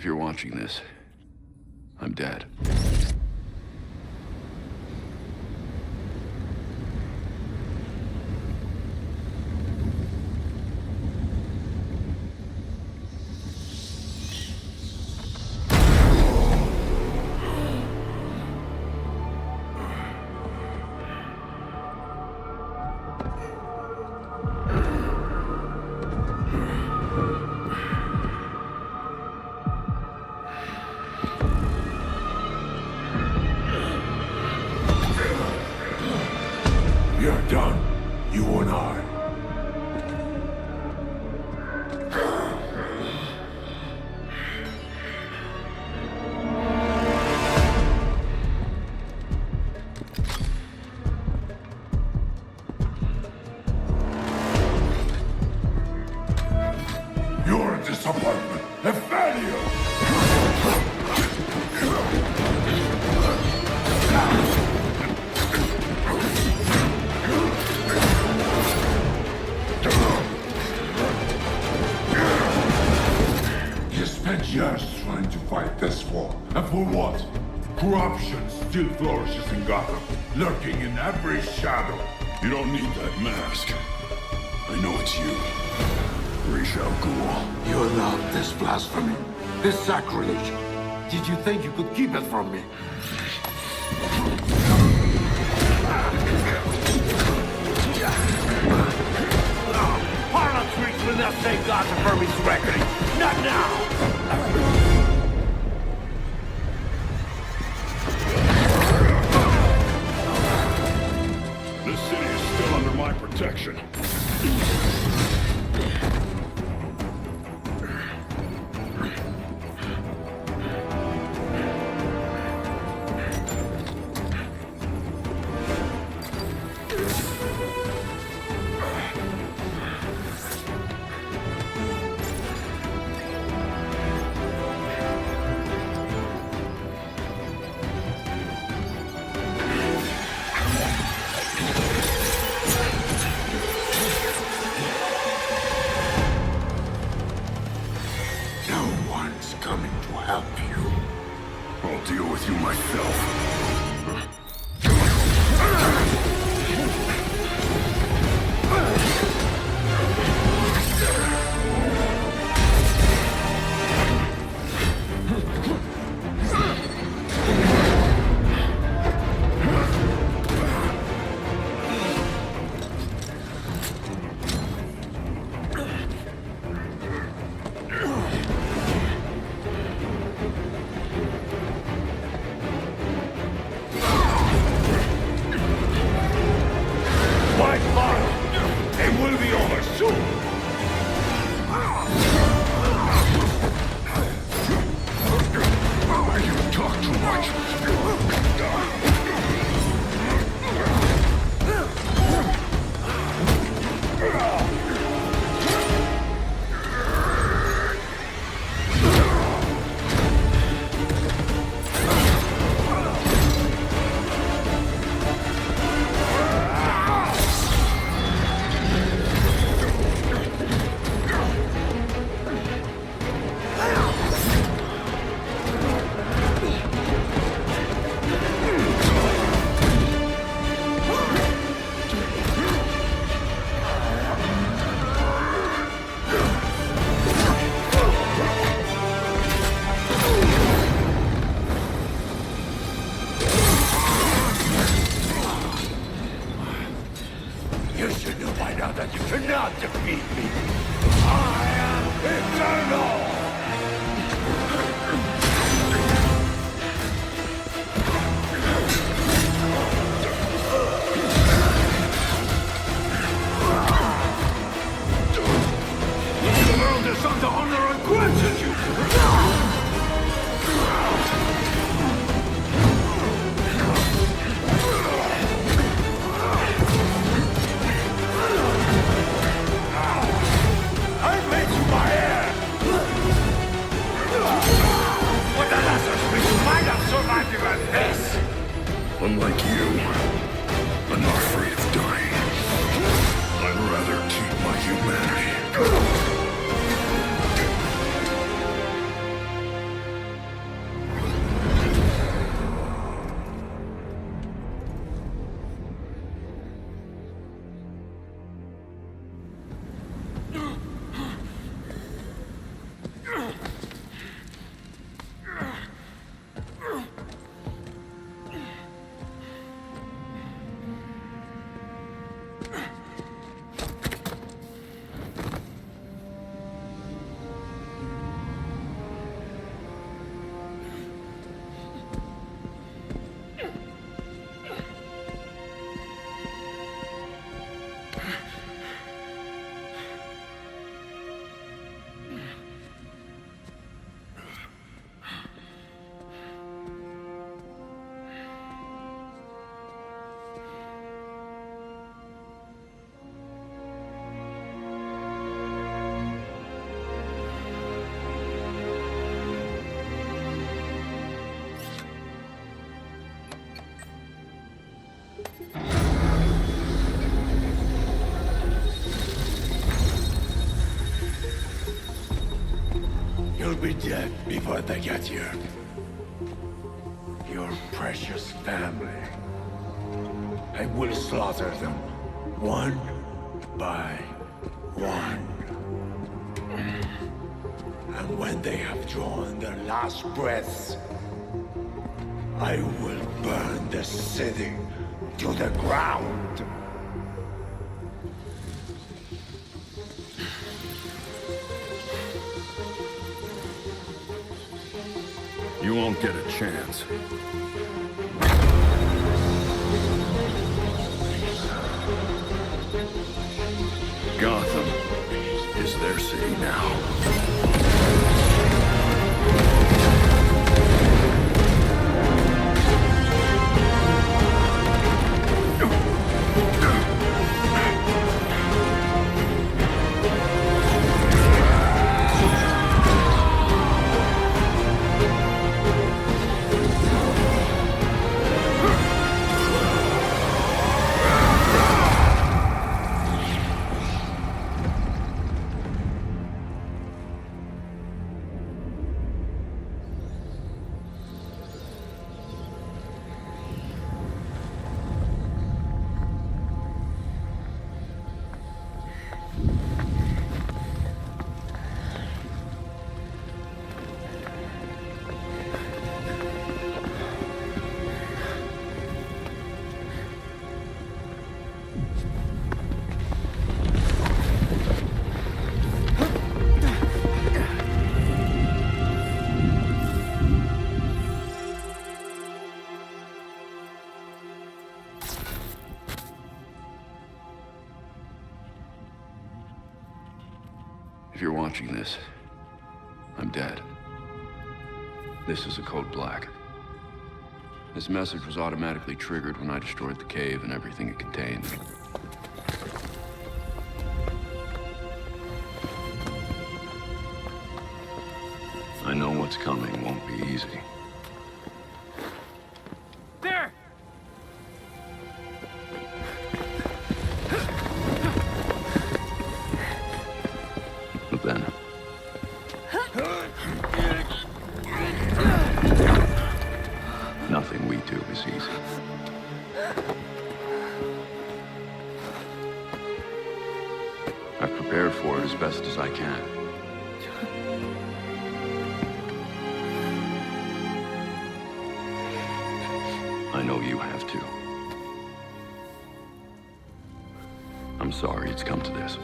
you're watching this, I'm dead. You're done, you and I. You're a disappointment, a failure! Years trying to fight this war. And for what? Corruption still flourishes in Gotham, lurking in every shadow. You don't need that mask. I know it's you. Ra al Ghul. You allowed this blasphemy, this sacrilege. Did you think you could keep it from me? Harlem streets will not save Gotham from his reckoning. Not now! This city is still under my protection. I'll deal with you myself. Unlike you, I'm not afraid of dying. I'd rather keep my humanity. dead before they get here. Your precious family. I will slaughter them, one by one. And when they have drawn their last breaths, I will burn the city to the ground. You won't get a chance. Gotham is their city now. If you're watching this, I'm dead. This is a code black. This message was automatically triggered when I destroyed the cave and everything it contained. I know what's coming won't be easy. There! But then... nothing we do is easy. I've prepared for it as best as I can. I know you have too. I'm sorry it's come to this.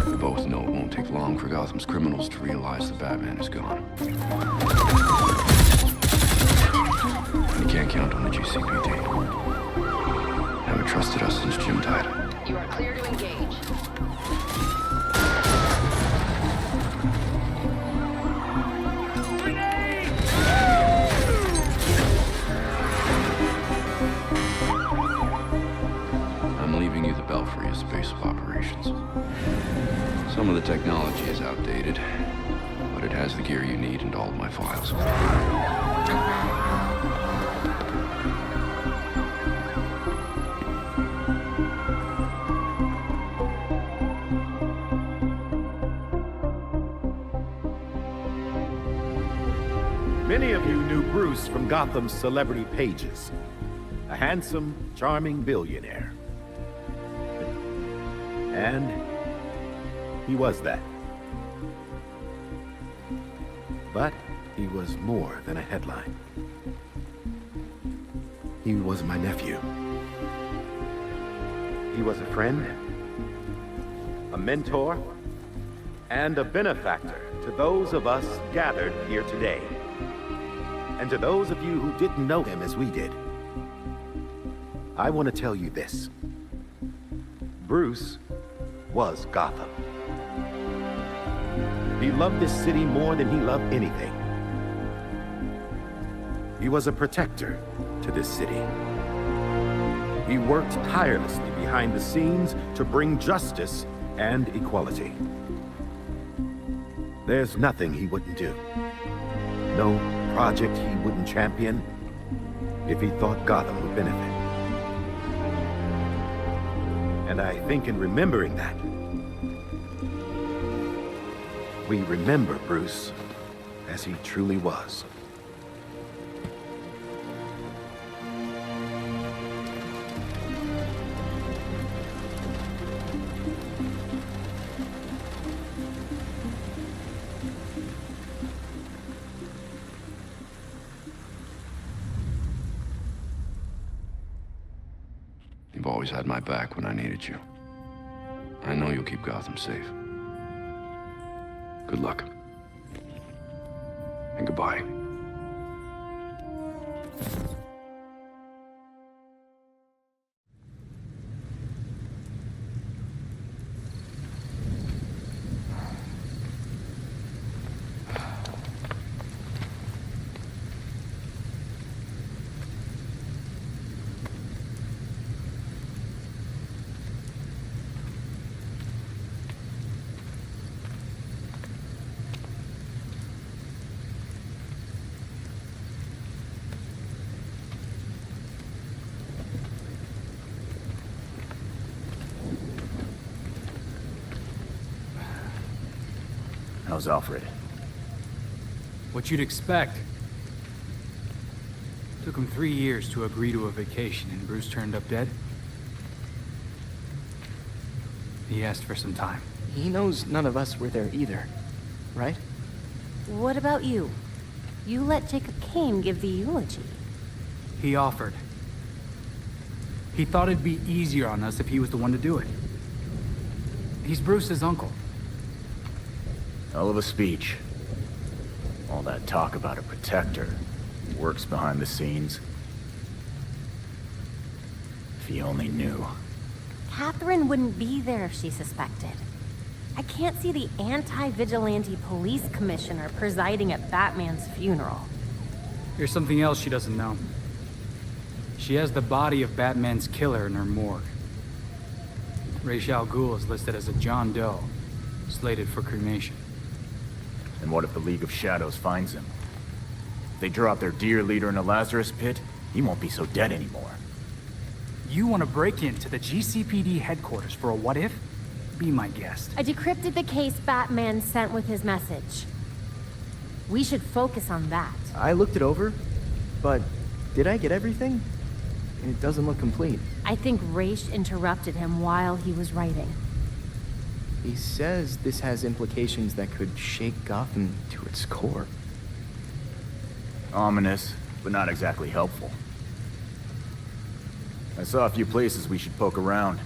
We both know it won't take long for Gotham's criminals to realize the Batman is gone. You can't count on the GCPD. Haven't trusted us since Jim died. You are clear to engage. I'm leaving you the Belfry as the base of operations. Some of the technology is outdated, but it has the gear you need and all of my files. Many of you knew Bruce from Gotham's celebrity pages. A handsome, charming billionaire. And he was that. But he was more than a headline. He was my nephew. He was a friend, a mentor, and a benefactor to those of us gathered here today. And to those of you who didn't know him as we did, I want to tell you this. Bruce was Gotham. He loved this city more than he loved anything. He was a protector to this city. He worked tirelessly behind the scenes to bring justice and equality. There's nothing he wouldn't do. No project he wouldn't champion if he thought Gotham would benefit. And I think in remembering that, we remember Bruce as he truly was. You've always had my back when I needed you. I know you'll keep Gotham safe. Good luck. And goodbye. How's Alfred? What you'd expect. Took him 3 years to agree to a vacation, and Bruce turned up dead. He asked for some time. He knows none of us were there either, right? What about you? You let Jacob Kane give the eulogy. He offered. He thought it'd be easier on us if he was the one to do it. He's Bruce's uncle. Hell of a speech. All that talk about a protector. Works behind the scenes. If he only knew. Catherine wouldn't be there if she suspected. I can't see the anti-vigilante police commissioner presiding at Batman's funeral. Here's something else she doesn't know. She has the body of Batman's killer in her morgue. Ra al Ghul is listed as a John Doe, slated for cremation. And what if the League of Shadows finds him? If they draw out their dear leader in a Lazarus pit, he won't be so dead anymore. You want to break into the GCPD headquarters for a what-if? Be my guest. I decrypted the case Batman sent with his message. We should focus on that. I looked it over, but did I get everything? It doesn't look complete. I think Raish interrupted him while he was writing. He says this has implications that could shake Gotham to its core. Ominous, but not exactly helpful. I saw a few places we should poke around.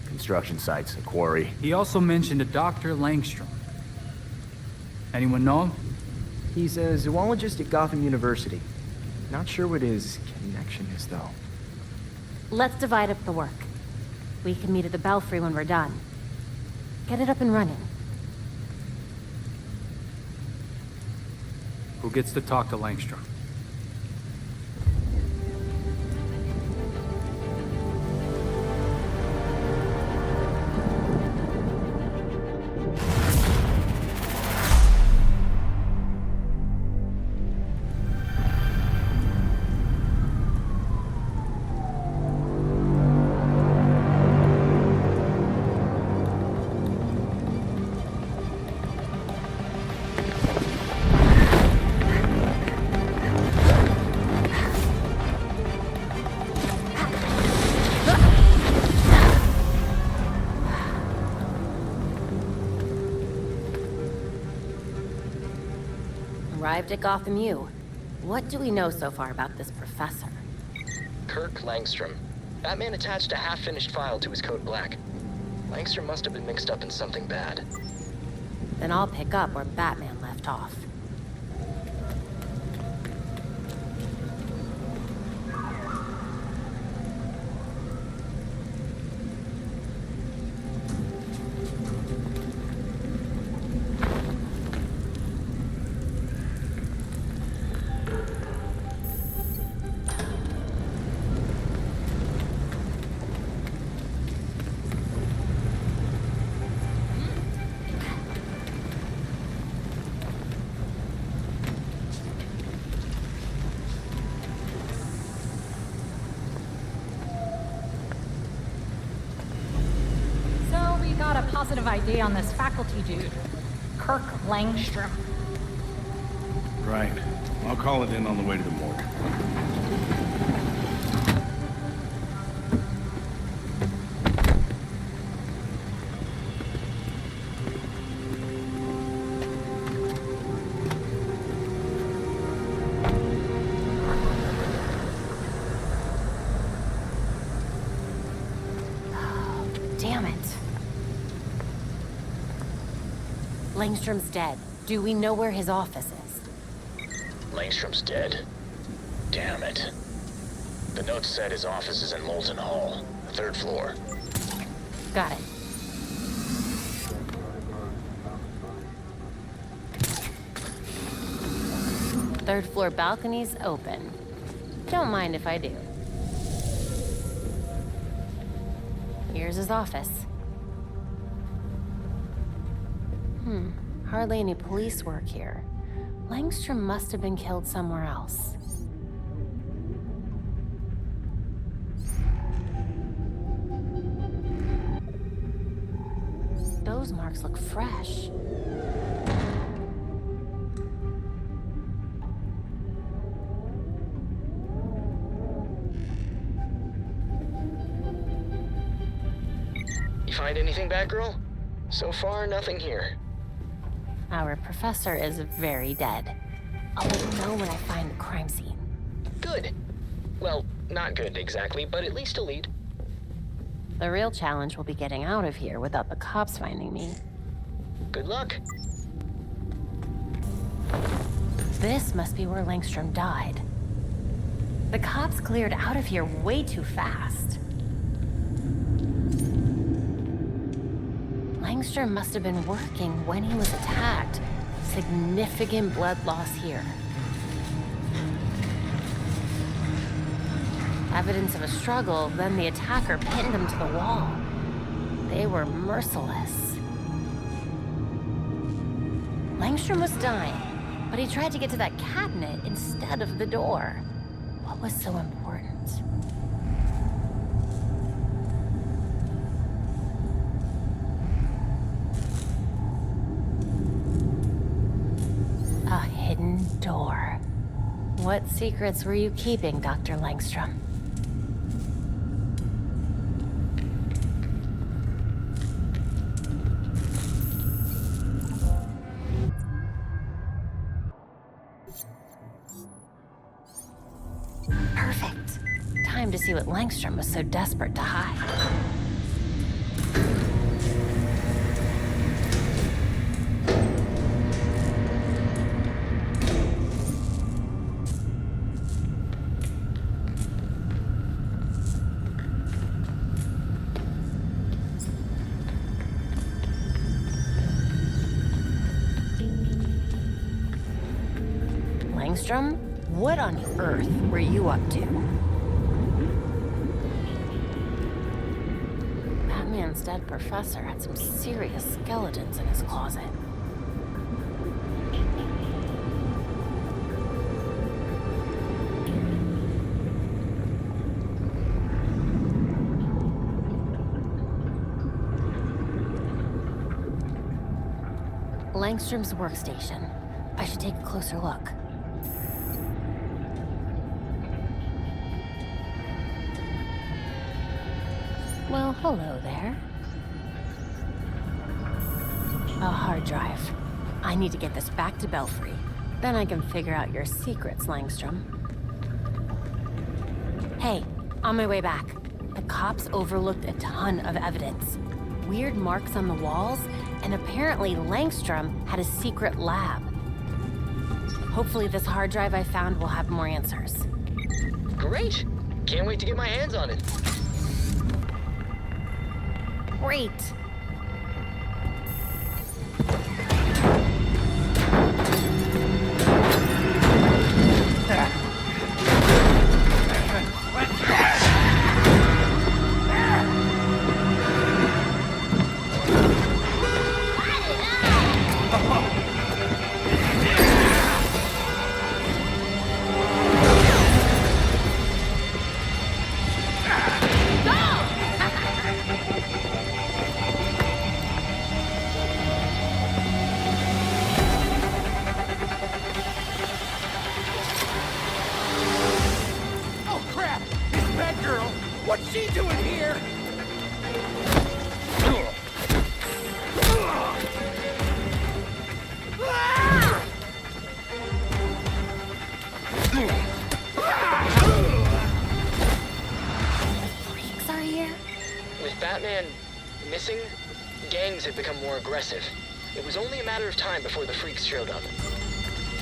Construction sites, a quarry. He also mentioned a Dr. Langstrom. Anyone know him? He's a zoologist at Gotham University. Not sure what his connection is, though. Let's divide up the work. We can meet at the Belfry when we're done. Get it up and running. Who gets to talk to Langstrom? Arrived at Gotham U. What do we know so far about this professor? Kirk Langstrom. Batman attached a half-finished file to his code black. Langstrom must have been mixed up in something bad. Then I'll pick up where Batman left off. positive ID on this faculty dude, Kirk Langstrom. Right. I'll call it in on the way to the morgue. Damn it. Langstrom's dead. Do we know where his office is? Langstrom's dead. Damn it. The note said his office is in Molten Hall, 3rd floor. Got it. Third floor balcony's open. Don't mind if I do. Here's his office. Hardly any police work here. Langstrom must have been killed somewhere else. Those marks look fresh. You find anything, Batgirl? So far, nothing here. Our professor is very dead. I'll let you know when I find the crime scene. Good. Well, not good exactly, but at least a lead. The real challenge will be getting out of here without the cops finding me. Good luck. This must be where Langstrom died. The cops cleared out of here way too fast. Langstrom must have been working when he was attacked. Significant blood loss here. Evidence of a struggle, then the attacker pinned him to the wall. They were merciless. Langstrom was dying, but he tried to get to that cabinet instead of the door. What was so important? A hidden door. What secrets were you keeping, Dr. Langstrom? Perfect. Time to see what Langstrom was so desperate to hide. Langstrom, what on earth were you up to? Batman's dead professor had some serious skeletons in his closet. Langstrom's workstation. I should take a closer look. Well, hello there. A hard drive. I need to get this back to Belfry. Then I can figure out your secrets, Langstrom. Hey, on my way back. The cops overlooked a ton of evidence. Weird marks on the walls, and apparently Langstrom had a secret lab. Hopefully this hard drive I found will have more answers. Great! Can't wait to get my hands on it. Great! Batman missing, gangs had become more aggressive. It was only a matter of time before the freaks showed up.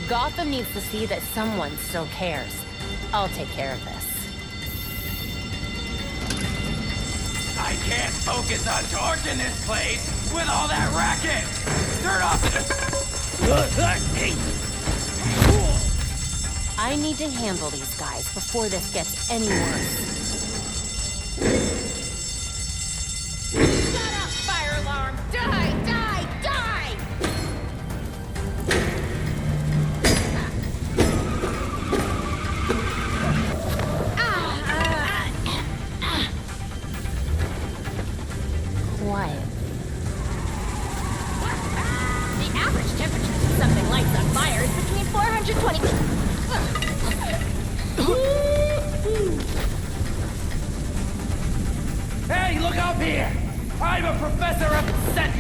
Gotham needs to see that someone still cares. I'll take care of this. I can't focus on torching this place with all that racket! Turn off I need to handle these guys before this gets any worse. Shut up, fire alarm! Die, die, die! Quiet. The average temperature for something lights on fire is between 420... Hey, look up here! I'm a professor of scent!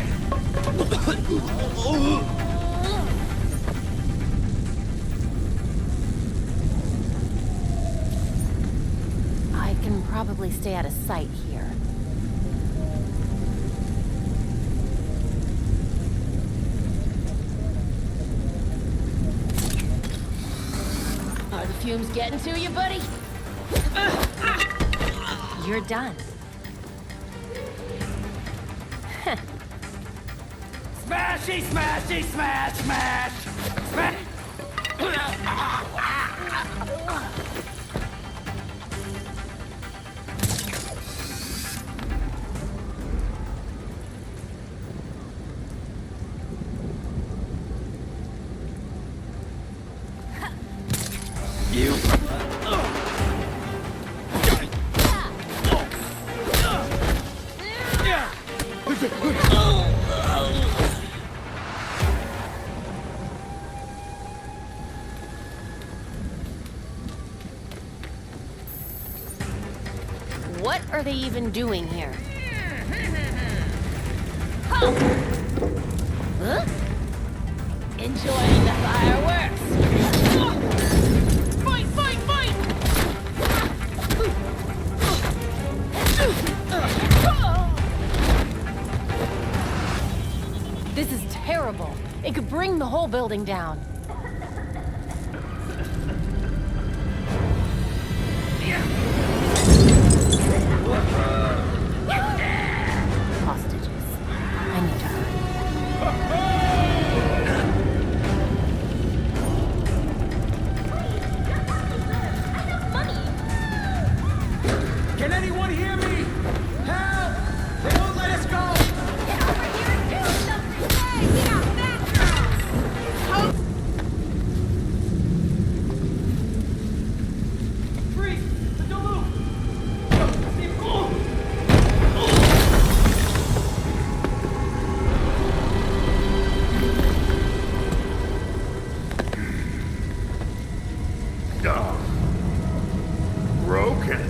I can probably stay out of sight here. Are the fumes getting to you, buddy? You're done. Smashy, smashy, smash, smash! Smash! You... What are they even doing here? Huh? Enjoying the fireworks! Fight, fight, fight! This is terrible. It could bring the whole building down. Hostages. I need to hurry. Can anyone hear me? Help! They won't let us go! Get over here and do something! Hey, get out, Batgirl! Freeze! Don't move! Broken.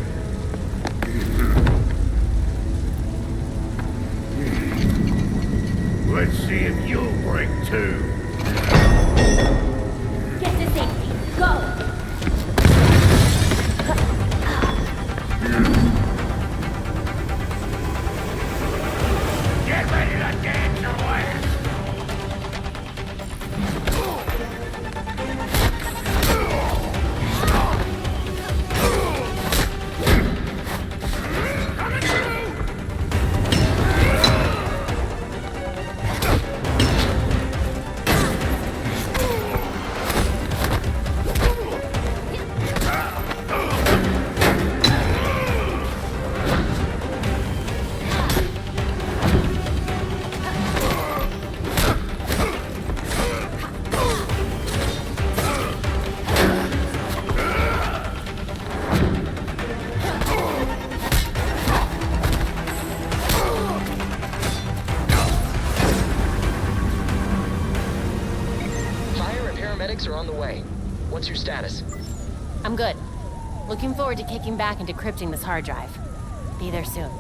Let's see if you'll break too. Get to safety. Go! Get ready to dance your ass. Are on the way. What's your status? I'm good. Looking forward to kicking back and decrypting this hard drive. Be there soon.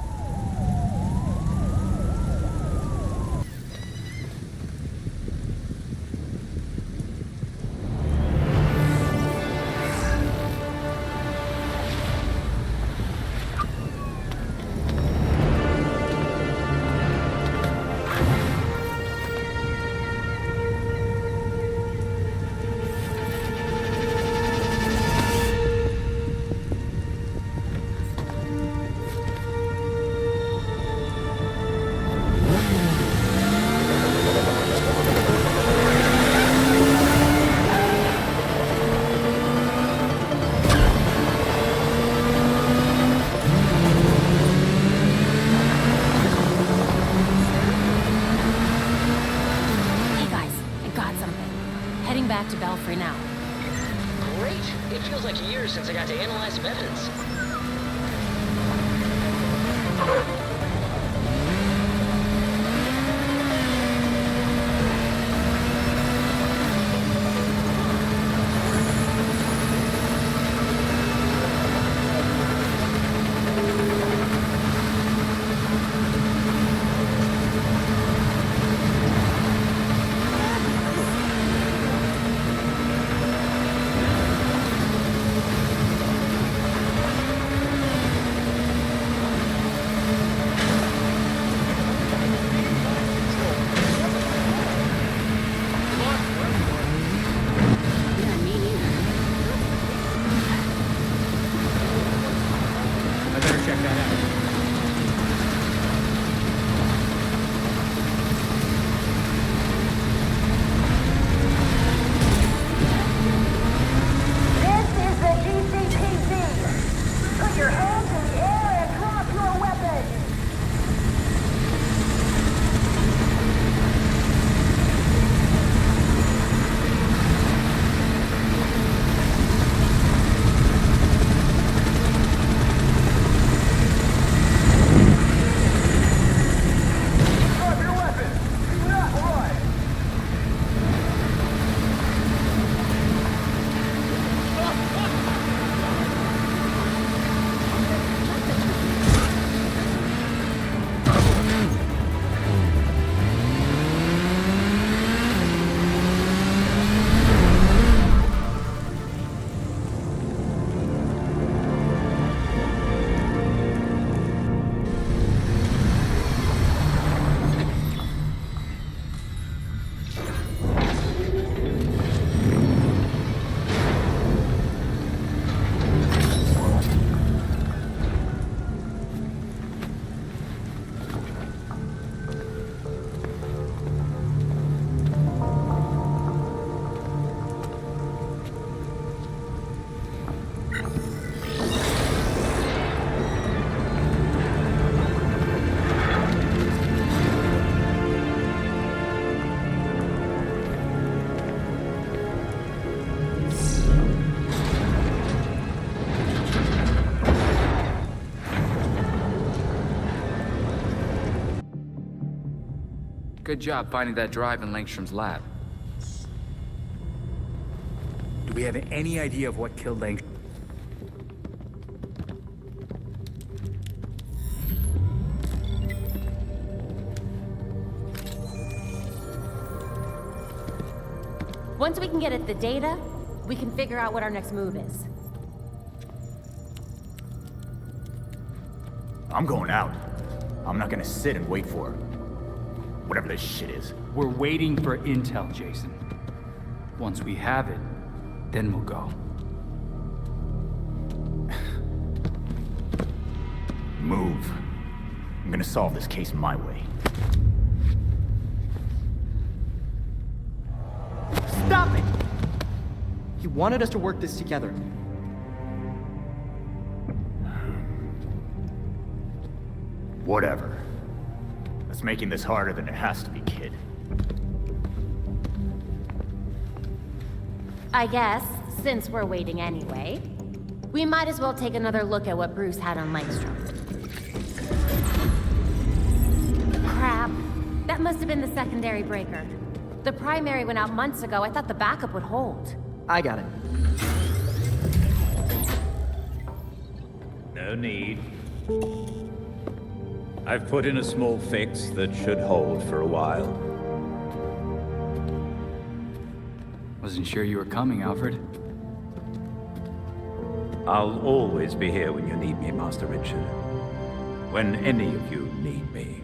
Heading back to Belfry now. Great! It feels like years since I got to analyze some evidence. Good job finding that drive in Langstrom's lab. Do we have any idea of what killed Langstrom? Once we can get at the data, we can figure out what our next move is. I'm going out. I'm not gonna sit and wait for whatever this shit is. We're waiting for intel, Jason. Once we have it, then we'll go. Move. I'm gonna solve this case my way. Stop it! He wanted us to work this together. Whatever. That's making this harder than it has to be, kid. I guess, since we're waiting anyway, we might as well take another look at what Bruce had on Langstrom. Crap. That must have been the secondary breaker. The primary went out months ago. I thought the backup would hold. I got it. No need. I've put in a small fix that should hold for a while. Wasn't sure you were coming, Alfred. I'll always be here when you need me, Master Richard. When any of you need me.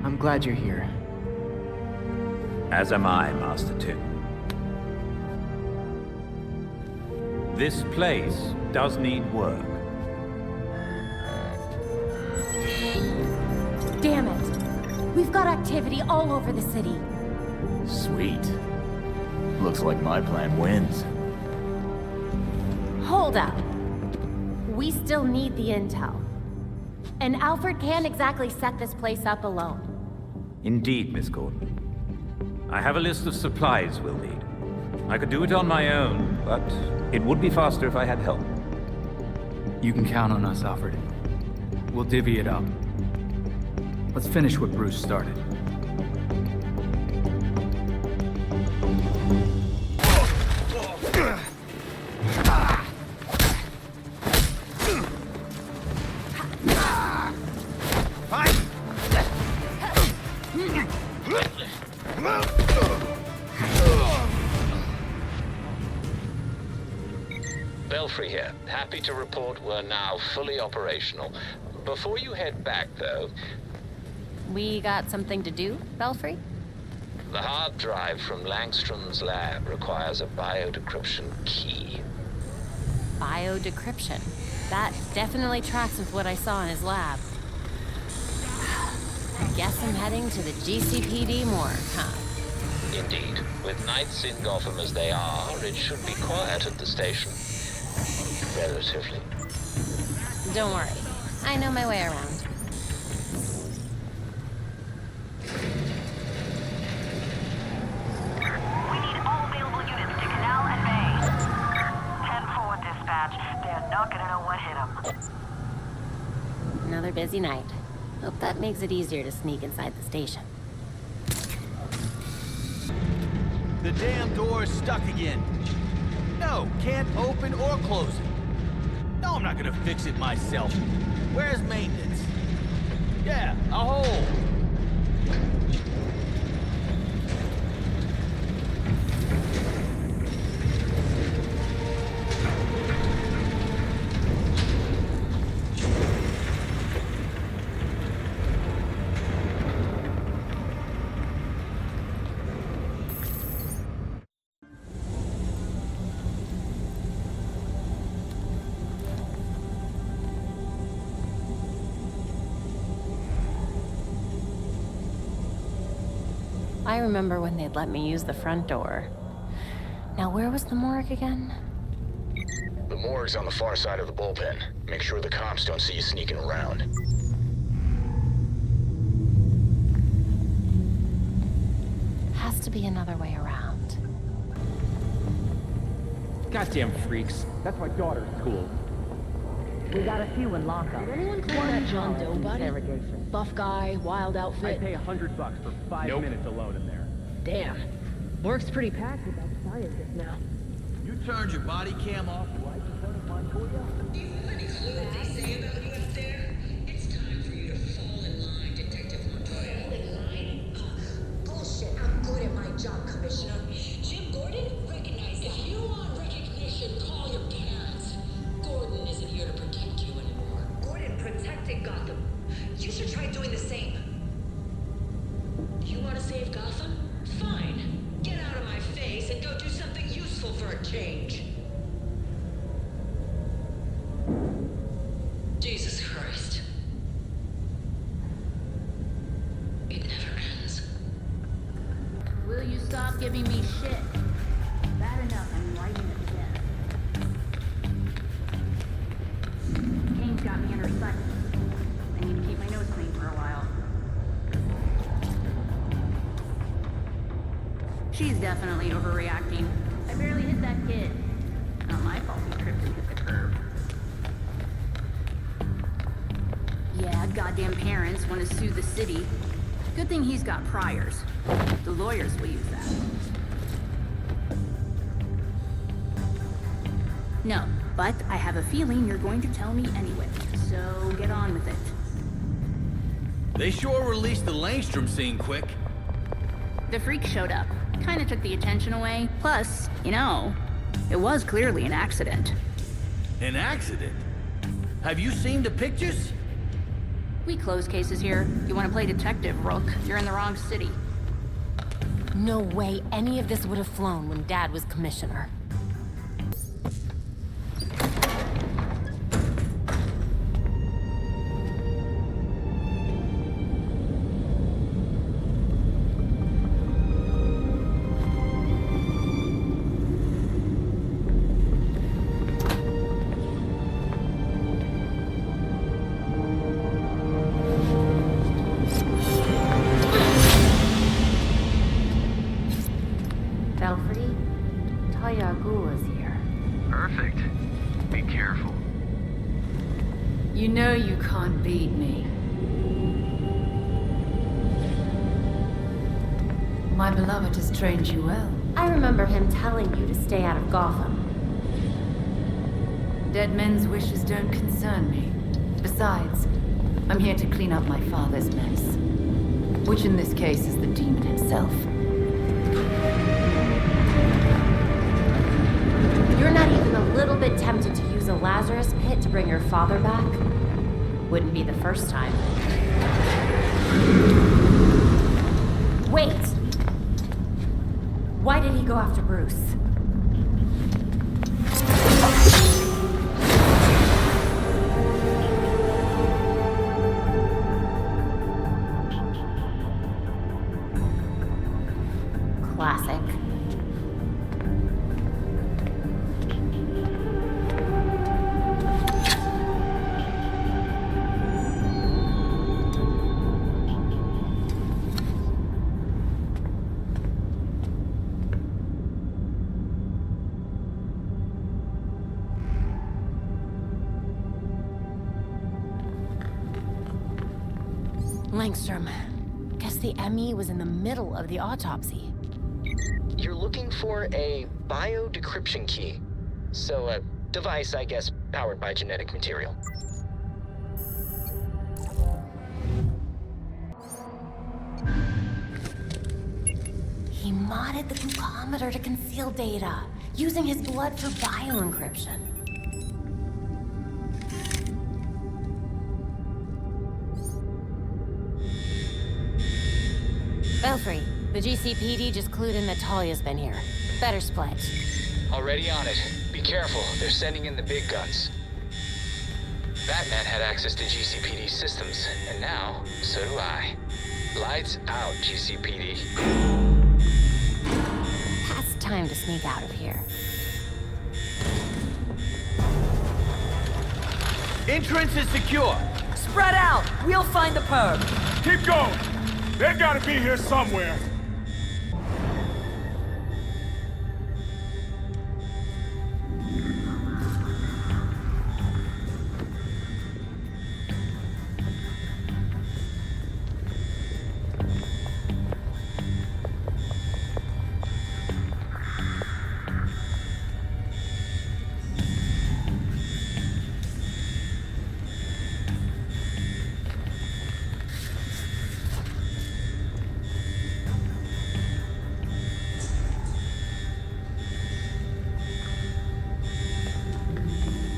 I'm glad you're here. As am I, Master Tim. This place does need work. Damn it! We've got activity all over the city. Sweet. Looks like my plan wins. Hold up. We still need the intel. And Alfred can't exactly set this place up alone. Indeed, Miss Gordon. I have a list of supplies we'll need. I could do it on my own, but it would be faster if I had help. You can count on us, Alfred. We'll divvy it up. Let's finish what Bruce started. Belfry here. Happy to report we're now fully operational. Before you head back, though... We got something to do, Belfry? The hard drive from Langstrom's lab requires a biodecryption key. Biodecryption. That definitely tracks with what I saw in his lab. I guess I'm heading to the GCPD morgue, huh? Indeed. With nights in Gotham as they are, it should be quiet at the station. Relatively. Don't worry. I know my way around. We need all available units to Canal and Bay. 10-4 dispatch. They're not gonna know what hit them. Another busy night. Hope that makes it easier to sneak inside the station. The damn door's stuck again. No, can't open or close it. No, I'm not gonna fix it myself. Where's maintenance? Yeah, a hole. I remember when they'd let me use the front door. Now, where was the morgue again? The morgue's on the far side of the bullpen. Make sure the cops don't see you sneaking around. Has to be another way around. Goddamn freaks. That's my daughter's school. We got a few in lockup. Did anyone call that John Doe buddy? Buff guy, wild outfit. I'd pay $100 for 5 minutes alone in there. Damn. Work's pretty packed with that scientist now. You turned your body cam off right in front of my Toya? Do you have any clue what they say about you up there? It's time for you to fall in line, Detective Montoya. Fall in line? Bullshit. I'm good at my job, Commissioner. Jim Gordon? Recognize that. If you want recognition, call your parents. Gordon isn't here to protect you anymore. Gordon protected Gotham. You should try doing the same. You want to save Gotham? Fine. Get out of my face and go do something useful for a change. Jesus Christ. It never ends. Will you stop giving me shit? Bad enough, I'm writing it again. Kane's got me under sight. I need to keep my nose clean for a while. She's definitely overreacting. I barely hit that kid. Not my fault he tripped and hit the curb. Yeah, goddamn parents want to sue the city. Good thing he's got priors. The lawyers will use that. No, but I have a feeling you're going to tell me anyway. So get on with it. They sure released the Langstrom scene quick. The freak showed up. Kinda took the attention away. Plus, you know, it was clearly an accident. An accident? Have you seen the pictures? We close cases here. You want to play detective, Rook? You're in the wrong city. No way any of this would have flown when Dad was commissioner. Talia al Ghul is here. Perfect. Be careful. You know you can't beat me. My beloved has trained you well. I remember him telling you to stay out of Gotham. Dead men's wishes don't concern me. Besides, I'm here to clean up my father's mess. Which in this case is the demon himself. You're not even a little bit tempted to use a Lazarus pit to bring your father back? Wouldn't be the first time. Wait! Why did he go after Bruce? Classic. Langstrom. Guess the ME was in the middle of the autopsy. You're looking for a bio-decryption key. So a device, I guess, powered by genetic material. He modded the glucometer to conceal data, using his blood for bio-encryption. Belfry, the GCPD just clued in that Talia's been here. Better split. Already on it. Be careful, they're sending in the big guns. Batman had access to GCPD systems, and now, so do I. Lights out, GCPD. It's time to sneak out of here. Entrance is secure. Spread out! We'll find the perp. Keep going! They gotta be here somewhere!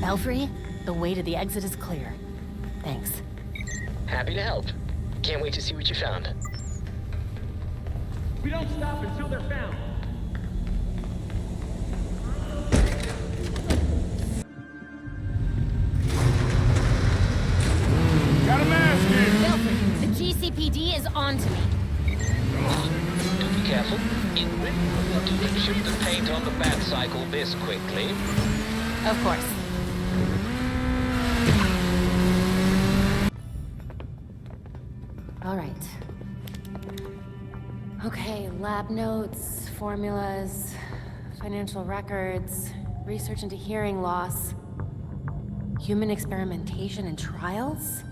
Belfry, the way to the exit is clear. Thanks. Happy to help. Can't wait to see what you found. We don't stop until they're found. Got a mask here! Belfry, the GCPD is on to me. Be careful. Inward. Do not shoot the paint on the bat cycle this quickly. Of course. All right. Okay, lab notes, formulas, financial records, research into hearing loss, human experimentation and trials?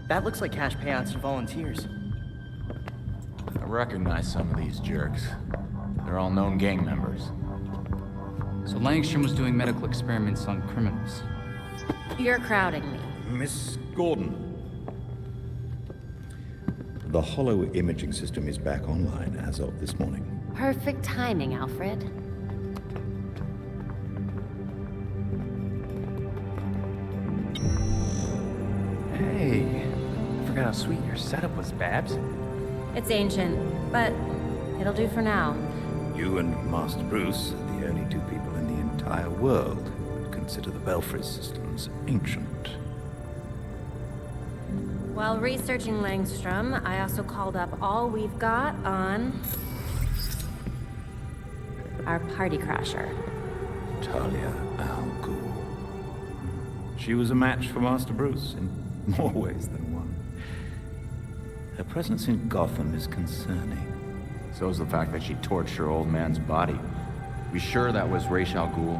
That looks like cash payouts to volunteers. I recognize some of these jerks. They're all known gang members. So Langstrom was doing medical experiments on criminals. You're crowding me. Miss Gordon. The hollow imaging system is back online as of this morning. Perfect timing, Alfred. Hey, I forgot how sweet your setup was, Babs. It's ancient, but it'll do for now. You and Master Bruce are the only two people in the entire world who would consider the Belfry systems ancient. While researching Langstrom, I also called up all we've got on our party crasher. Talia al Ghul. She was a match for Master Bruce in more ways than one. Her presence in Gotham is concerning. So is the fact that she torched her old man's body. We sure that was Ra al Ghul?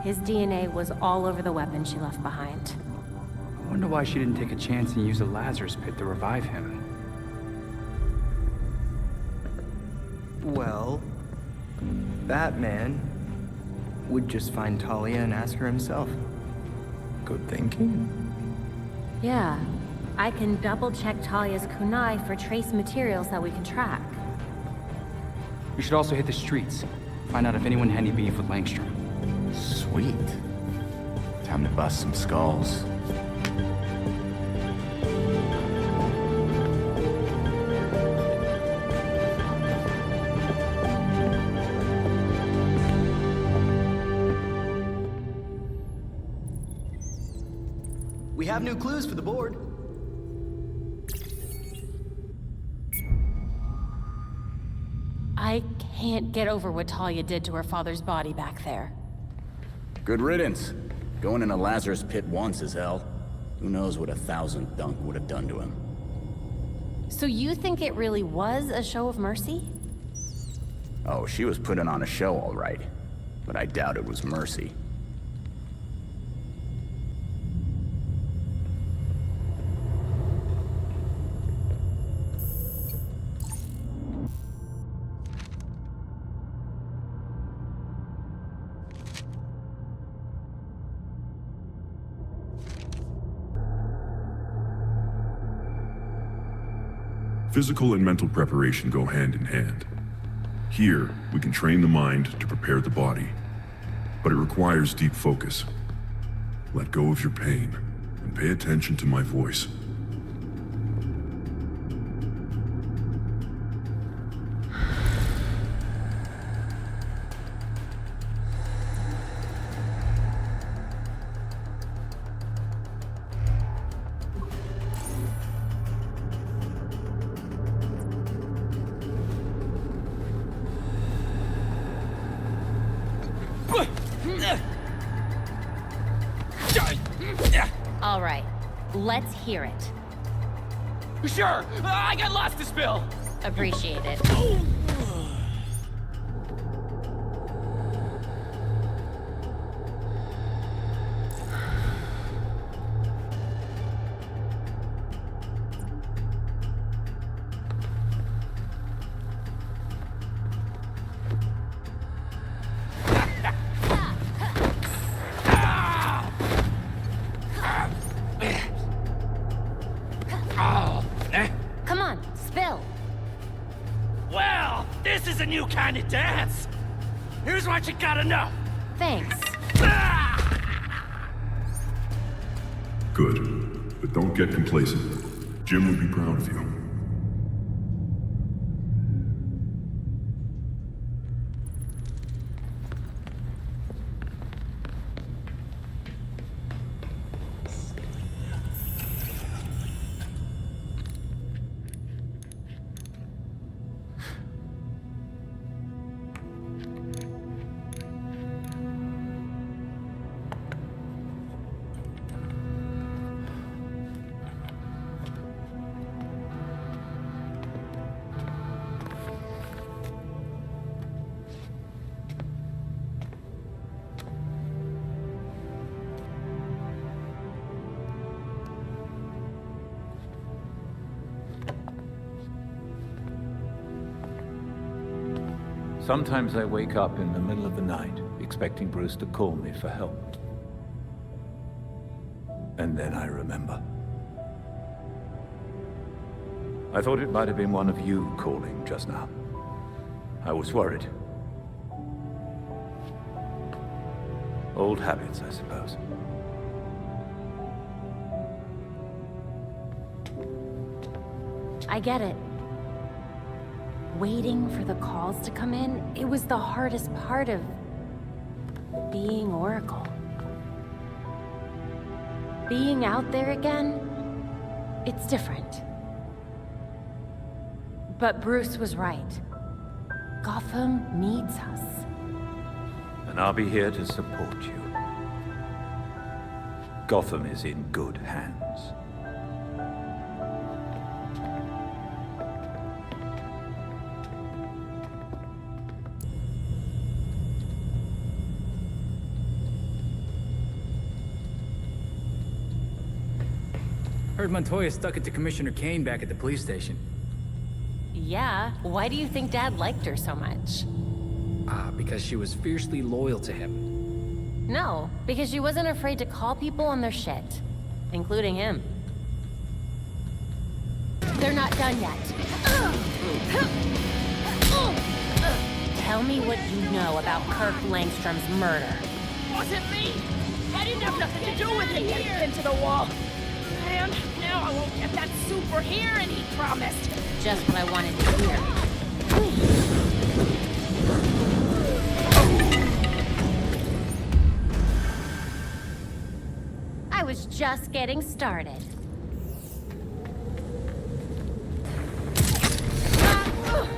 His DNA was all over the weapon she left behind. I wonder why she didn't take a chance and use the Lazarus pit to revive him. Well, Batman would just find Talia and ask her himself. Good thinking. Yeah, I can double-check Talia's kunai for trace materials that we can track. We should also hit the streets. Find out if anyone had any beef with Langstrom. Sweet. Time to bust some skulls. We have new clues for the board. I can't get over what Talia did to her father's body back there. Good riddance. Going in a Lazarus pit once is hell. Who knows what 1,000 Dunk would have done to him. So you think it really was a show of mercy? Oh, she was putting on a show, all right. But I doubt it was mercy. Physical and mental preparation go hand in hand. Here, we can train the mind to prepare the body, but it requires deep focus. Let go of your pain and pay attention to my voice. All right, let's hear it. Sure, I got lots to spill. Appreciate it. Come on, spill. Well, this is a new kind of dance. Here's what you gotta know. Thanks. Good, but don't get complacent. Jim would be proud of you. Sometimes I wake up in the middle of the night, expecting Bruce to call me for help. And then I remember. I thought it might have been one of you calling just now. I was worried. Old habits, I suppose. I get it. Waiting for the calls to come in, it was the hardest part of being Oracle. Being out there again, it's different. But Bruce was right. Gotham needs us. And I'll be here to support you. Gotham is in good hands. Heard Montoya stuck it to Commissioner Kane back at the police station. Yeah, why do you think Dad liked her so much? Because she was fiercely loyal to him. No, because she wasn't afraid to call people on their shit. Including him. They're not done yet. Tell me what you know about Kirk Langstrom's murder. Wasn't me! I didn't have nothing to do with it getting into the wall. And now I won't get that super hearing he promised. Just what I wanted to hear. I was just getting started.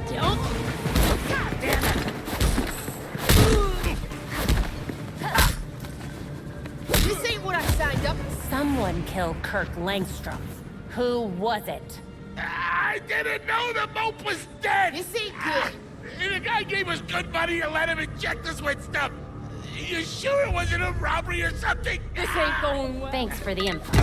Don't! God damn it! This ain't what I signed up for. Someone killed Kirk Langstrom. Who was it? I didn't know the mope was dead! This ain't good. The guy gave us good money to let him inject us with stuff. You sure it wasn't a robbery or something? This ain't going well. Thanks for the info.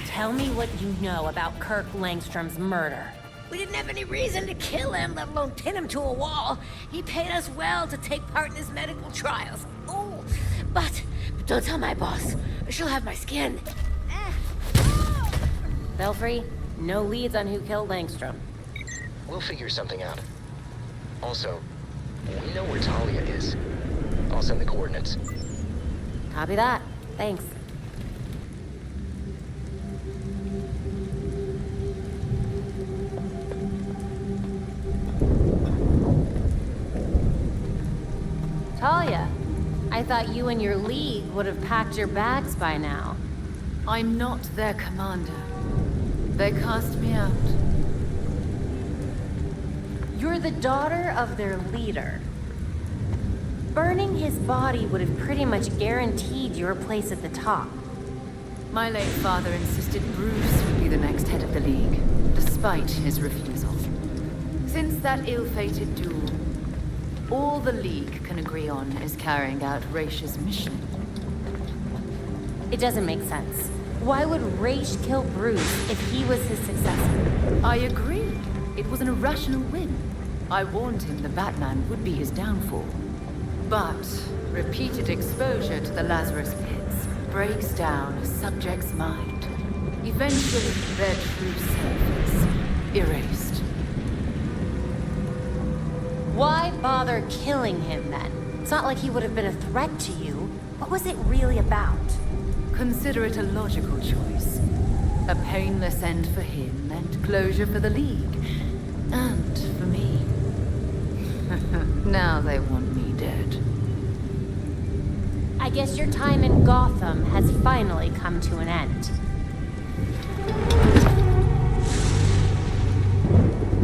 Tell me what you know about Kirk Langstrom's murder. We didn't have any reason to kill him, let alone pin him to a wall. He paid us well to take part in his medical trials. Oh, but don't tell my boss. She'll have my skin. Belfry, no leads on who killed Langstrom. We'll figure something out. Also, we know where Talia is. I'll send the coordinates. Copy that. Thanks. Talia, I thought you and your league would have packed your bags by now. I'm not their commander. They cast me out. You're the daughter of their leader. Burning his body would have pretty much guaranteed your place at the top. My late father insisted Bruce would be the next head of the League, despite his refusal. Since that ill-fated duel, all the League can agree on is carrying out Raish's mission. It doesn't make sense. Why would Raish kill Bruce if he was his successor? I agree. It was an irrational whim. I warned him the Batman would be his downfall. But repeated exposure to the Lazarus Pits breaks down a subject's mind. Eventually, their true self is erased. Why bother killing him then? It's not like he would have been a threat to you. What was it really about? Consider it a logical choice. A painless end for him and closure for the League. And for me. Now they want me dead. I guess your time in Gotham has finally come to an end.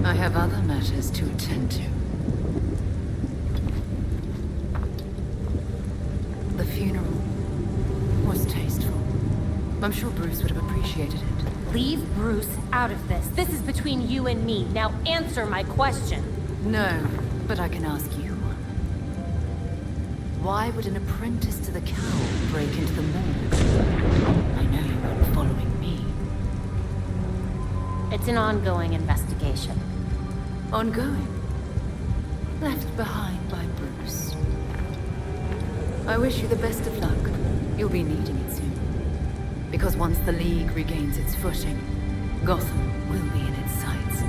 I have other matters to attend to. The funeral was tasteful. I'm sure Bruce would have appreciated it. Leave Bruce out of this. This is between you and me. Now answer my question. No, but I can ask you. Why would an apprentice to the cowl break into the morgue? I know you weren't following me. It's an ongoing investigation. Ongoing? Left behind by Bruce. I wish you the best of luck. You'll be needing it soon. Because once the League regains its footing, Gotham will be in its sights.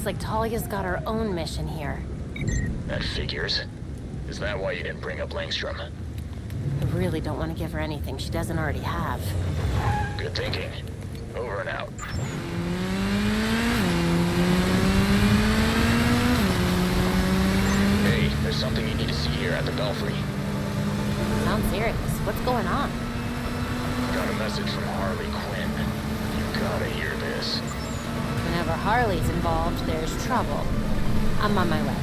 Looks like Talia's got her own mission here. That figures. Is that why you didn't bring up Langstrom? I really don't want to give her anything she doesn't already have. Good thinking. Over and out. Hey, there's something you need to see here at the Belfry. Sounds serious. What's going on? Got a message from Harley Quinn. You gotta hear this. Whenever Harley's involved, there's trouble. I'm on my way.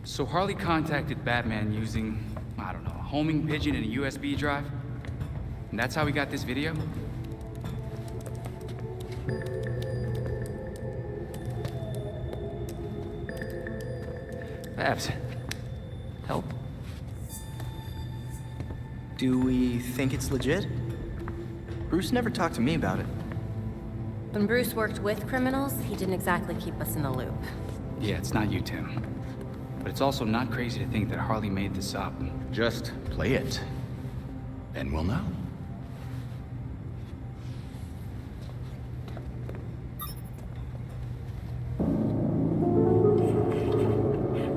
So Harley contacted Batman using, I don't know, a homing pigeon and a USB drive? And that's how we got this video? Babs, help? Do we think it's legit? Bruce never talked to me about it. When Bruce worked with criminals, he didn't exactly keep us in the loop. Yeah, it's not you, Tim. But it's also not crazy to think that Harley made this up. Just play it, and we'll know.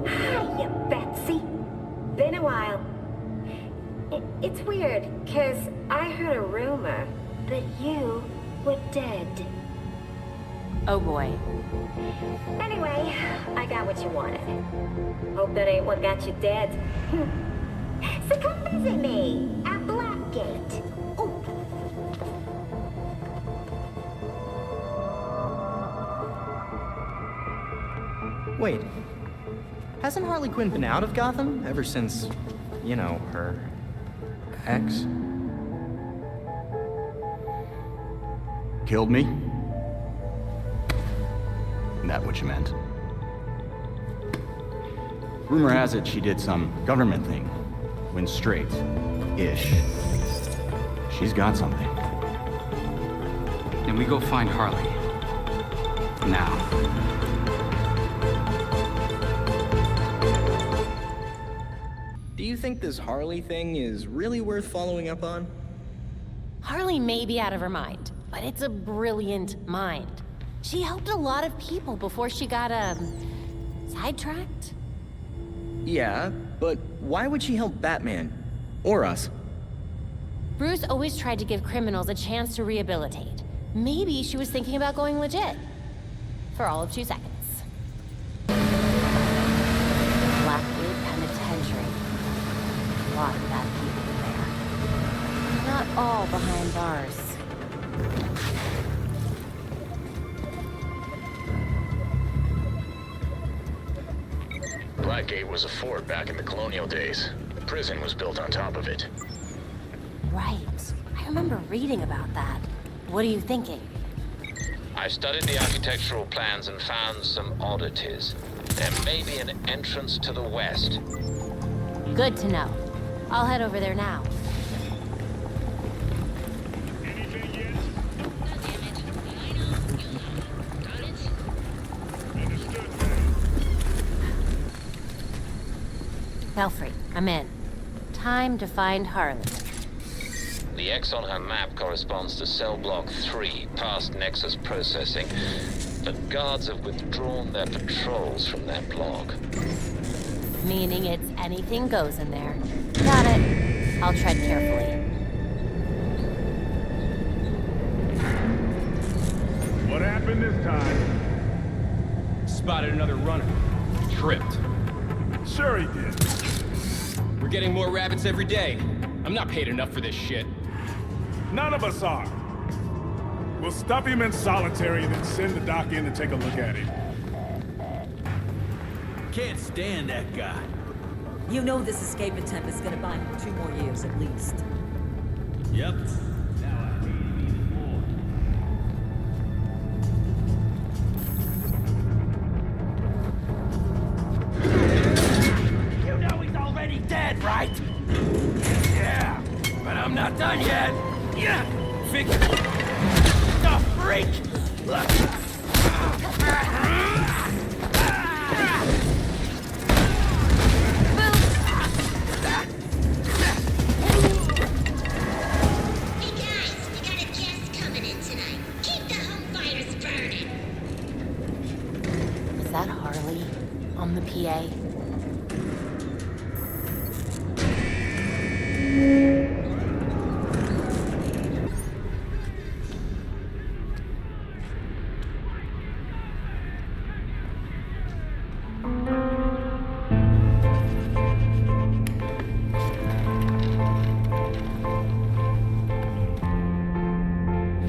Hiya, Betsy. Been a while. It's weird, 'cause I heard a rumor that you were dead. Oh boy. Anyway, I got what you wanted. Hope that ain't what got you dead. So come visit me at Blackgate. Ooh. Wait. Hasn't Harley Quinn been out of Gotham ever since, you know, her ex? Killed me? That what you meant? Rumor has it she did some government thing. Went straight-ish. She's got something. Then we go find Harley. Now. Do you think this Harley thing is really worth following up on? Harley may be out of her mind, but it's a brilliant mind. She helped a lot of people before she got, sidetracked? Yeah, but why would she help Batman? Or us? Bruce always tried to give criminals a chance to rehabilitate. Maybe she was thinking about going legit. For all of 2 seconds. Blackgate Penitentiary. A lot of bad people there. Not all behind bars. Blackgate was a fort back in the colonial days. The prison was built on top of it. Right. I remember reading about that. What are you thinking? I studied the architectural plans and found some oddities. There may be an entrance to the west. Good to know. I'll head over there now. Belfry, I'm in. Time to find Harley. The X on her map corresponds to cell block 3, past Nexus processing. But guards have withdrawn their patrols from that block. Meaning it's anything goes in there. Got it. I'll tread carefully. What happened this time? Spotted another runner. Tripped. Sure he did. We're getting more rabbits every day. I'm not paid enough for this shit. None of us are. We'll stuff him in solitary and then send the doc in to take a look at him. Can't stand that guy. You know this escape attempt is gonna buy him 2 more years at least. Yep. You know he's already dead, right? Yeah, but I'm not done yet. Yeah, figure. The freak! that Harley on the PA?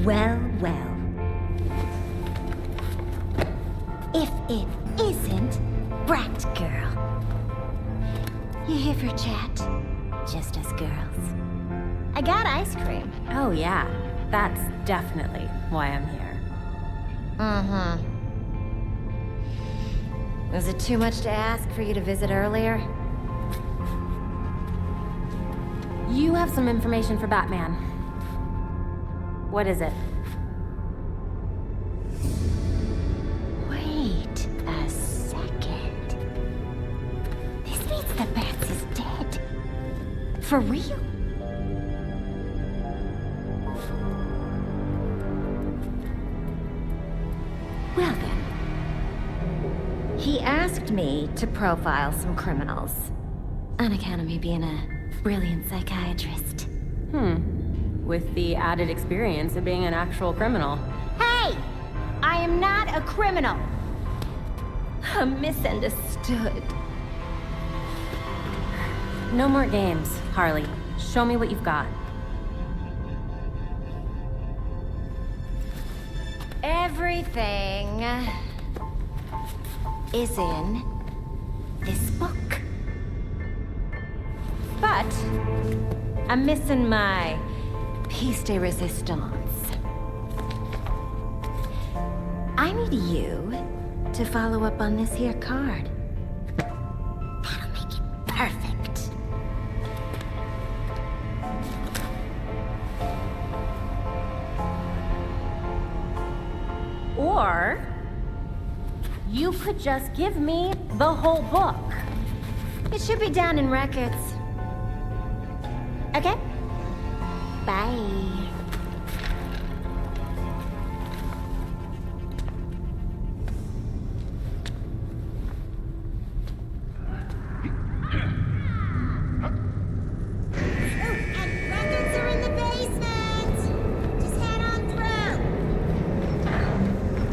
Well, well. If it isn't Batgirl. You here for a chat? Just us girls. I got ice cream. Oh yeah, that's definitely why I'm here. Mm-hmm. Was it too much to ask for you to visit earlier? You have some information for Batman. What is it? Wait a second. This means that Bats is dead. For real? Well then. He asked me to profile some criminals. On account of me being a brilliant psychiatrist. With the added experience of being an actual criminal. Hey! I am not a criminal! I'm misunderstood. No more games, Harley. Show me what you've got. Everything is in this book. But I'm missing my piece de resistance. I need you to follow up on this here card. That'll make it perfect. Or you could just give me the whole book. It should be down in records. Okay? Bye.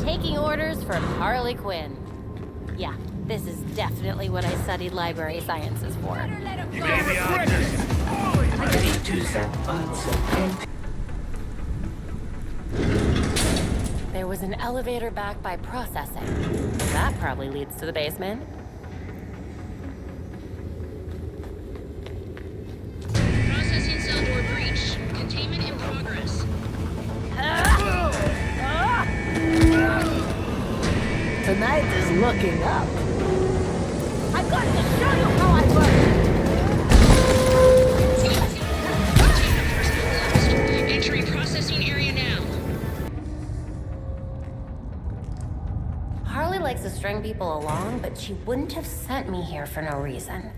Taking orders from Harley Quinn. Yeah, this is definitely what I studied library sciences for. You may be I need to There was an elevator back by processing. That probably leads to the basement. Processing cell door breach. Containment in progress. Tonight is looking up. I'm going to show you how I work. Entering processing area now. Harley likes to string people along, but she wouldn't have sent me here for no reason.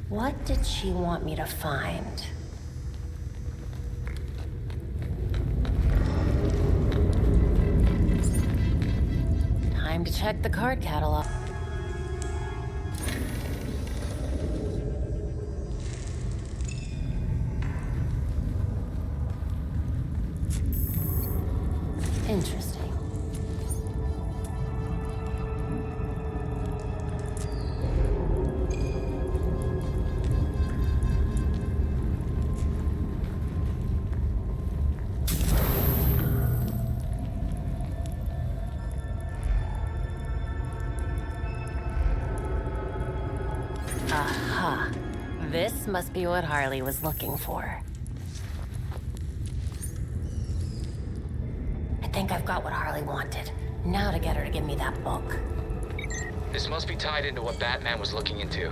What did she want me to find? Time to check the card catalog. Interesting. Aha. This must be what Harley was looking for. I think I've got what Harley wanted. Now to get her to give me that book. This must be tied into what Batman was looking into.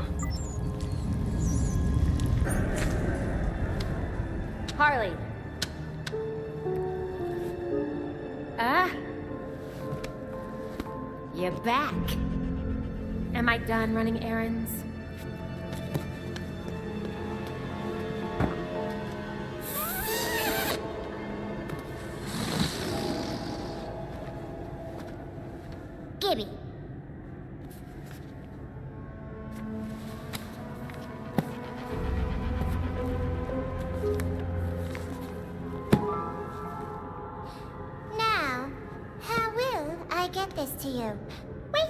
Harley. You're back. Am I done running errands? Gibby. get this to you. Wait!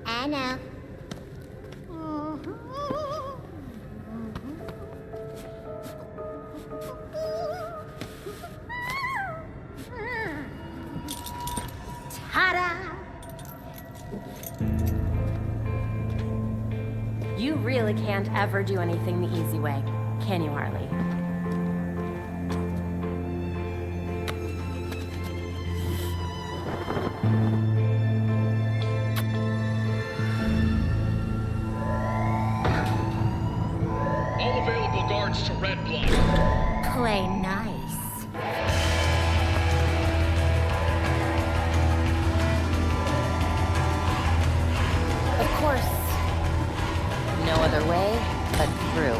I know. Ta-da! You really can't ever do anything the easy way, can you, Harley? All available guards to red block. Play nice. Of course, no other way but through.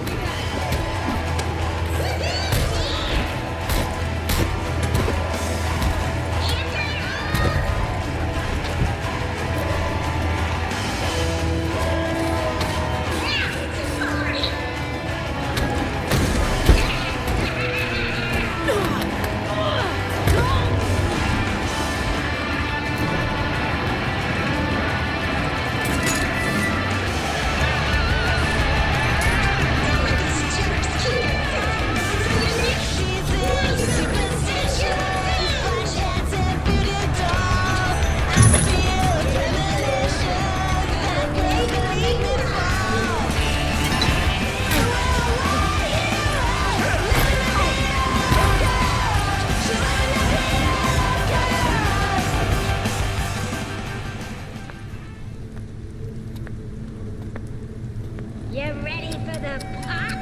You ready for the pop?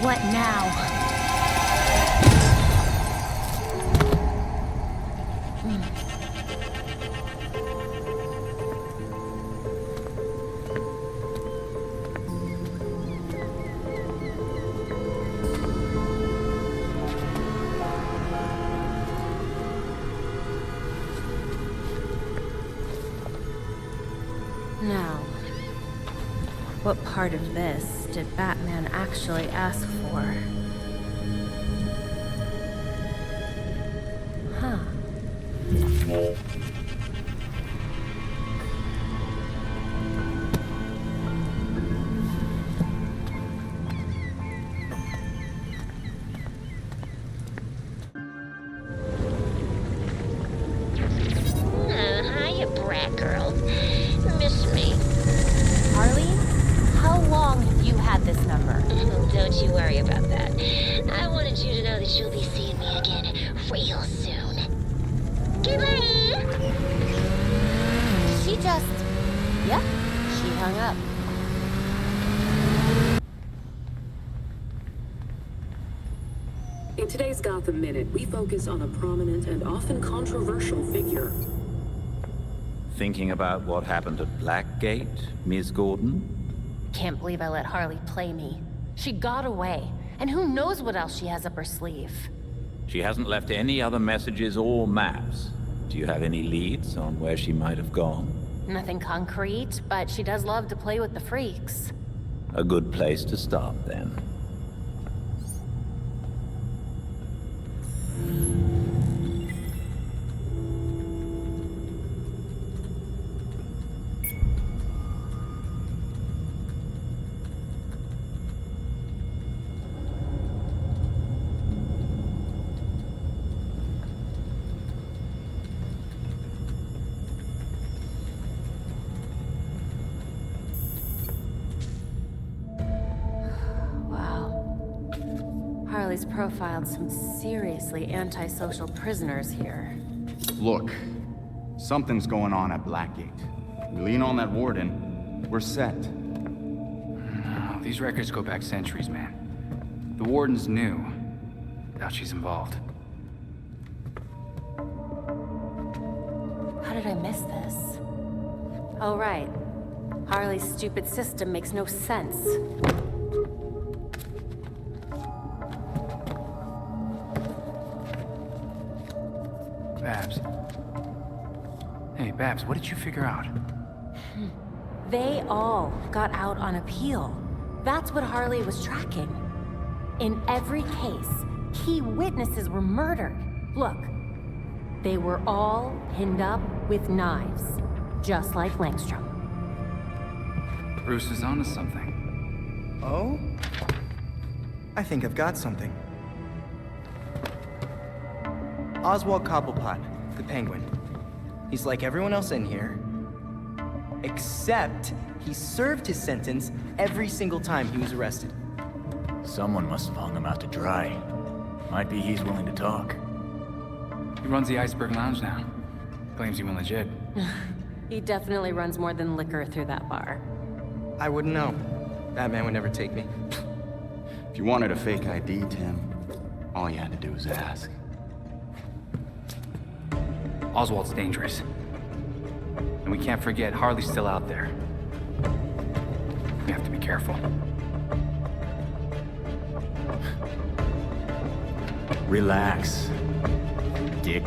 What now? Now, what part of this did Batman actually ask for? Huh. Hiya, brat girl. Miss me. Harley, how long have you had this number? Don't you worry about that. I wanted you to know that you'll be seeing me again real soon. Goodbye! She just... Yep, she hung up. In today's Gotham Minute, we focus on a prominent and often controversial figure. Thinking about what happened at Blackgate, Ms. Gordon? Can't believe I let Harley play me. She got away, and who knows what else she has up her sleeve. She hasn't left any other messages or maps. Do you have any leads on where she might have gone? Nothing concrete, but she does love to play with the freaks. A good place to start, then. Harley's profiled some seriously antisocial prisoners here. Look, something's going on at Blackgate. We lean on that warden, we're set. These records go back centuries, man. The warden's new. Doubt she's involved. How did I miss this? Oh, right. Harley's stupid system makes no sense. Babs. Hey, Babs, what did you figure out? They all got out on appeal. That's what Harley was tracking. In every case, key witnesses were murdered. Look, They were all pinned up with knives, just like Langstrom. Bruce is onto something. Oh? I think I've got something. Oswald Cobblepot, the Penguin. He's like everyone else in here, except he served his sentence every single time he was arrested. Someone must have hung him out to dry. Might be he's willing to talk. He runs the Iceberg Lounge now. Claims he went legit. He definitely runs more than liquor through that bar. I wouldn't know. Batman would never take me. If you wanted a fake ID, Tim, all you had to do was ask. Oswald's dangerous. And we can't forget Harley's still out there. We have to be careful. Relax, Dick.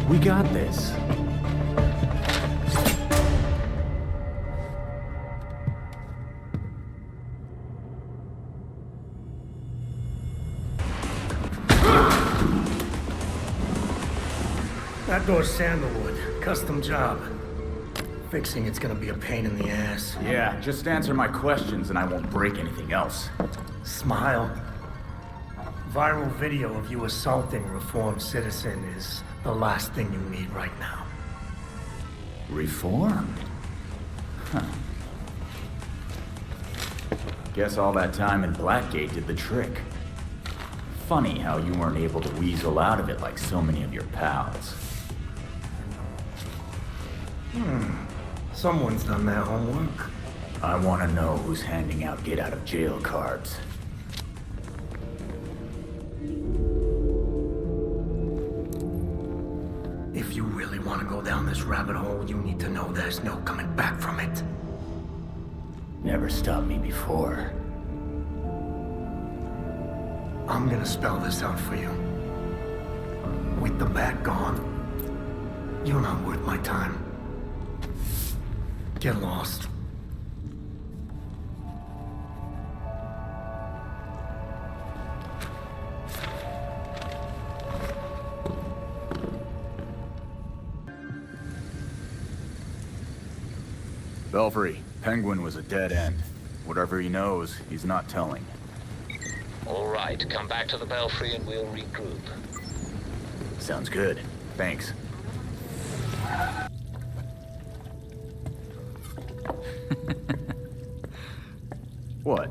We got this. That door's sandalwood. Custom job. Fixing it's gonna be a pain in the ass. Yeah, just answer my questions and I won't break anything else. Smile. Viral video of you assaulting a reformed citizen is the last thing you need right now. Reformed? Huh. Guess all that time in Blackgate did the trick. Funny how you weren't able to weasel out of it like so many of your pals. Someone's done their homework. I want to know who's handing out get-out-of-jail cards. If you really want to go down this rabbit hole, you need to know there's no coming back from it. Never stopped me before. I'm gonna spell this out for you. With the bat gone, you're not worth my time. Get lost. Belfry, Penguin was a dead end. Whatever he knows, he's not telling. All right, come back to the Belfry and we'll regroup. Sounds good. Thanks. What?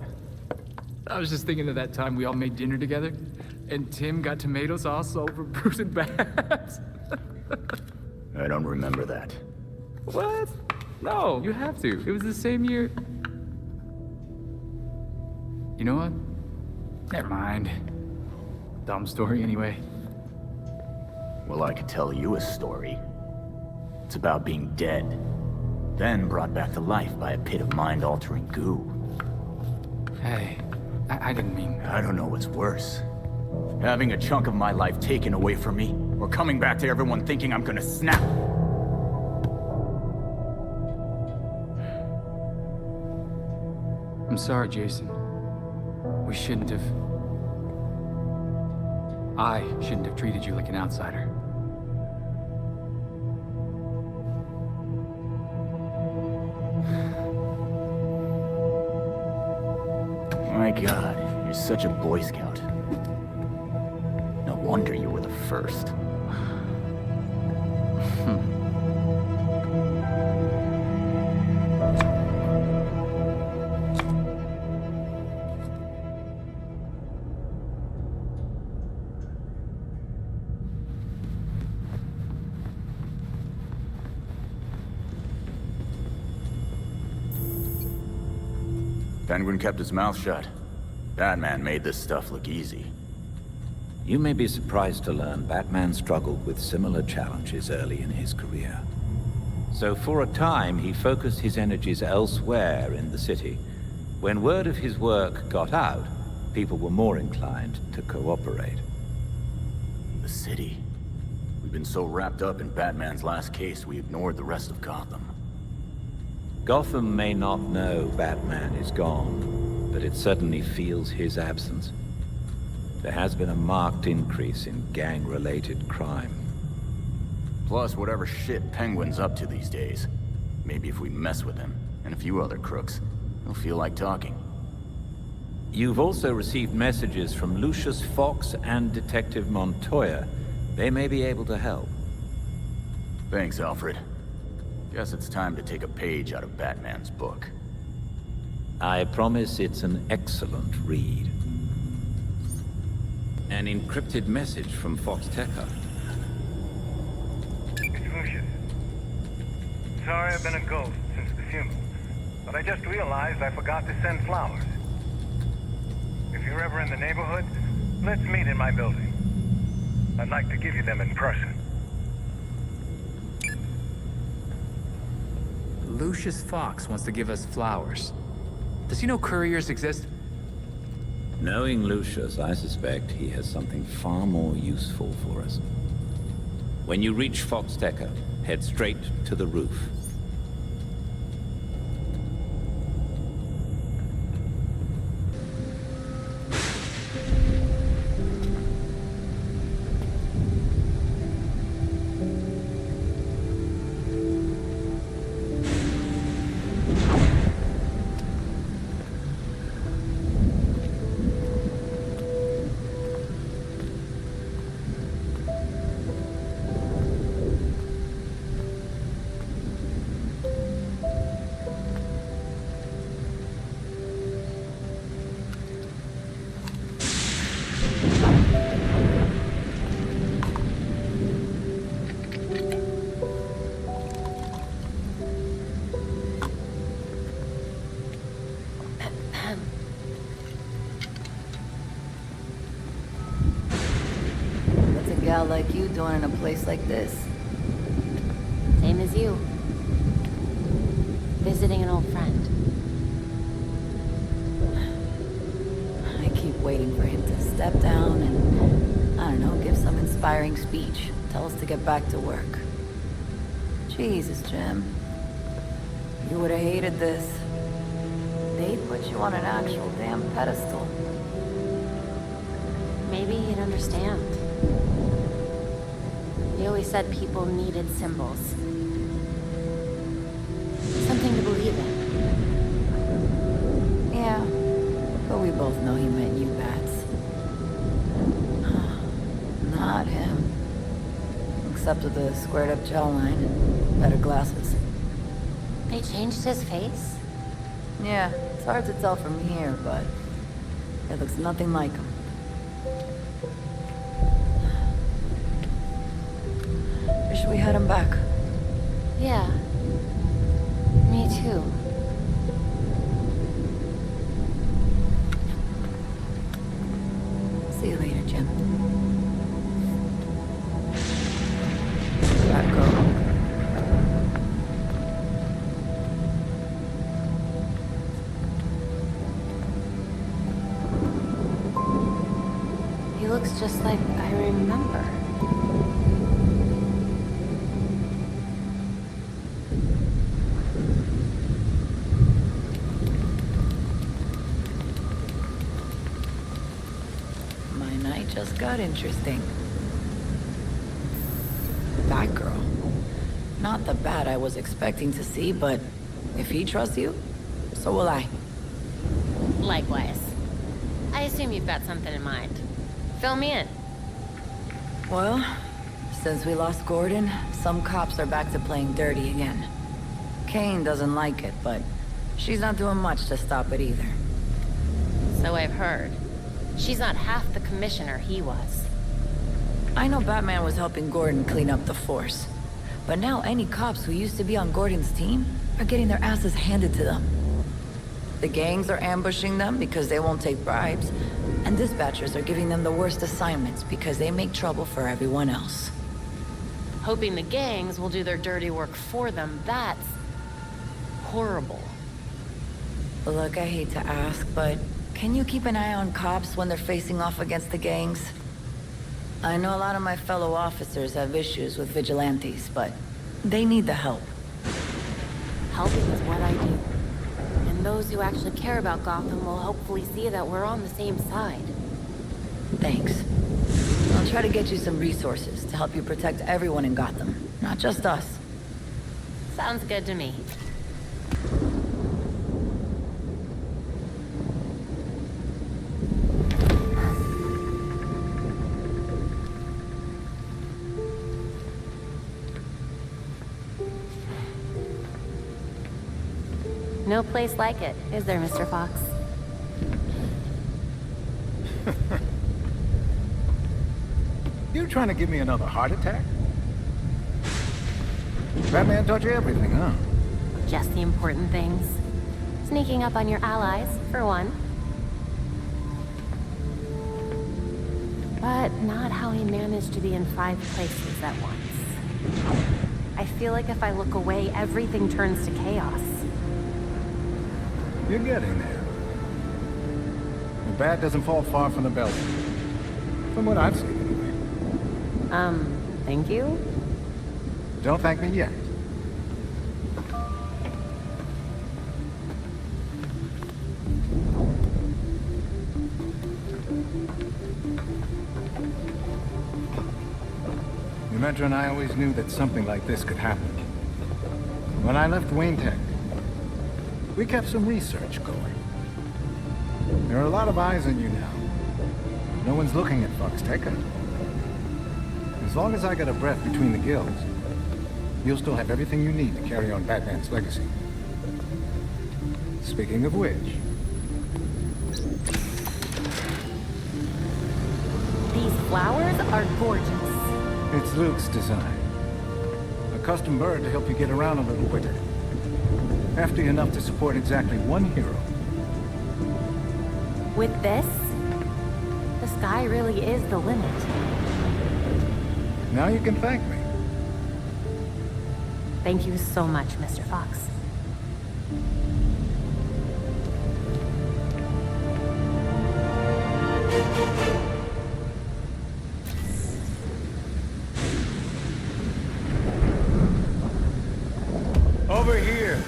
I was just thinking of that time we all made dinner together, and Tim got tomato sauce all over Bruce and Babs. I don't remember that. What? No, you have to. It was the same year. You know what? Never mind. Dumb story anyway. Well, I could tell you a story. It's about being dead, then brought back to life by a pit of mind-altering goo. Hey, I didn't mean... I don't know what's worse. Having a chunk of my life taken away from me, or coming back to everyone thinking I'm gonna snap. I'm sorry, Jason. We shouldn't have... I shouldn't have treated you like an outsider. My God, you're such a Boy Scout. No wonder you were the first. Penguin kept his mouth shut. Batman made this stuff look easy. You may be surprised to learn Batman struggled with similar challenges early in his career. So for a time, he focused his energies elsewhere in the city. When word of his work got out, people were more inclined to cooperate. The city. We've been so wrapped up in Batman's last case, we ignored the rest of Gotham. Gotham may not know Batman is gone, but it certainly feels his absence. There has been a marked increase in gang-related crime. Plus whatever shit Penguin's up to these days. Maybe if we mess with him, and a few other crooks, he'll feel like talking. You've also received messages from Lucius Fox and Detective Montoya. They may be able to help. Thanks, Alfred. Guess it's time to take a page out of Batman's book. I promise it's an excellent read. An encrypted message from Fox Tekka. It's Lucius. Sorry I've been a ghost since the funeral, but I just realized I forgot to send flowers. If you're ever in the neighborhood, let's meet in my building. I'd like to give you them in person. Lucius Fox wants to give us flowers. Does he know couriers exist? Knowing Lucius, I suspect he has something far more useful for us. When you reach Fox Tekka, head straight to the roof. Like you doing in a place like this? Same as you. Visiting an old friend. I keep waiting for him to step down and, I don't know, give some inspiring speech. Tell us to get back to work. Jesus, Jim. You would have hated this. They'd put you on an actual damn pedestal. Maybe he'd understand. He always said people needed symbols. Something to believe in. Yeah, but we both know he meant you bats. Not him. Except with the squared up jawline and better glasses. They changed his face? Yeah, it's hard to tell from here, but it looks nothing like him. Should we head him back? Yeah. Me too. See you later, Jim. Batgirl. He looks just like I remember. Just got interesting. Batgirl. Not the Bat I was expecting to see, but if he trusts you, so will I. Likewise. I assume you've got something in mind. Fill me in. Well, since we lost Gordon, some cops are back to playing dirty again. Kane doesn't like it, but she's not doing much to stop it either. So I've heard. She's not half the commissioner he was. I know Batman was helping Gordon clean up the force. But now any cops who used to be on Gordon's team are getting their asses handed to them. The gangs are ambushing them because they won't take bribes, and dispatchers are giving them the worst assignments because they make trouble for everyone else. Hoping the gangs will do their dirty work for them, that's horrible. Look, I hate to ask, but can you keep an eye on cops when they're facing off against the gangs? I know a lot of my fellow officers have issues with vigilantes, but they need the help. Helping is what I do. And those who actually care about Gotham will hopefully see that we're on the same side. Thanks. I'll try to get you some resources to help you protect everyone in Gotham, not just us. Sounds good to me. No place like it, is there, Mr. Fox? You trying to give me another heart attack? Batman taught you everything, huh? Just the important things. Sneaking up on your allies, for one. But not how he managed to be in 5 places at once. I feel like if I look away, everything turns to chaos. You're getting there. The bat doesn't fall far from the Belfry. From what I've seen, anyway. Thank you? Don't thank me yet. Demetra and I always knew that something like this could happen. When I left Wayne Tech, we kept some research going. There are a lot of eyes on you now. No one's looking at Fox Tech. As long as I got a breath between the gills, you'll still have everything you need to carry on Batman's legacy. Speaking of which... These flowers are gorgeous. It's Luke's design. A custom bird to help you get around a little quicker. Hefty enough to support exactly 1 hero. With this, the sky really is the limit. Now you can thank me. Thank you so much, Mr. Fox. Over here.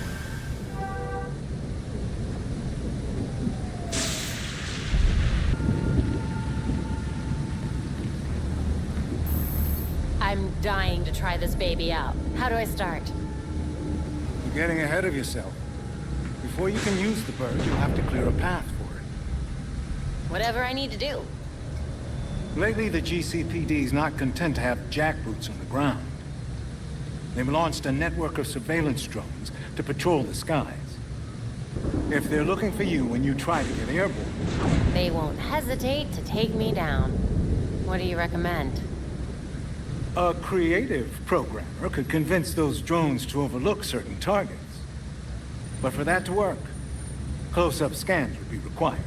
I'm dying to try this baby out. How do I start? You're getting ahead of yourself. Before you can use the bird, you'll have to clear a path for it. Whatever I need to do. Lately, the GCPD's not content to have jackboots on the ground. They've launched a network of surveillance drones to patrol the skies. If they're looking for you when you try to get airborne... They won't hesitate to take me down. What do you recommend? A creative programmer could convince those drones to overlook certain targets. But for that to work, close-up scans would be required.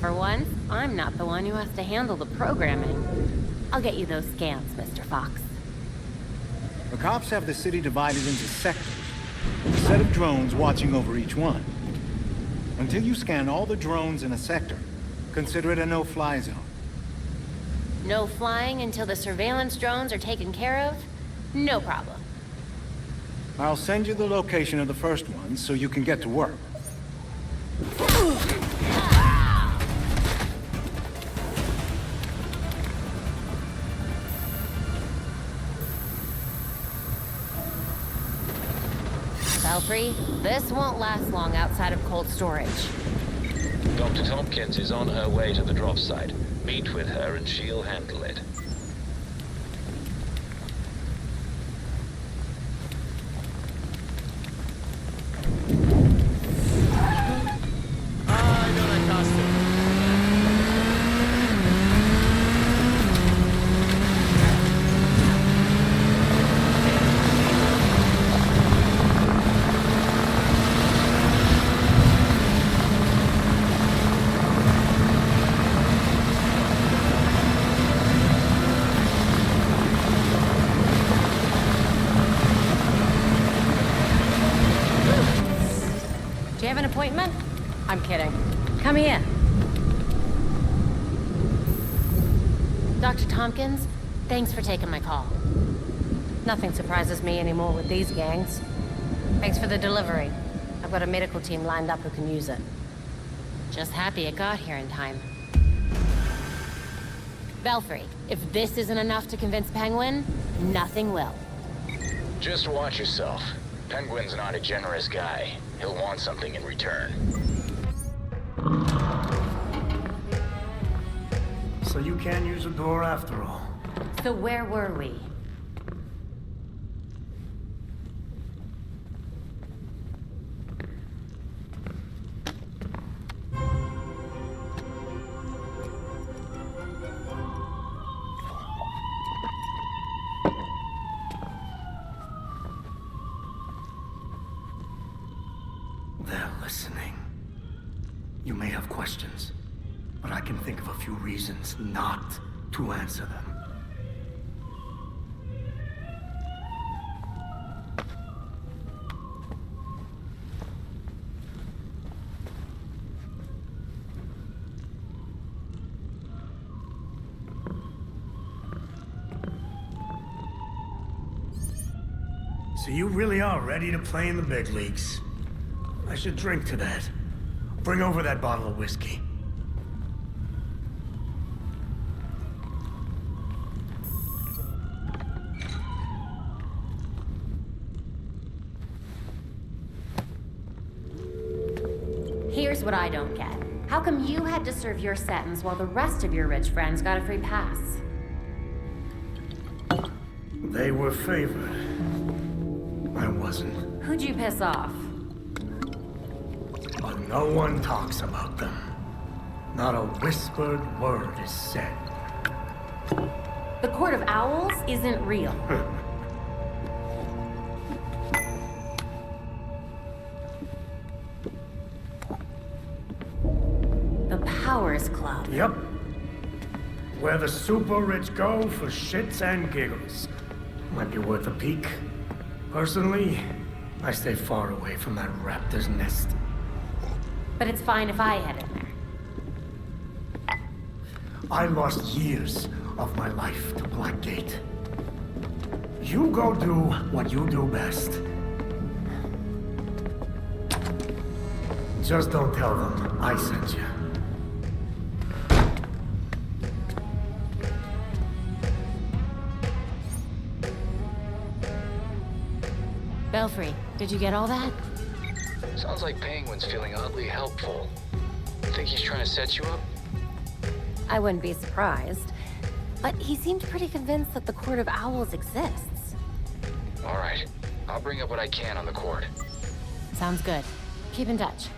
For once, I'm not the one who has to handle the programming. I'll get you those scans, Mr. Fox. The cops have the city divided into sectors, with a set of drones watching over each one. Until you scan all the drones in a sector, consider it a no-fly zone. No flying until the surveillance drones are taken care of? No problem. I'll send you the location of the first one so you can get to work. Belfry, this won't last long outside of cold storage. Dr. Tompkins is on her way to the drop site. Meet with her and she'll handle it. Do you have an appointment? I'm kidding. Come here. Dr. Tompkins, thanks for taking my call. Nothing surprises me anymore with these gangs. Thanks for the delivery. I've got a medical team lined up who can use it. Just happy it got here in time. Belfry, if this isn't enough to convince Penguin, nothing will. Just watch yourself. Penguin's not a generous guy. He'll want something in return. So you can use a door after all. So where were we? They're listening. You may have questions, but I can think of a few reasons not to answer them. So you really are ready to play in the big leagues. I should drink to that. Bring over that bottle of whiskey. Here's what I don't get. How come you had to serve your sentence while the rest of your rich friends got a free pass? They were favored. I wasn't. Who'd you piss off? But no one talks about them. Not a whispered word is said. The Court of Owls isn't real. The Powers Club. Yep. Where the super rich go for shits and giggles. Might be worth a peek. Personally, I stay far away from that raptor's nest. But it's fine if I head in there. I lost years of my life to Blackgate. You go do what you do best. Just don't tell them I sent you. Belfry, did you get all that? Sounds like Penguin's feeling oddly helpful. Think he's trying to set you up? I wouldn't be surprised. But he seemed pretty convinced that the Court of Owls exists. All right. I'll bring up what I can on the court. Sounds good. Keep in touch.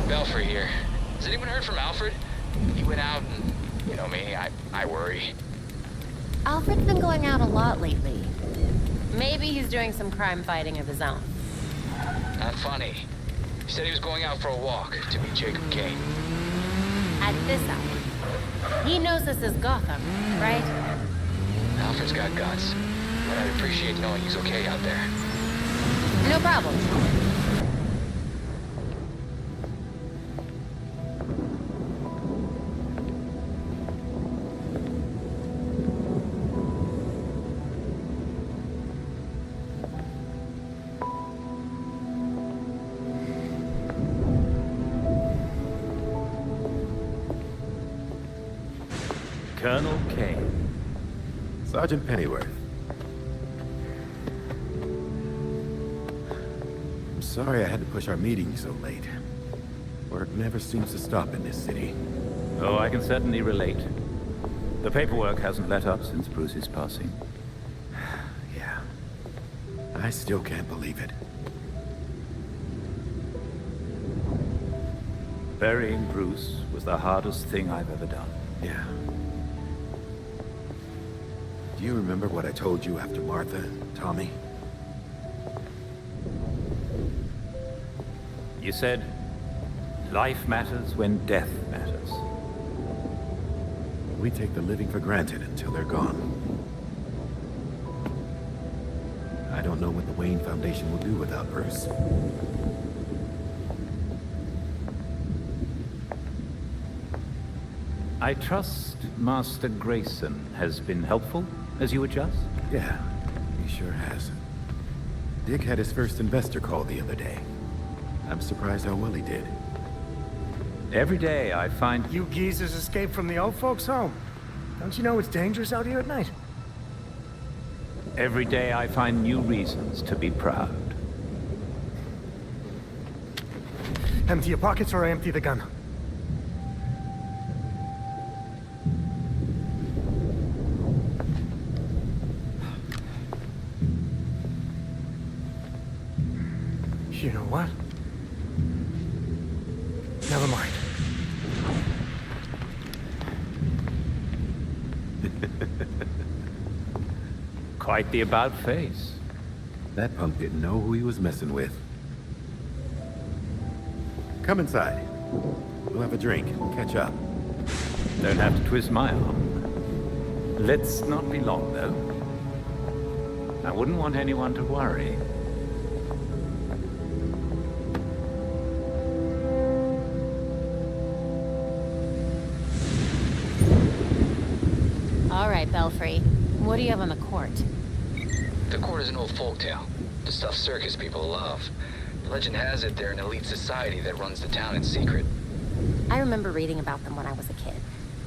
Belfry here. Has anyone heard from Alfred? He went out and, you know me, I worry. Alfred's been going out a lot lately. Maybe he's doing some crime fighting of his own. Not funny. He said he was going out for a walk to meet Jacob Kane. At this hour. He knows this is Gotham, right? Alfred's got guts, but I'd appreciate knowing he's okay out there. No problem. Colonel Kane. Sergeant Pennyworth. I'm sorry I had to push our meeting so late. Work never seems to stop in this city. Oh, I can certainly relate. The paperwork hasn't let up since Bruce's passing. Yeah. I still can't believe it. Burying Bruce was the hardest thing I've ever done. Yeah. Do you remember what I told you after Martha and Tommy? You said, life matters when death matters. We take the living for granted until they're gone. I don't know what the Wayne Foundation will do without Bruce. I trust Master Grayson has been helpful as you adjust? Yeah, he sure has. Dick had his first investor call the other day. I'm surprised how well he did. Every day I find... You geezers escaped from the old folks' home. Don't you know it's dangerous out here at night? Every day I find new reasons to be proud. Empty your pockets or I empty the gun. You know what? Never mind. Quite the about-face. That punk didn't know who he was messing with. Come inside. We'll have a drink, catch up. Don't have to twist my arm. Let's not be long, though. I wouldn't want anyone to worry. All right, Belfry. What do you have on the court? The court is an old folktale. The stuff circus people love. Legend has it they're an elite society that runs the town in secret. I remember reading about them when I was a kid.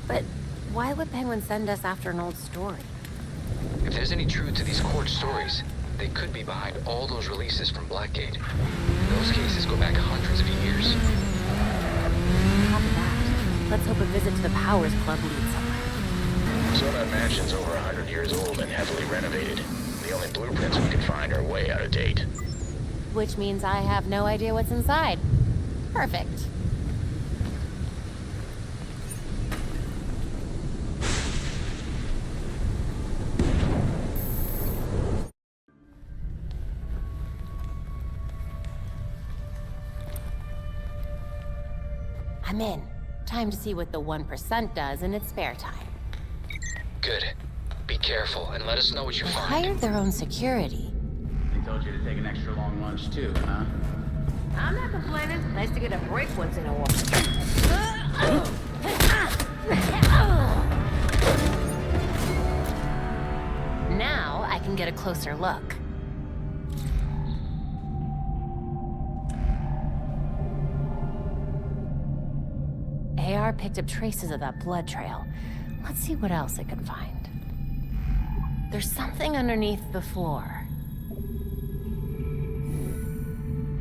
But why would Penguin send us after an old story? If there's any truth to these court stories, they could be behind all those releases from Blackgate. Those cases go back hundreds of years. Copy that. Let's hope a visit to the Powers Club leads somewhere. So that mansion's over 100 years old and heavily renovated. The only blueprints we can find are way out of date. Which means I have no idea what's inside. Perfect. I'm in. Time to see what the 1% does in its spare time. Good. Be careful and let us know what you They find. hired their own security. They told you to take an extra long lunch too, huh? I'm not complaining. Nice to get a break once in a while. Now I can get a closer look. AR picked up traces of that blood trail. Let's see what else it can find. There's something underneath the floor.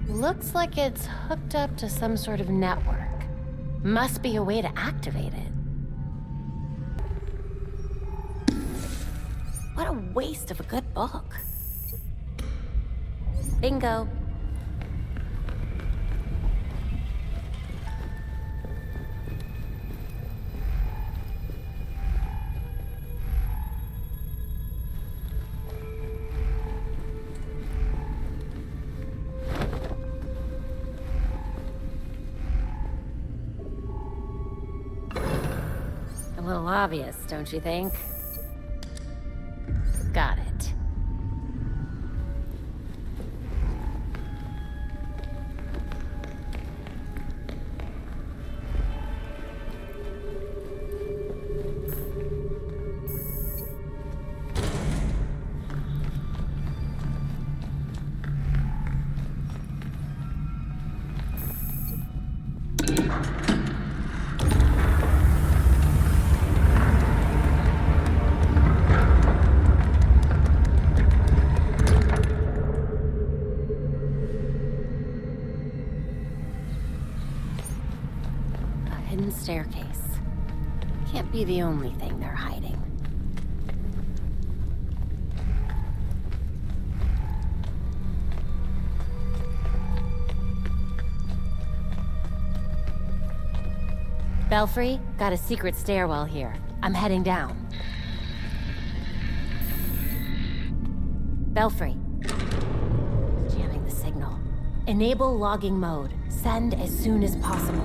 Looks like it's hooked up to some sort of network. Must be a way to activate it. What a waste of a good book. Bingo. A little obvious, don't you think? Got it. Staircase. Can't be the only thing they're hiding. Belfry, got a secret stairwell here. I'm heading down. Belfry. Jamming the signal. Enable logging mode. Send as soon as possible.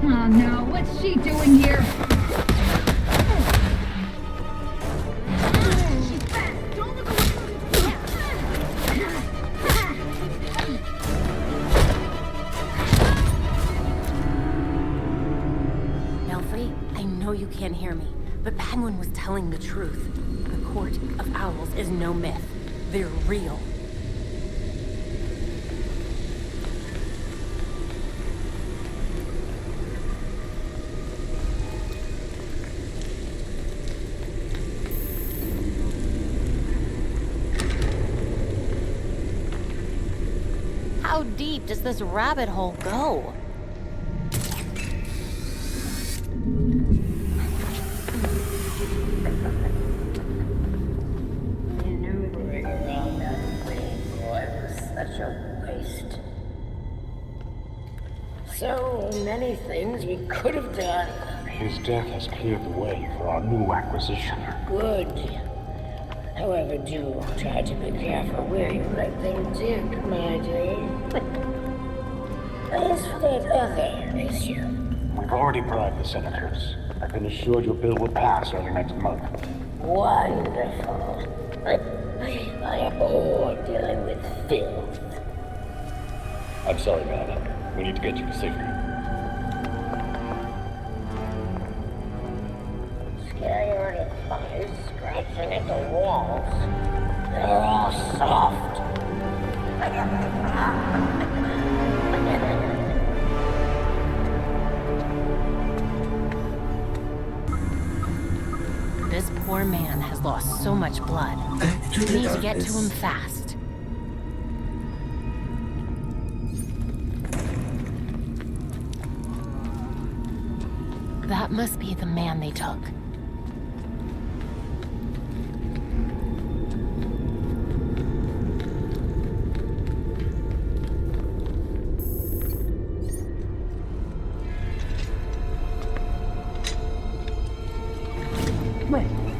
Oh no, what's she doing here? can't hear me, but Penguin was telling the truth. The Court of Owls is no myth. They're real. How deep does this rabbit hole go? Maneuvering around that thing was such a waste. So many things we could have done. His death has cleared the way for our new acquisition. Good. However, do try to be careful where you let them dig, my dear. As for that other issue, We've already bribed the senators. I've been assured your bill will pass early next month. wonderful. I am bored dealing with filth. I'm sorry, man. We need to get you to safety. Scarier than flies scratching at the walls. They're all soft. This poor man has lost so much blood. We need to get to him fast. That must be the man they took.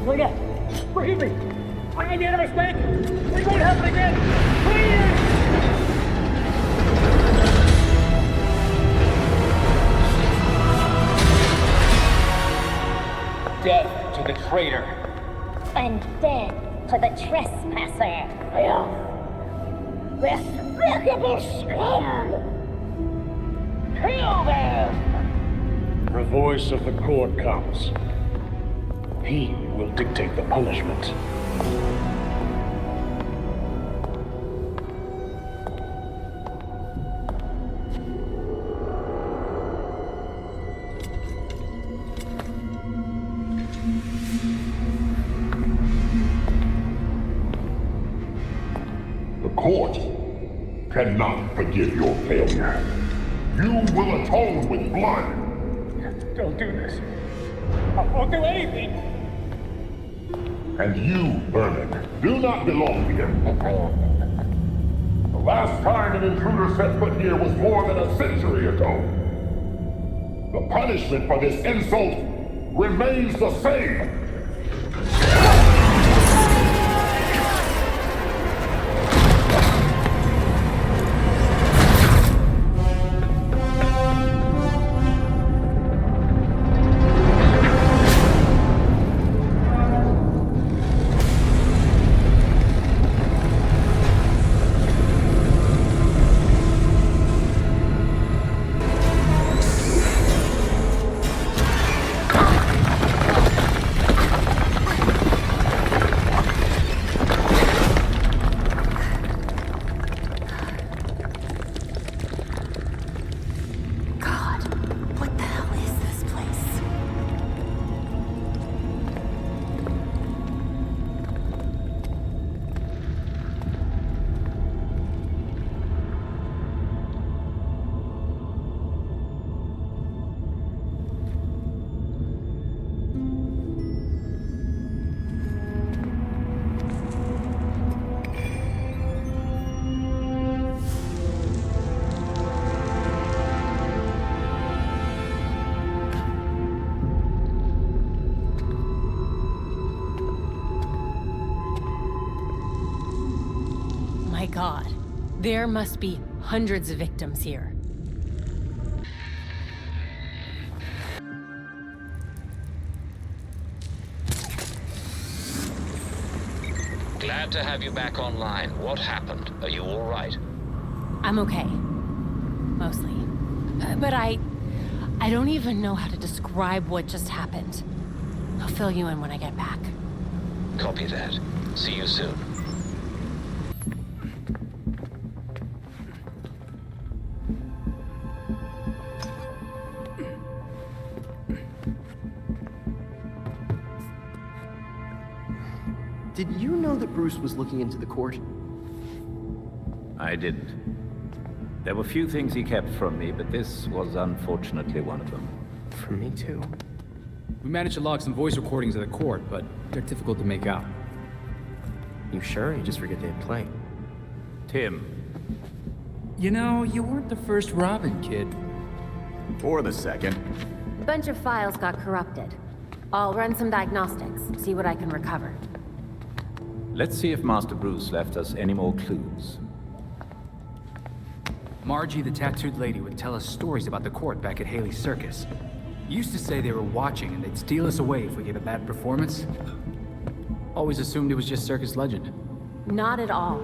Wait up! Forgive me! I made a mistake! It won't happen again! Please! Death to the traitor. And death to the trespasser. Despicable scum! Kill them! The voice of the court comes. He will dictate the punishment. The court cannot forgive your failure. You will atone with blood. Don't do this. I won't do anything! And you, Vernon, do not belong here. The last time an intruder set foot here was more than a century ago. The punishment for this insult remains the same. My God, there must be hundreds of victims here. Glad to have you back online. What happened? Are you all right? I'm okay. Mostly. But I don't even know how to describe what just happened. I'll fill you in when I get back. Copy that. See you soon. Did you know that Bruce was looking into the court? I didn't. There were few things he kept from me, but this was unfortunately one of them. From me too. We managed to log some voice recordings of the court, but they're difficult to make out. You sure? You just forget they play. Tim. You know, you weren't the first Robin, kid. Or the second. A bunch of files got corrupted. I'll run some diagnostics, see what I can recover. Let's see if Master Bruce left us any more clues. Margie, the tattooed lady, would tell us stories about the court back at Haley's Circus. Used to say they were watching and they'd steal us away if we gave a bad performance. Always assumed it was just circus legend. Not at all.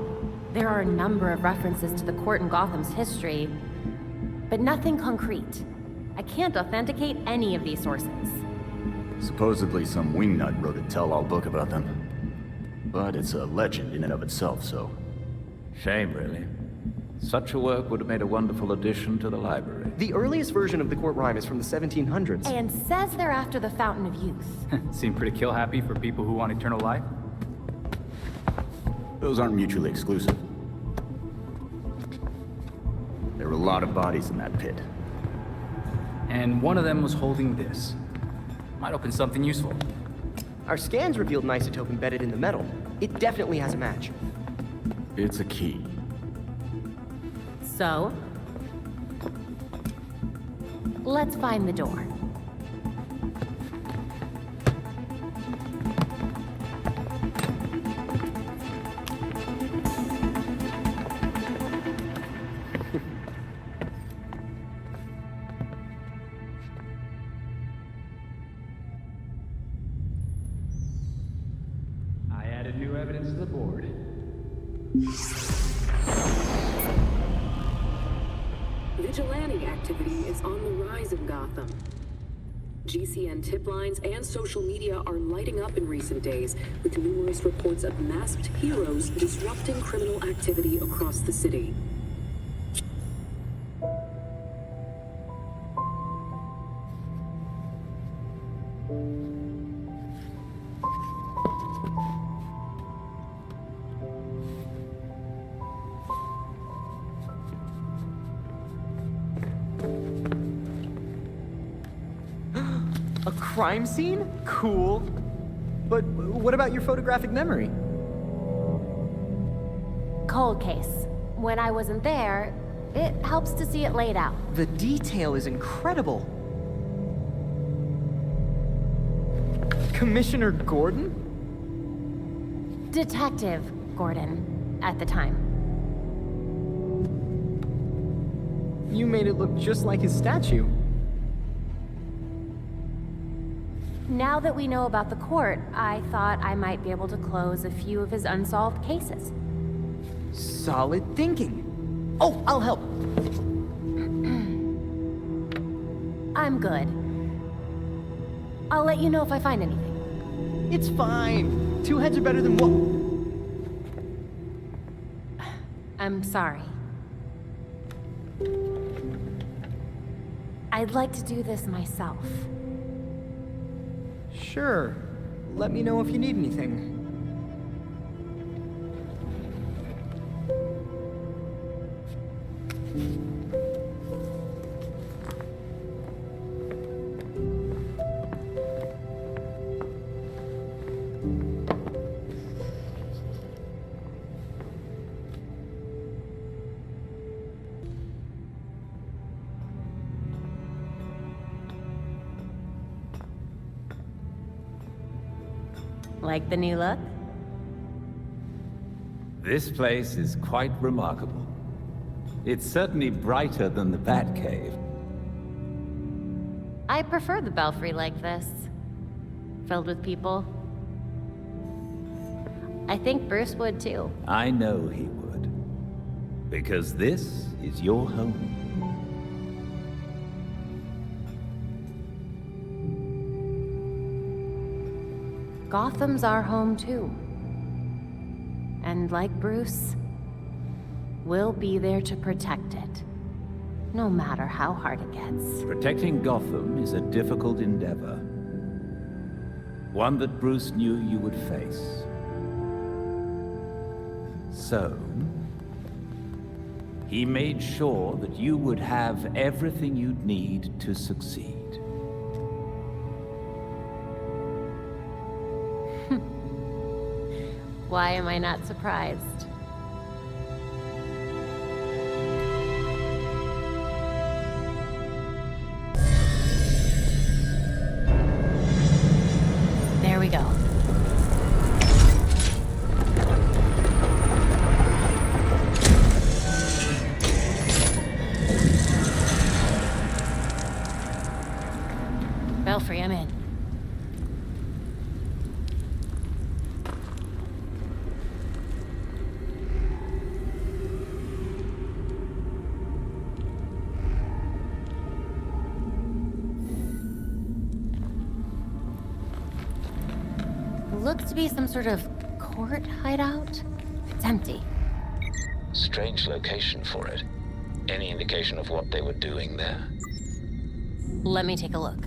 There are a number of references to the court in Gotham's history, but nothing concrete. I can't authenticate any of these sources. Supposedly some wingnut wrote a tell-all book about them. But it's a legend in and of itself, so... Shame, really. Such a work would have made a wonderful addition to the library. The earliest version of the court rhyme is from the 1700s. And says they're after the Fountain of Youth. Seem pretty kill-happy for people who want eternal life. Those aren't mutually exclusive. There were a lot of bodies in that pit. And one of them was holding this. Might open something useful. Our scans revealed an isotope embedded in the metal. It definitely has a match. It's a key. So? Let's find the door. I added new evidence to the board. Vigilante activity is on the rise in Gotham. GCN tip lines and social media are lighting up in recent days, with numerous reports of masked heroes disrupting criminal activity across the city. A crime scene? Cool. But what about your photographic memory? Cold case. When I wasn't there, it helps to see it laid out. The detail is incredible. Commissioner Gordon? Detective Gordon, at the time. You made it look just like his statue. Now that we know about the court, I thought I might be able to close a few of his unsolved cases. Solid thinking. Oh, I'll help. I'm good. I'll let you know if I find anything. It's fine. Two heads are better than one. I'm sorry. I'd like to do this myself. Sure. Let me know if you need anything. Like the new look? This place is quite remarkable. It's certainly brighter than the Batcave. I prefer the Belfry like this. Filled with people. I think Bruce would too. I know he would. Because this is your home. Gotham's our home too. And like Bruce, we'll be there to protect it. No matter how hard it gets. Protecting Gotham is a difficult endeavor. One that Bruce knew you would face. So, he made sure that you would have everything you'd need to succeed. Why am I not surprised? There we go. Belfry, I'm in. Looks to be some sort of court hideout. It's empty. Strange location for it. Any indication of what they were doing there? Let me take a look.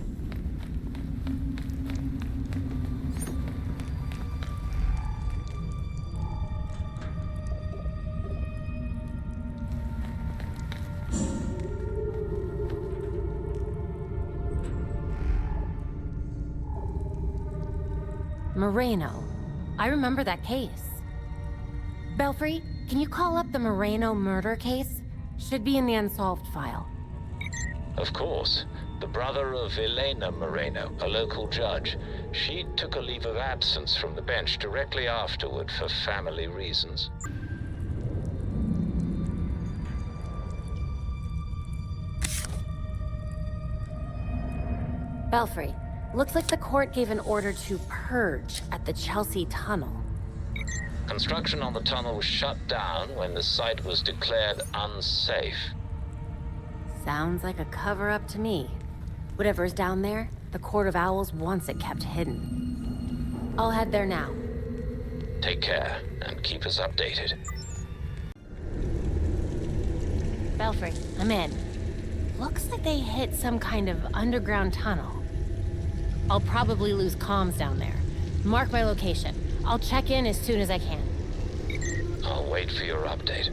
Moreno. I remember that case. Belfry, can you call up the Moreno murder case? Should be in the unsolved file. Of course. The brother of Elena Moreno, a local judge. She took a leave of absence from the bench directly afterward for family reasons. Belfry, looks like the court gave an order to purge at the Chelsea Tunnel. Construction on the tunnel was shut down when the site was declared unsafe. Sounds like a cover-up to me. Whatever's down there, the Court of Owls wants it kept hidden. I'll head there now. Take care, and keep us updated. Belfry, I'm in. Looks like they hit some kind of underground tunnel. I'll probably lose comms down there. Mark my location. I'll check in as soon as I can. I'll wait for your update.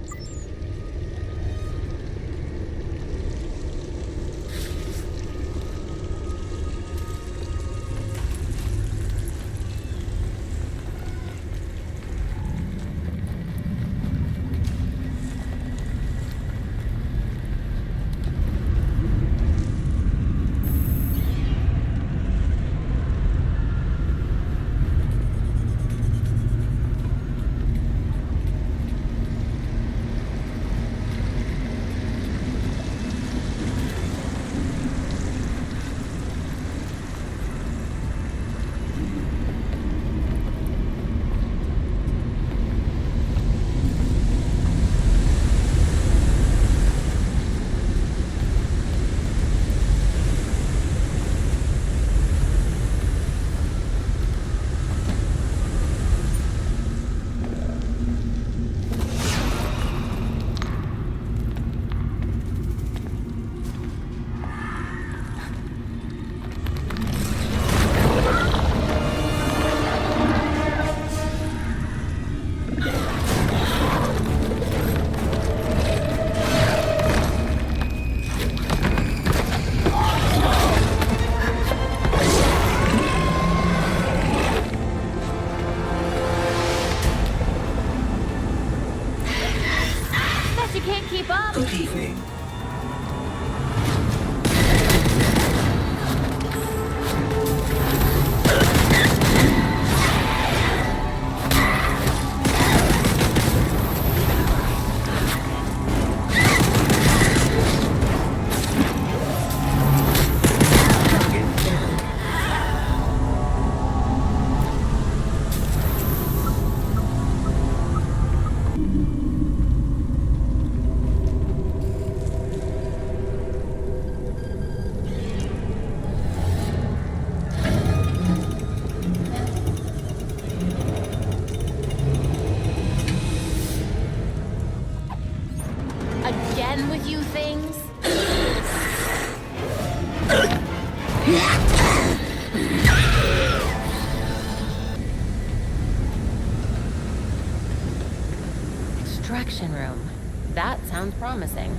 extraction room. That sounds promising.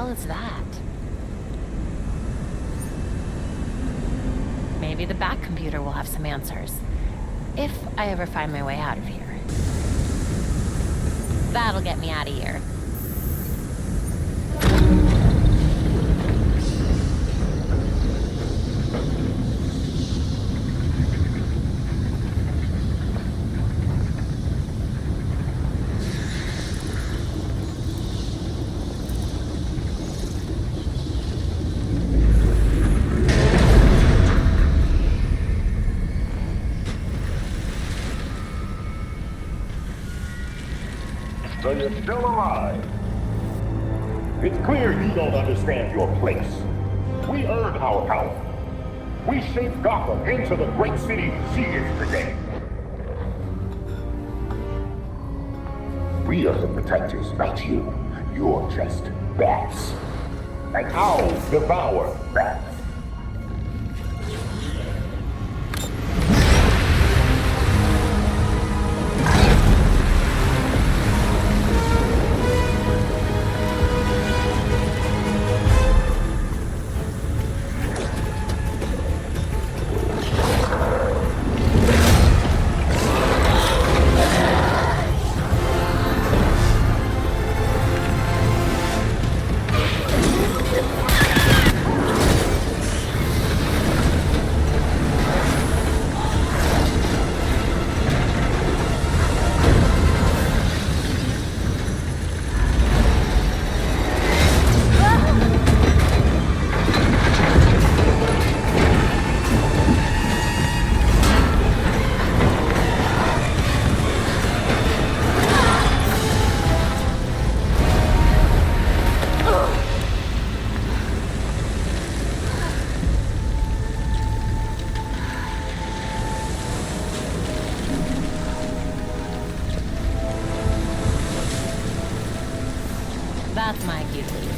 Is that? Maybe the back computer will have some answers. If I ever find my way out of here. That'll get me out of here. So you're still alive. It's clear you don't understand your place. We earned our power. We shaped Gotham into the great city she is today. We are the protectors, not you. You're just bats. And owls devour bats. That's my cue to leave.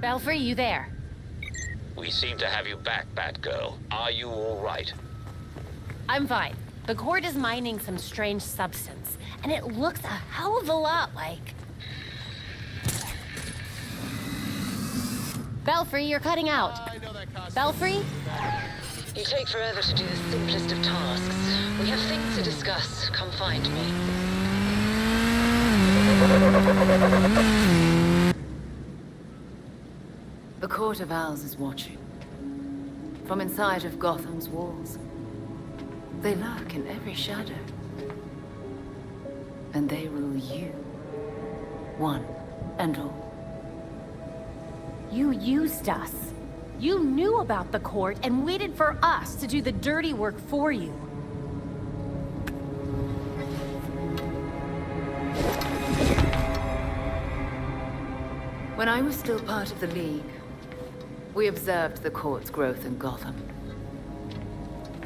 Belfry, you there? We seem to have you back, Batgirl. Are you all right? I'm fine. The court is mining some strange substance, and it looks a hell of a lot like... Belfry, you're cutting out. Belfry? You take forever to do the simplest of tasks. We have things to discuss. Come find me. The Court of Owls is watching. From inside of Gotham's walls. They lurk in every shadow. And they rule you. One and all. You used us. You knew about the court and waited for us to do the dirty work for you. When I was still part of the League, we observed the court's growth in Gotham.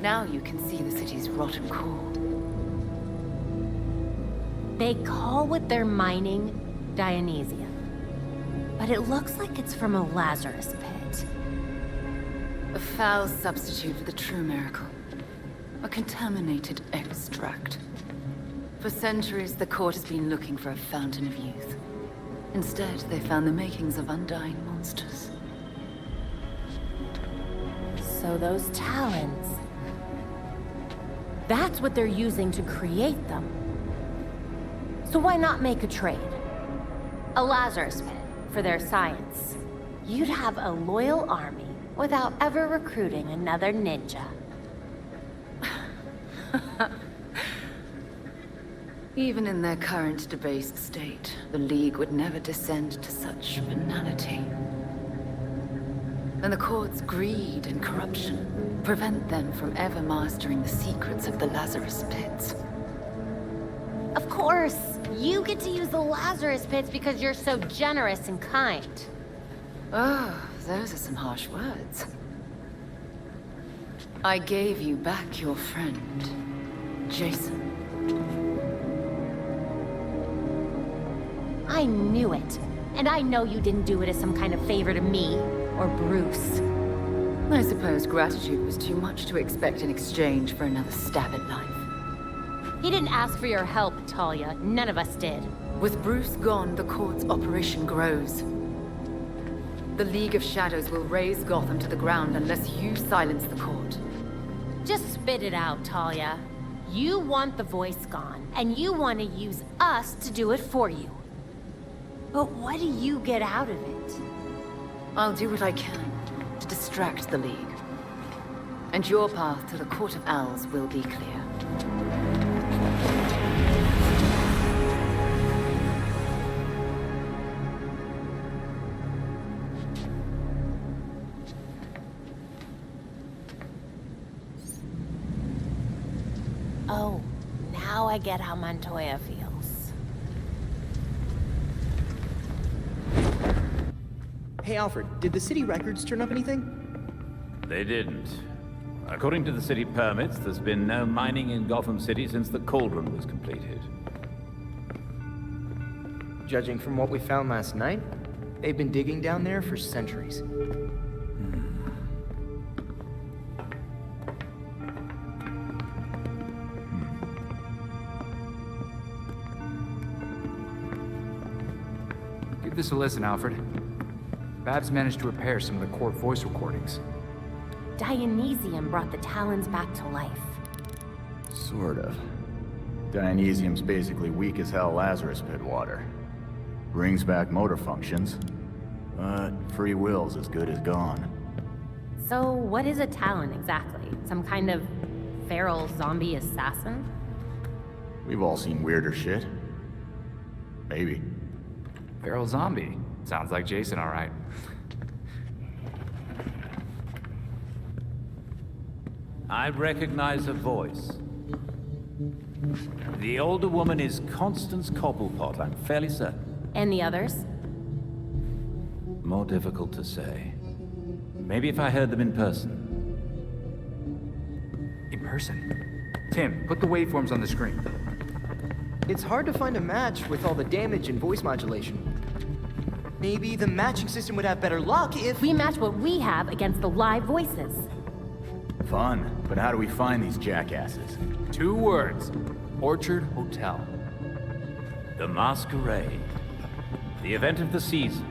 Now you can see the city's rotten core. They call what they're mining Dionysia. But it looks like it's from a Lazarus pit. A foul substitute for the true miracle. A contaminated extract. For centuries, the court has been looking for a fountain of youth. Instead, they found the makings of undying monsters. So those talons... That's what they're using to create them. So why not make a trade? A Lazarus pit for their science. You'd have a loyal army without ever recruiting another ninja. Even in their current debased state, the League would never descend to such venality. And the court's greed and corruption prevent them from ever mastering the secrets of the Lazarus Pits. Of course! You get to use the Lazarus Pits because you're so generous and kind. Oh, those are some harsh words. I gave you back your friend, Jason. I knew it. And I know you didn't do it as some kind of favor to me, or Bruce. I suppose gratitude was too much to expect in exchange for another stab at life. He didn't ask for your help, Talia. None of us did. With Bruce gone, the court's operation grows. The League of Shadows will raise Gotham to the ground unless you silence the court. Just spit it out, Talia. You want the voice gone, and you want to use us to do it for you. But what do you get out of it? I'll do what I can to distract the League. And your path to the Court of Owls will be clear. Oh, now I get how Montoya feels. Hey, Alfred, did the city records turn up anything? They didn't. According to the city permits, there's been no mining in Gotham City since the Cauldron was completed. Judging from what we found last night, they've been digging down there for centuries. Give this a listen, Alfred. Babs managed to repair some of the court voice recordings. Dionysium brought the Talons back to life. Sort of. Dionysium's basically weak as hell Lazarus Pit water. Brings back motor functions, but free will's as good as gone. So what is a Talon exactly? Some kind of feral zombie assassin? We've all seen weirder shit. Maybe. Feral zombie. Sounds like Jason, all right. I recognize a voice. The older woman is Constance Cobblepot, I'm fairly certain. And the others? More difficult to say. Maybe if I heard them in person. In person? Tim, put the waveforms on the screen. It's hard to find a match with all the damage and voice modulation. Maybe the matching system would have better luck if... We match what we have against the live voices. Fun, but how do we find these jackasses? 2 words. Orchard Hotel. The Masquerade. The event of the season.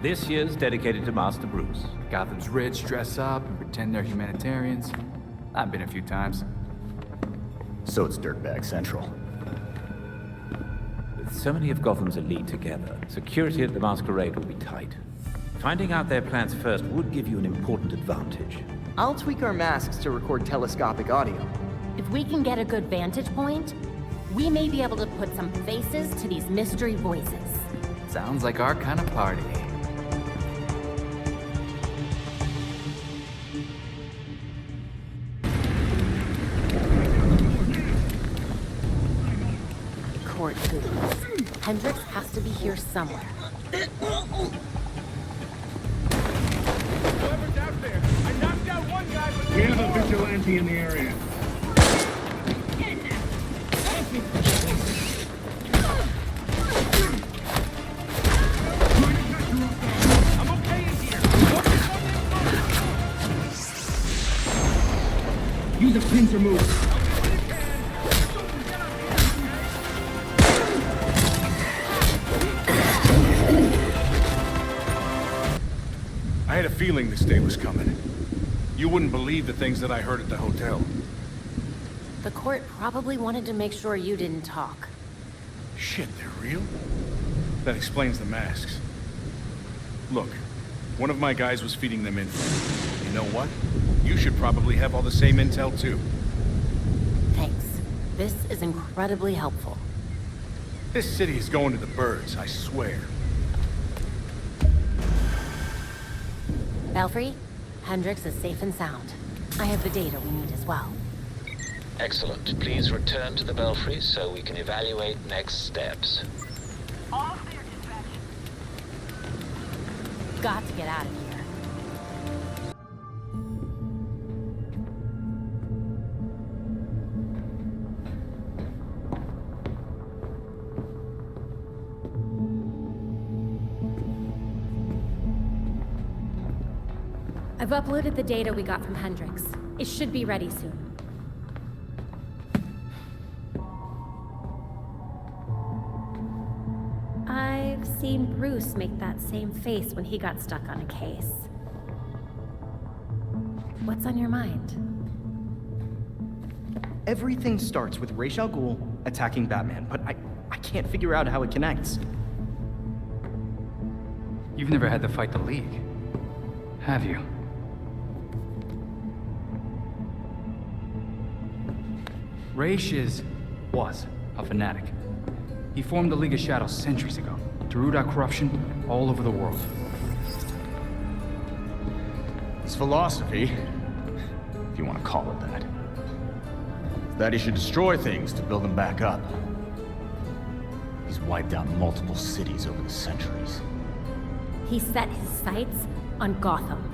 This year's dedicated to Master Bruce. Gotham's rich dress up and pretend they're humanitarians. I've been a few times. So it's Dirtbag Central. With so many of Gotham's elite together, security at the Masquerade will be tight. Finding out their plans first would give you an important advantage. I'll tweak our masks to record telescopic audio. If we can get a good vantage point, we may be able to put some faces to these mystery voices. Sounds like our kind of party. Court goons. Hendricks has to be here somewhere. Whoever's out there, I knocked out one guy, but we have a vigilante in the area. I'm okay in here. Use a pincer move. I had a feeling this day was coming. You wouldn't believe the things that I heard at the hotel. The court probably wanted to make sure you didn't talk. Shit, they're real? That explains the masks. Look, one of my guys was feeding them info. You know what? You should probably have all the same intel too. Thanks. This is incredibly helpful. This city is going to the birds, I swear. Belfry, Hendricks is safe and sound. I have the data we need as well. Excellent. Please return to the Belfry so we can evaluate next steps. Got to get out of here. I've uploaded the data we got from Hendricks. It should be ready soon. I've seen Bruce make that same face when he got stuck on a case. What's on your mind? Everything starts with Ra al Ghul attacking Batman, but I can't figure out how it connects. You've never had to fight the League, have you? Raish was a fanatic. He formed the League of Shadows centuries ago to root out corruption all over the world. His philosophy, if you want to call it that, is that he should destroy things to build them back up. He's wiped out multiple cities over the centuries. He set his sights on Gotham.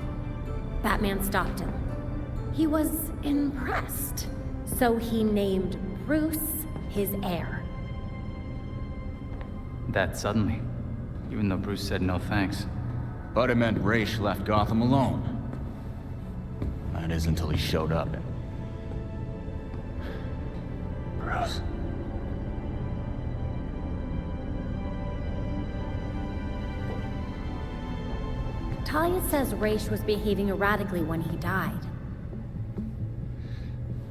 Batman stopped him. He was impressed, so he named Bruce his heir. That suddenly, even though Bruce said no thanks. But it meant Raish left Gotham alone. That is until he showed up and... Bruce. Talia says Raish was behaving erratically when he died.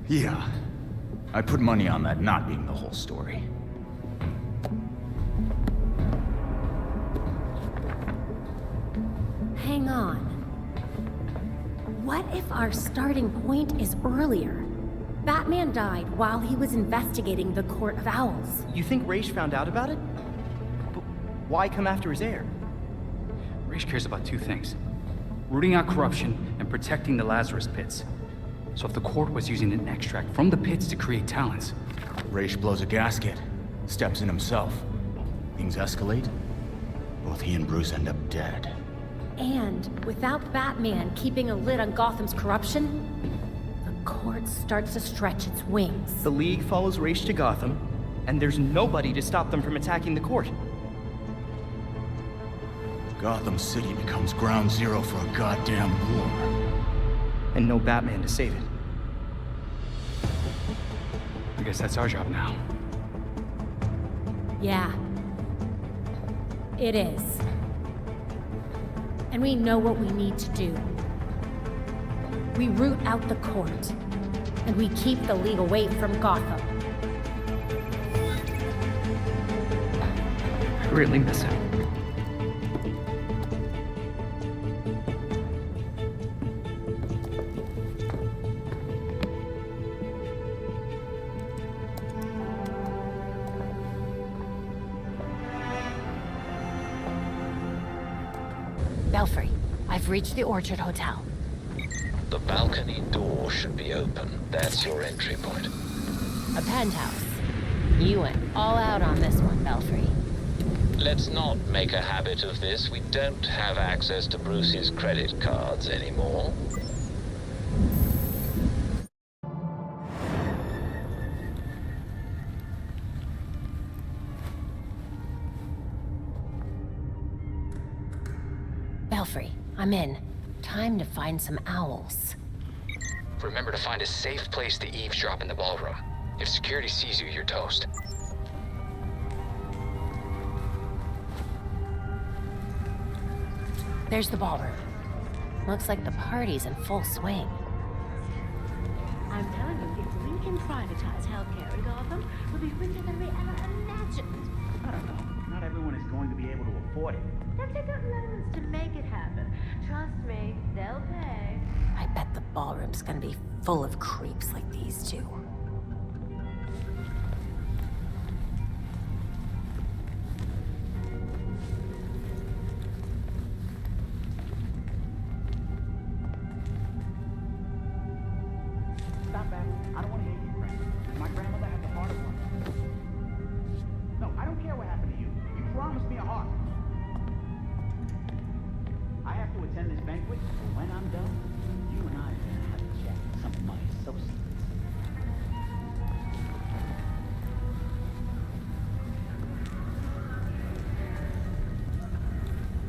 Yeah. I put money on that not being the whole story. Hang on. What if our starting point is earlier? Batman died while he was investigating the Court of Owls. You think Raish found out about it? But why come after his heir? Raish cares about two things: rooting out corruption and protecting the Lazarus Pits. So if the court was using an extract from the pits to create talents... Raish blows a gasket, steps in himself. Things escalate. Both he and Bruce end up dead. And without Batman keeping a lid on Gotham's corruption, the court starts to stretch its wings. The League follows Raish to Gotham, and there's nobody to stop them from attacking the court. Gotham City becomes ground zero for a goddamn war. And no Batman to save it. I guess that's our job now. Yeah. It is. And we know what we need to do. We root out the court, and we keep the League away from Gotham. I really miss him. Belfry, I've reached the Orchard Hotel. The balcony door should be open. That's your entry point. A penthouse. You went all out on this one, Belfry. Let's not make a habit of this. We don't have access to Bruce's credit cards anymore. Belfry, I'm in. Time to find some owls. Remember to find a safe place to eavesdrop in the ballroom. If security sees you, you're toast. There's the ballroom. Looks like the party's in full swing. can privatize healthcare in Gotham, we'll be richer than we ever imagined. I don't know. Not everyone is going to be able to afford it. They'll take out loans to make it happen. Trust me, they'll pay. I bet the ballroom's gonna be full of creeps like these two. Stop that. I don't want to hear you, Frank. My grandmother had the heart of one. No, I don't care what happened to you. You promised me a heart. I have to attend this banquet, so when I'm done, you and I are gonna have a chat with some of my associates.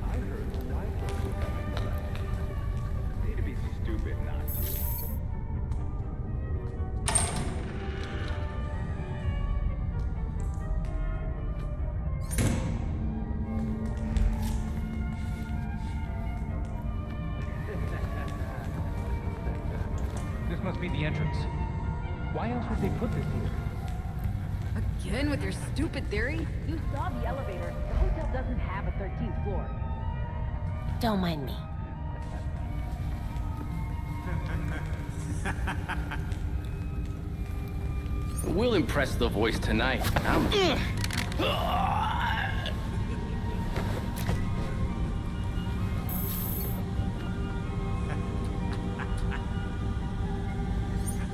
I heard the wife. Need to be stupid not to. This must be the entrance. Why else would they put this here? Again with your stupid theory? You saw the elevator. The hotel doesn't have a 13th floor. Don't mind me. We'll impress the voice tonight.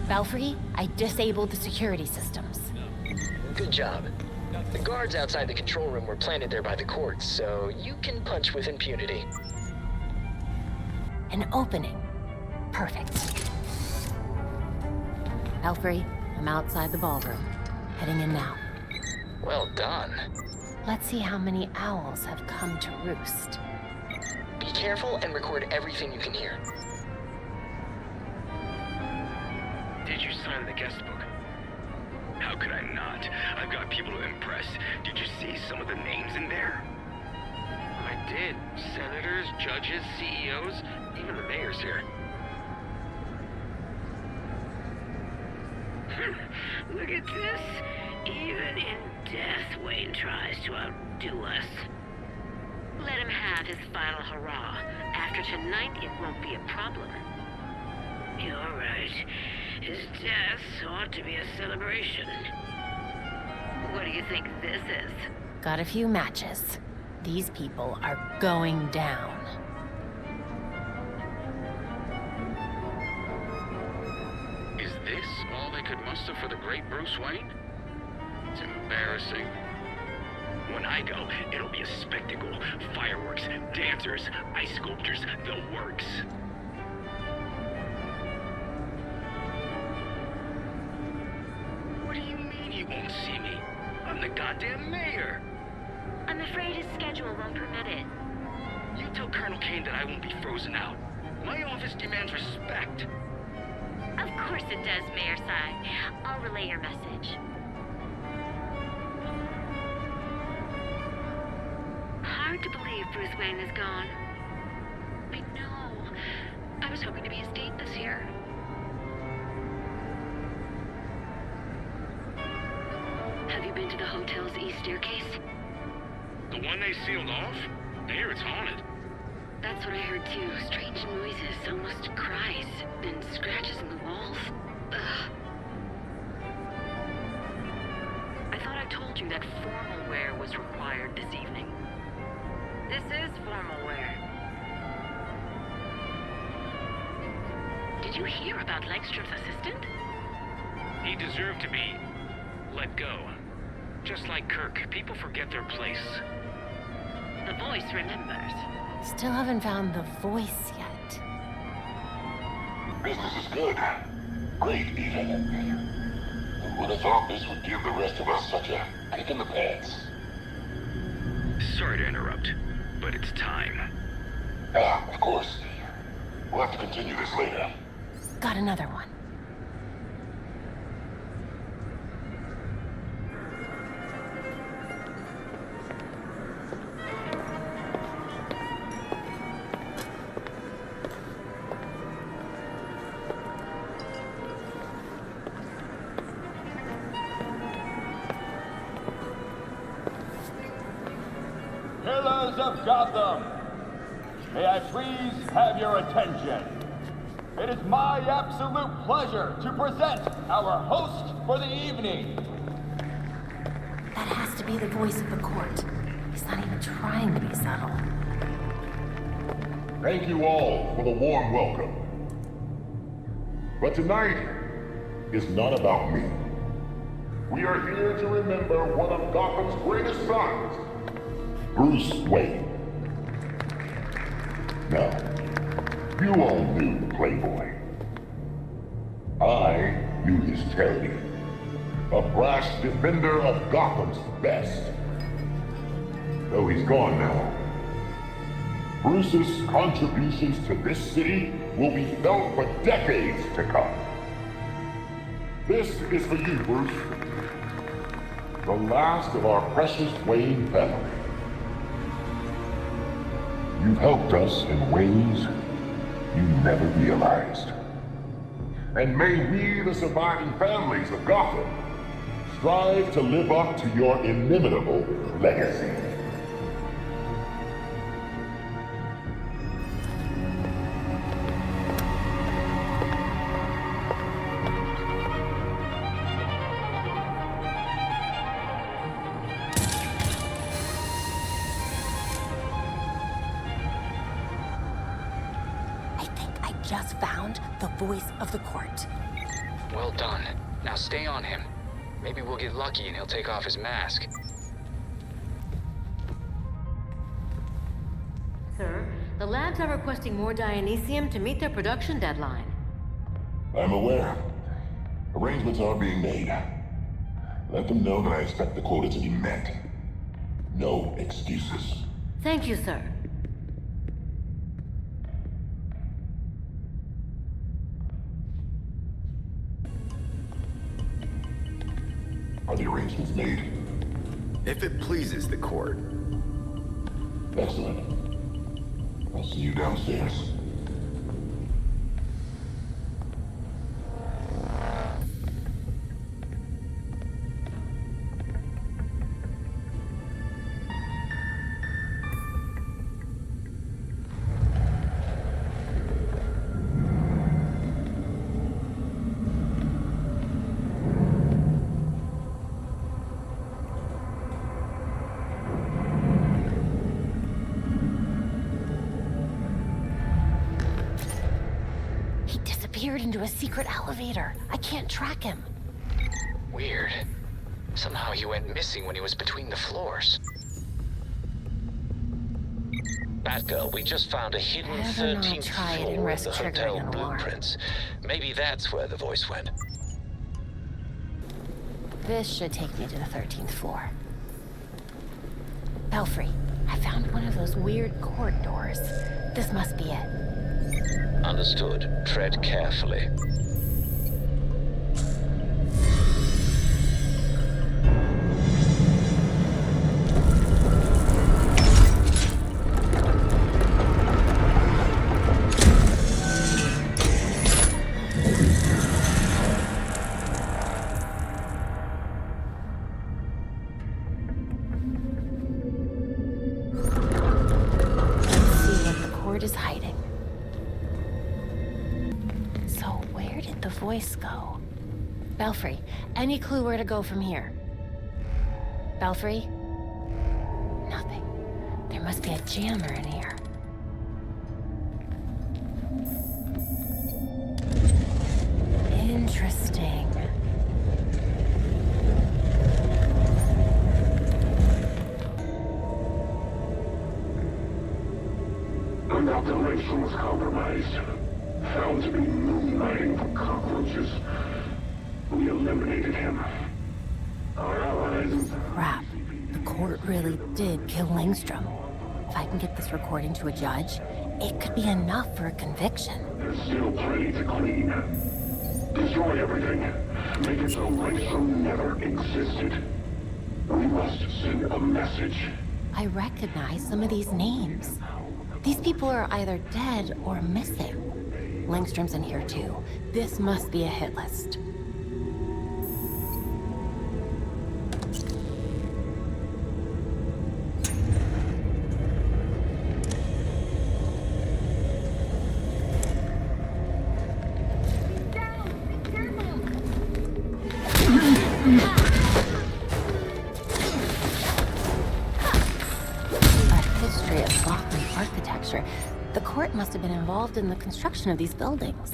Belfry, I disabled the security systems. Good job. The guards outside the control room were planted there by the courts, so you can punch with impunity. An opening. Perfect. Belfry, I'm outside the ballroom. Heading in now. Well done. Let's see how many owls have come to roost. Be careful and record everything you can hear. Did you sign the guest book? How could I not? I've got people to impress. Did you see some of the names in there? I did. Senators, judges, CEOs, even the mayor's here. Look at this. Even in death, Wayne tries to outdo us. Let him have his final hurrah. After tonight, it won't be a problem. You're right. His death ought to be a celebration. What do you think this is? Got a few matches. These people are going down. Is this all they could muster for the great Bruce Wayne? It's embarrassing. When I go, it'll be a spectacle. Fireworks, dancers, ice sculptures, the works. What do you mean you won't see me? I'm the goddamn mayor! I'm afraid his schedule won't permit it. You tell Colonel Kane that I won't be frozen out. My office demands respect. Of course it does, Mayor Sai. I'll relay your message. Hard to believe Bruce Wayne is gone. I know. I was hoping to be his date this year. Have you been to the hotel's east staircase? The one they sealed off? I hear it's haunted. That's what I heard too. Strange noises, almost cries, and scratches in the walls. Ugh. I thought I told you that formal wear was required this evening. This is formal wear. Did you hear about Langstrom's assistant? He deserved to be let go. Just like Kirk, people forget their place. The voice remembers. Still haven't found the voice yet. Business is good. Great, even. Who would have thought this would give the rest of us such a kick in the pants? Sorry to interrupt, but it's time. Of course. We'll have to continue this later. Got another one. of Gotham, may I please have your attention? It is my absolute pleasure to present our host for the evening. That has to be the voice of the court. He's not even trying to be subtle. Thank you all for the warm welcome. But tonight is not about me. We are here to remember one of Gotham's greatest sons, Bruce Wayne. Now, you all knew the Playboy. I knew his charity. A brash defender of Gotham's best. Though he's gone now, Bruce's contributions to this city will be felt for decades to come. This is for you, Bruce. The last of our precious Wayne family. You've helped us in ways you never realized. And may we, the surviving families of Gotham, strive to live up to your inimitable legacy. Just found the voice of the court. Well done. Now stay on him. Maybe we'll get lucky and he'll take off his mask. Sir, the labs are requesting more Dionysium to meet their production deadline. I'm aware. Arrangements are being made. Let them know that I expect the quota to be met. No excuses. Thank you, sir. Are the arrangements made? If it pleases the court. Excellent. I'll see you downstairs. Into a secret elevator. I can't track him. Weird. Somehow he went missing when he was between the floors. Batgirl, we just found a hidden 13th floor of the hotel blueprints. Maybe that's where the voice went. This should take me to the 13th floor. Belfry, I found one of those weird corridors. This must be it. Understood. Tread carefully. Let's see what the court is hiding. Voice go? Belfry, any clue where to go from here? Belfry? Nothing. There must be a jammer in here. Interesting. Dr. Langstrom was compromised. Found to be moonlighting for cockroaches. We eliminated him. Our allies... Crap. The court really did kill Langstrom. If I can get this recording to a judge, it could be enough for a conviction. There's still plenty to clean. Destroy everything. Make it so Langstrom never existed. We must send a message. I recognize some of these names. These people are either dead or missing. Langstrom's in here too. This must be a hit list. architecture. The court must have been involved in the construction of these buildings.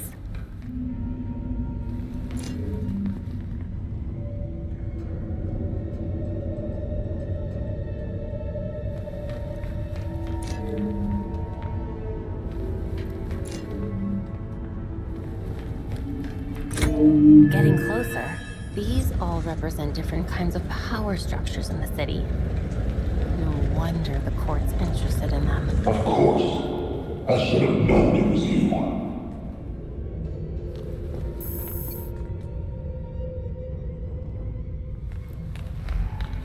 Getting closer, these all represent different kinds of power structures in the city. No wonder the court's interested in them. Of course. I should have known it was you.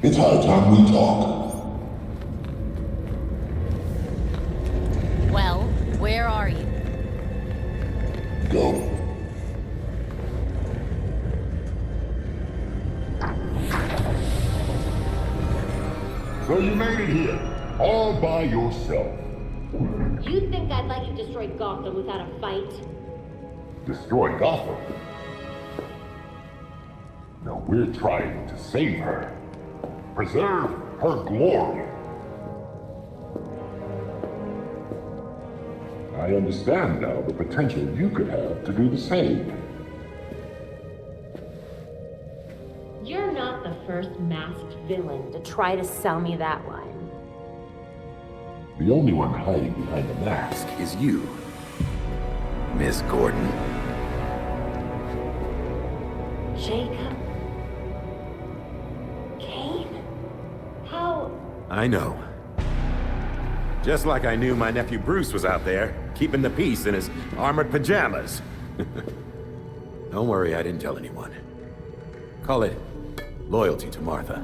It's high time we talk. Well, where are you? Go. So you made it here, all by yourself. You think I'd let you destroy Gotham without a fight? Destroy Gotham? No, we're trying to save her. Preserve her glory. I understand now the potential you could have to do the same. You're not the first masked villain to try to sell me that line. The only one hiding behind the mask is you, Miss Gordon. Jacob Kane? How? I know. Just like I knew my nephew Bruce was out there, keeping the peace in his armored pajamas. Don't worry, I didn't tell anyone. Call it loyalty to Martha.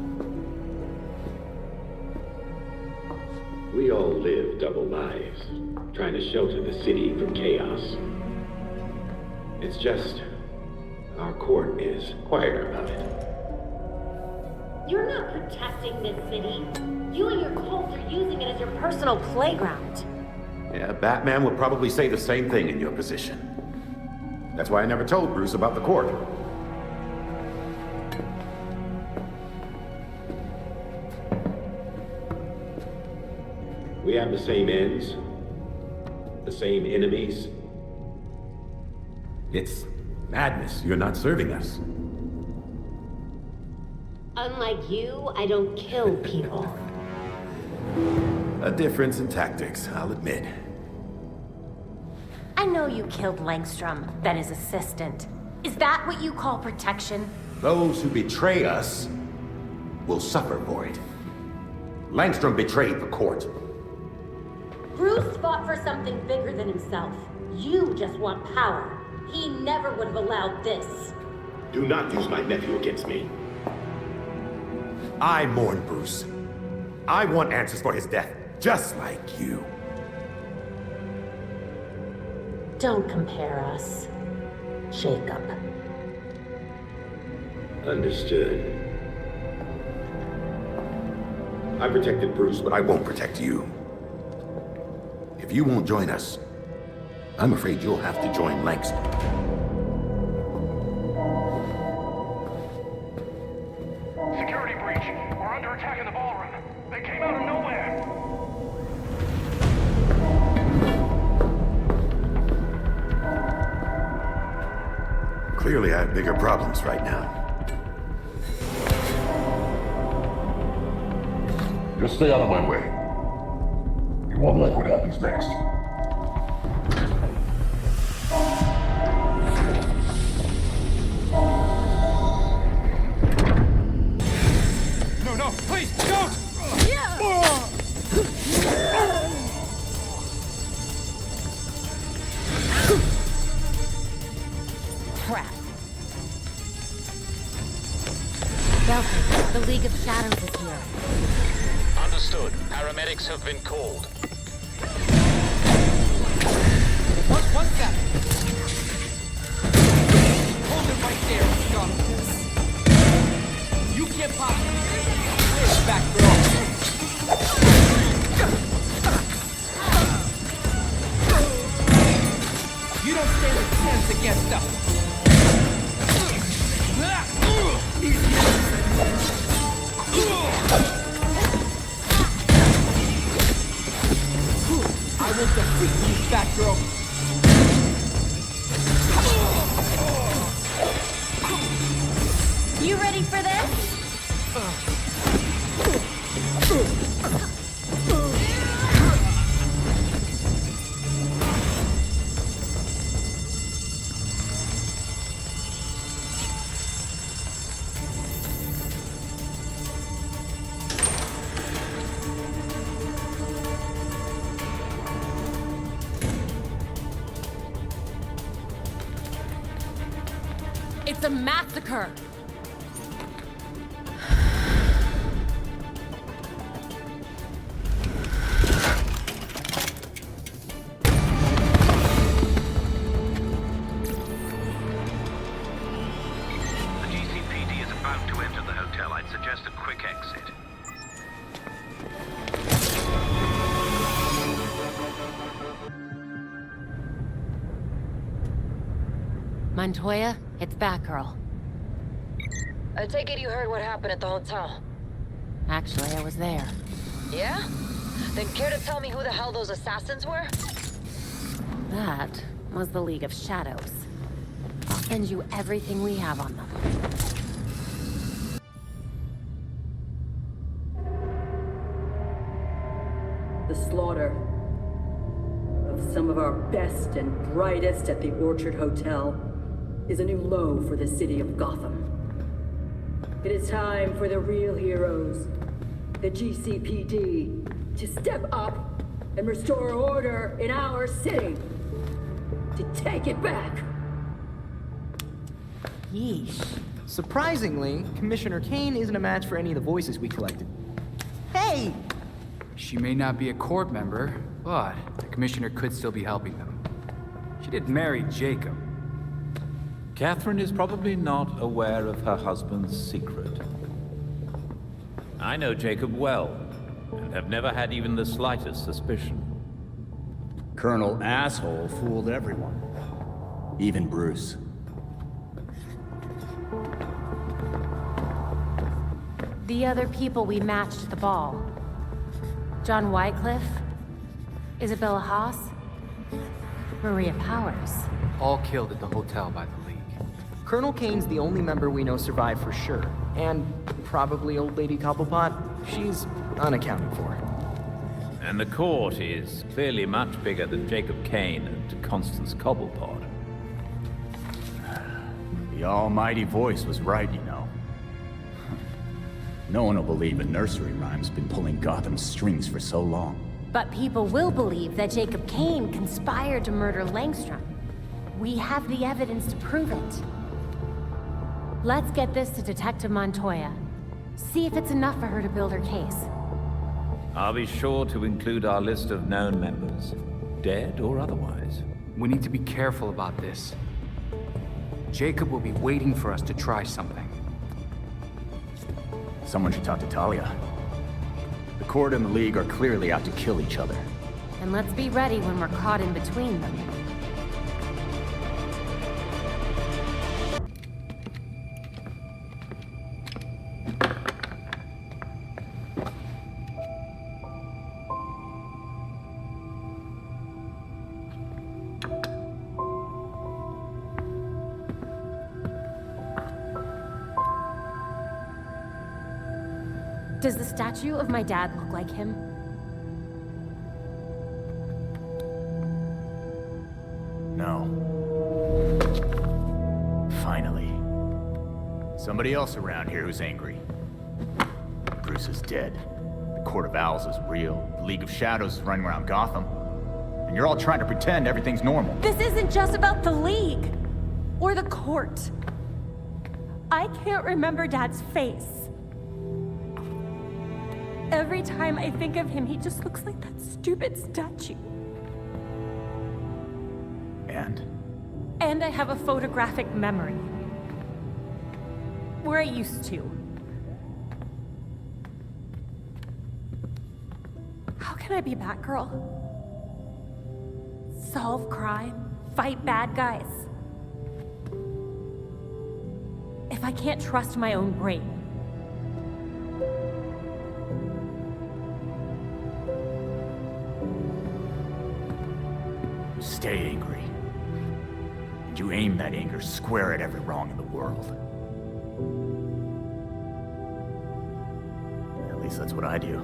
We all live double lives, trying to shelter the city from chaos. It's just, our court is quieter about it. You're not protecting this city. You and your cult are using it as your personal playground. Yeah, Batman would probably say the same thing in your position. That's why I never told Bruce about the court. We have the same ends, the same enemies. It's madness. You're not serving us. Unlike you, I don't kill people. A difference in tactics, I'll admit. I know you killed Langstrom, then his assistant. Is that what you call protection? Those who betray us will suffer for it. Langstrom betrayed the court. Bruce fought for something bigger than himself. You just want power. He never would have allowed this. Do not use my nephew against me. I mourn Bruce. I want answers for his death, just like you. Don't compare us, Jacob. Understood. I protected Bruce, but I won't protect you. If you won't join us, I'm afraid you'll have to join Langstrom. Security breach. We're under attack in the ballroom. They came out of nowhere. Clearly, I have bigger problems right now. Just stay out of my way. You won't like what happens next. No, please, don't! Crap. Belfry, the League of Shadows is here. Understood. Paramedics have been called. One second. Hold it right there, scum. You can't possibly live, Batgirl. You don't stand a chance against us. I will defeat you, Batgirl! You ready for this? It's a massacre! Montoya, it's Batgirl. I take it you heard what happened at the hotel. Actually, I was there. Yeah? Then care to tell me who the hell those assassins were? That was the League of Shadows. I'll send you everything we have on them. The slaughter of some of our best and brightest at the Orchard Hotel is a new low for the city of Gotham. It is time for the real heroes, the GCPD, to step up and restore order in our city. To take it back. Yeesh. Surprisingly, Commissioner Kane isn't a match for any of the voices we collected. Hey! She may not be a court member, but the Commissioner could still be helping them. She did marry Jacob. Catherine is probably not aware of her husband's secret. I know Jacob well, and have never had even the slightest suspicion. Colonel Asshole fooled everyone. Even Bruce. The other people we matched at the ball. John Wycliffe, Isabella Haas, Maria Powers. All killed at the hotel by the League. Colonel Kane's the only member we know survived for sure. And probably Old Lady Cobblepot. She's unaccounted for. And the court is clearly much bigger than Jacob Kane and Constance Cobblepot. The almighty voice was right, you know. No one will believe a nursery rhyme's been pulling Gotham's strings for so long. But people will believe that Jacob Kane conspired to murder Langstrom. We have the evidence to prove it. Let's get this to Detective Montoya. See if it's enough for her to build her case. I'll be sure to include our list of known members, dead or otherwise. We need to be careful about this. Jacob will be waiting for us to try something. Someone should talk to Talia. The court and the League are clearly out to kill each other. And let's be ready when we're caught in between them. Does the statue of my dad look like him? No. Finally. Somebody else around here who's angry. Bruce is dead. The Court of Owls is real. The League of Shadows is running around Gotham. And you're all trying to pretend everything's normal. This isn't just about the League. Or the court. I can't remember Dad's face. Every time I think of him, he just looks like that stupid statue. And I have a photographic memory. Where I used to. How can I be Batgirl? Solve crime, fight bad guys. If I can't trust my own brain. Stay angry. And you aim that anger square at every wrong in the world. At least that's what I do.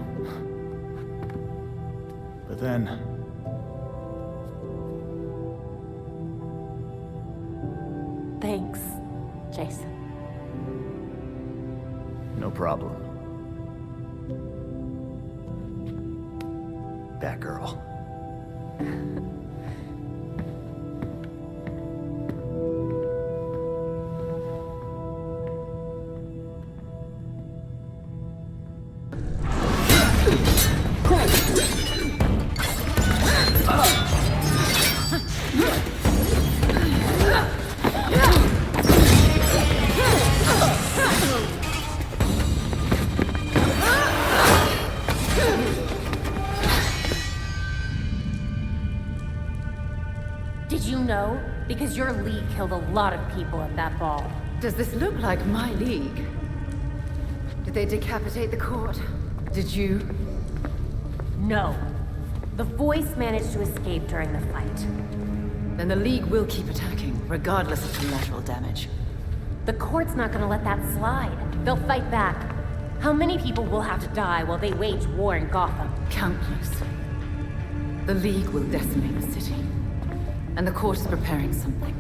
But then... Thanks, Jason. No problem. Batgirl. Did you know? Because your league killed a lot of people at that ball. Does this look like my league? Did they decapitate the court? Did you? No. The voice managed to escape during the fight. Then the league will keep attacking, regardless of collateral damage. The court's not gonna let that slide. They'll fight back. How many people will have to die while they wage war in Gotham? Countless. The league will decimate the city. And the court is preparing something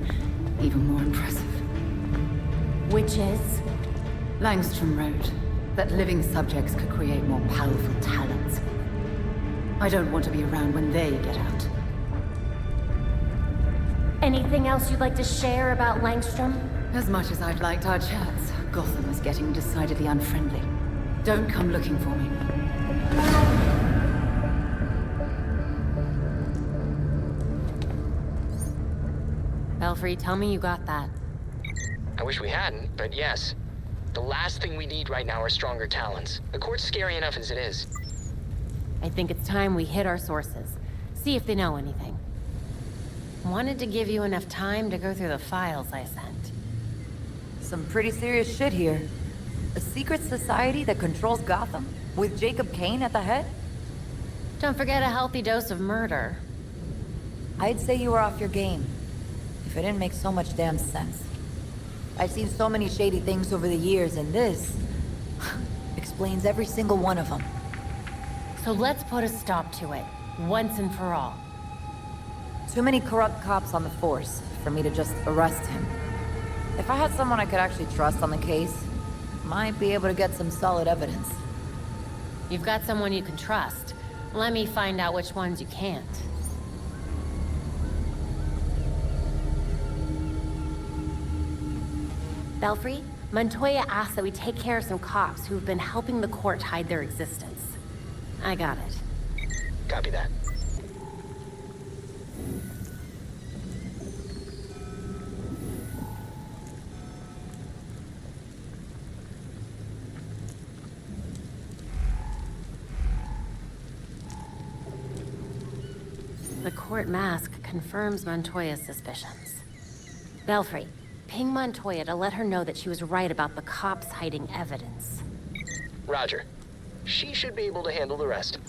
even more impressive. Which is? Langstrom wrote that living subjects could create more powerful talents. I don't want to be around when they get out. Anything else you'd like to share about Langstrom? As much as I've liked our chats, Gotham is getting decidedly unfriendly. Don't come looking for me. Belfry, tell me you got that. I wish we hadn't, but yes. The last thing we need right now are stronger talents. The court's scary enough as it is. I think it's time we hit our sources. See if they know anything. Wanted to give you enough time to go through the files I sent. Some pretty serious shit here. A secret society that controls Gotham? With Jacob Kane at the head? Don't forget a healthy dose of murder. I'd say you were off your game. If it didn't make so much damn sense. I've seen so many shady things over the years, and this explains every single one of them. So let's put a stop to it, once and for all. Too many corrupt cops on the force for me to just arrest him. If I had someone I could actually trust on the case, might be able to get some solid evidence. You've got someone you can trust. Let me find out which ones you can't. Belfry, Montoya asked that we take care of some cops who've been helping the court hide their existence. I got it. Copy that. The court mask confirms Montoya's suspicions. Belfry, ping Montoya to let her know that she was right about the cops hiding evidence. Roger. She should be able to handle the rest.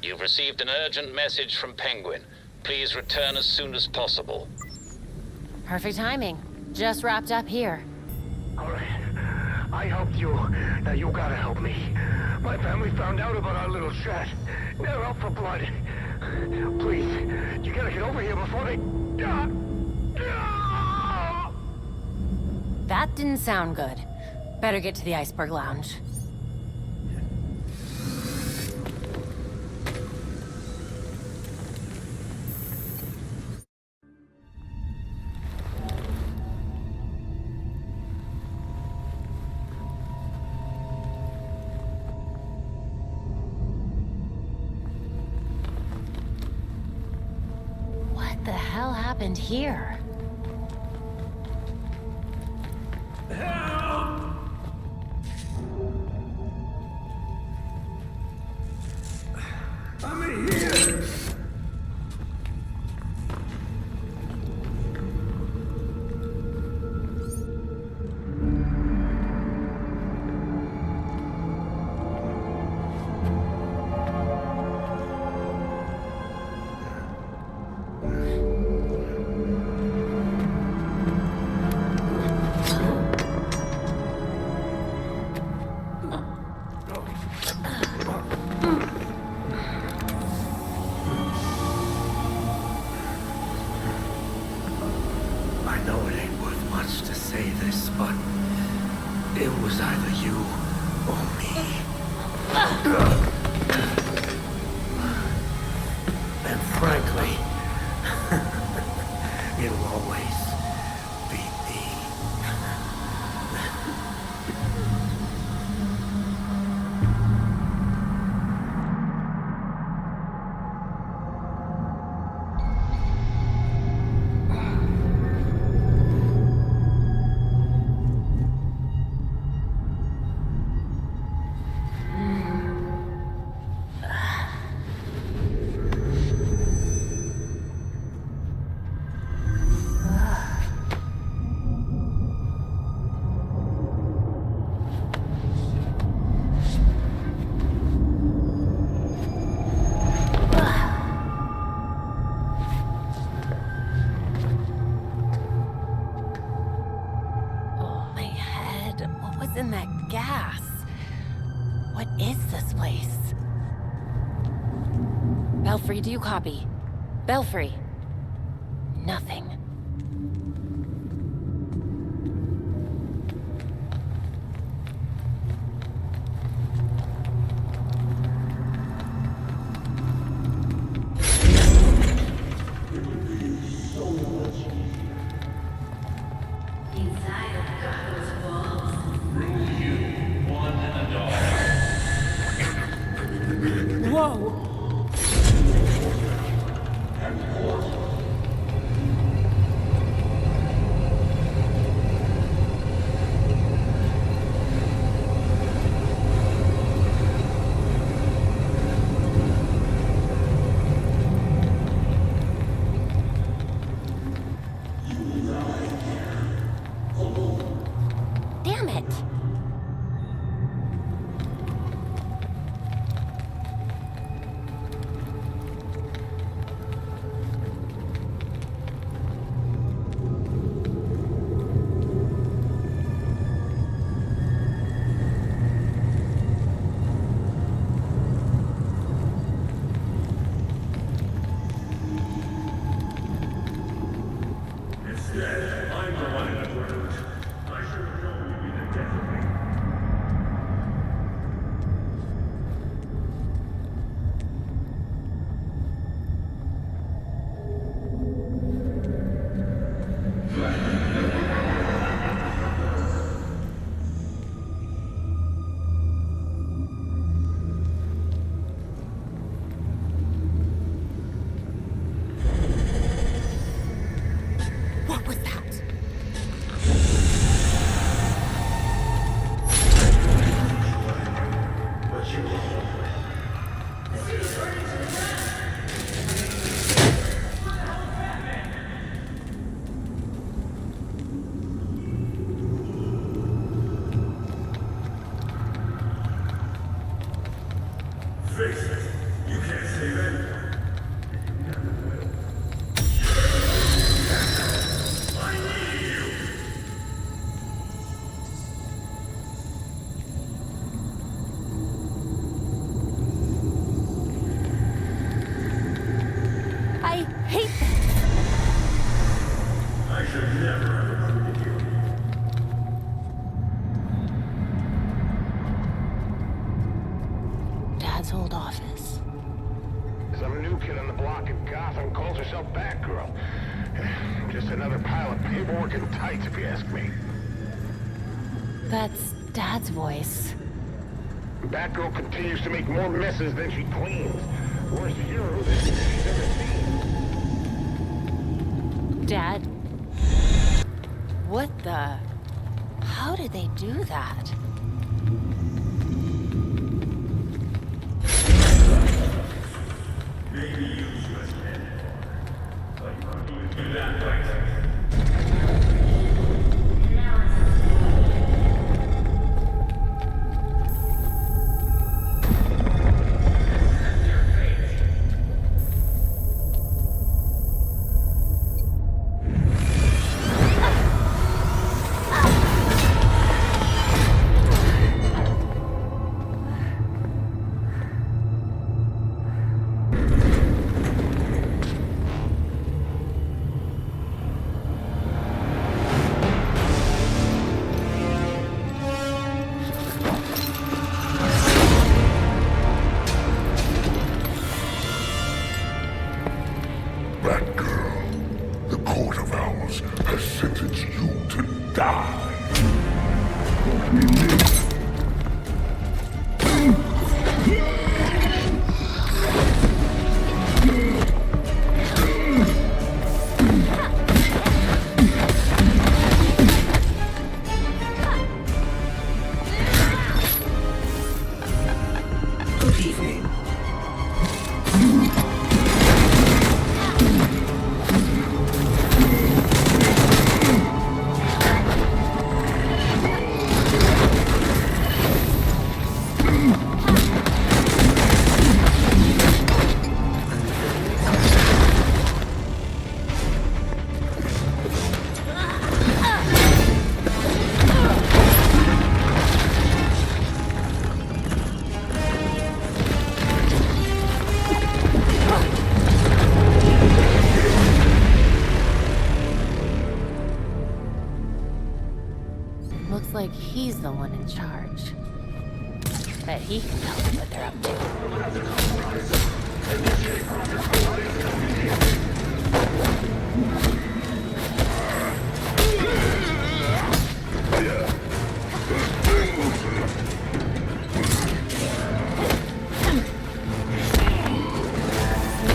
You've received an urgent message from Penguin. Please return as soon as possible. Perfect timing. Just wrapped up here. All right. I helped you. Now you gotta help me. My family found out about our little chat. They're out for blood. Please, you gotta get over here before they... That didn't sound good. Better get to the Iceberg Lounge. What the hell happened here? I'm here! You owe me. And frankly, it'll always be me. In that gas. What is this place? Belfry, do you copy? Belfry. Nothing. Old office. Some new kid on the block in Gotham calls herself Batgirl. Just another pile of paperwork and tights, if you ask me. That's Dad's voice. Batgirl continues to make more messes than she cleans. Worst hero that she's ever seen. Dad? What the? How did they do that? Maybe use your pen, but you can't even do that right. to die. Looks like he's the one in charge. Bet he can tell us what they're up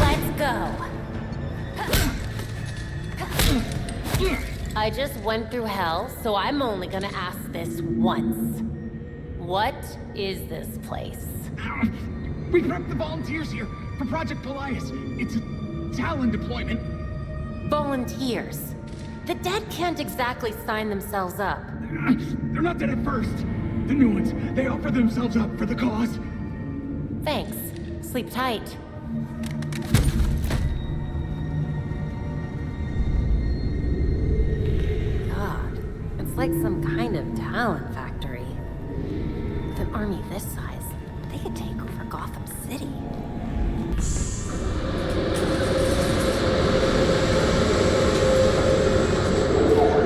Let's go. I just went through hell, so I'm only gonna ask this once. What is this place? We prepped the volunteers here for Project Polias. It's a Talon deployment. Volunteers? The dead can't exactly sign themselves up. They're not dead at first. The new ones, they offer themselves up for the cause. Thanks. Sleep tight. God, it's like some kind of Talon factory. With an army this size, they could take over Gotham City.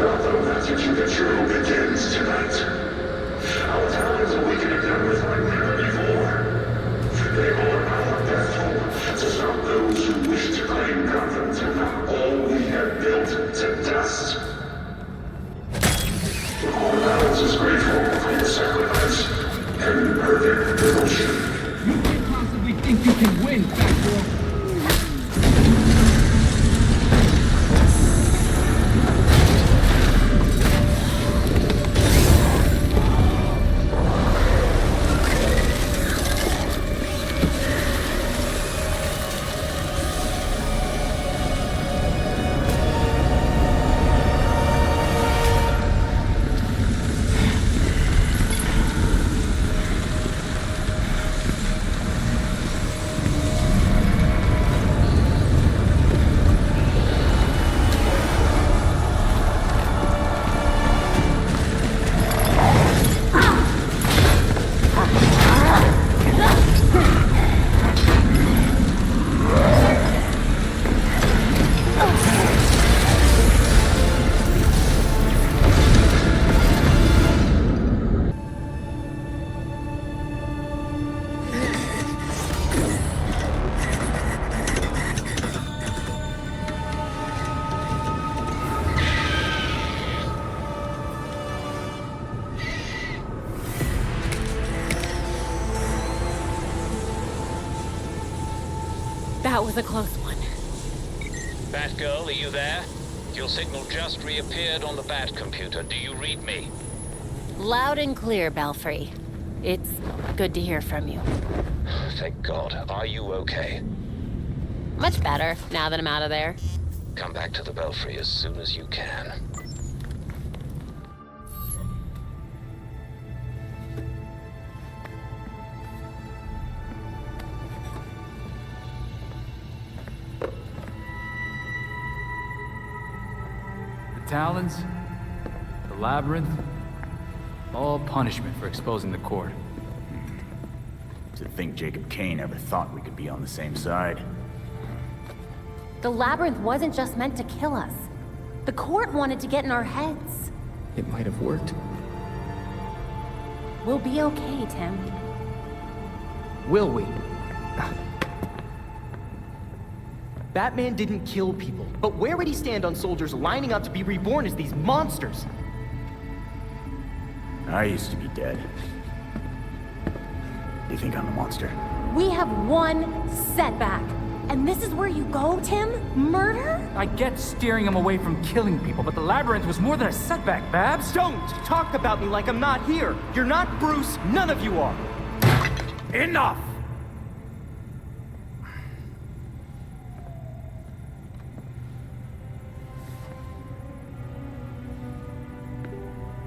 Gotham, that's what the journey begins tonight. Our town is awakening numbers like never before. They are our best hope to stop those who wish to claim Gotham to knock all we have built to dust. The Core Balance is grateful for your sacrifice and perfect devotion. You can't possibly think you can win, Batgirl. That was a close one. Batgirl, are you there? Your signal just reappeared on the Bat computer. Do you read me? Loud and clear, Belfry. It's good to hear from you. Thank God. Are you okay? Much better, now that I'm out of there. Come back to the Belfry as soon as you can. Talons, the Labyrinth, all punishment for exposing the court. To think Jacob Kane ever thought we could be on the same side. The Labyrinth wasn't just meant to kill us. The court wanted to get in our heads. It might have worked. We'll be okay, Tim. Will we? Batman didn't kill people, but where would he stand on soldiers lining up to be reborn as these monsters? I used to be dead. You think I'm the monster? We have one setback. And this is where you go, Tim? Murder? I get steering him away from killing people, but the labyrinth was more than a setback, Babs. Don't talk about me like I'm not here. You're not Bruce, none of you are. Enough!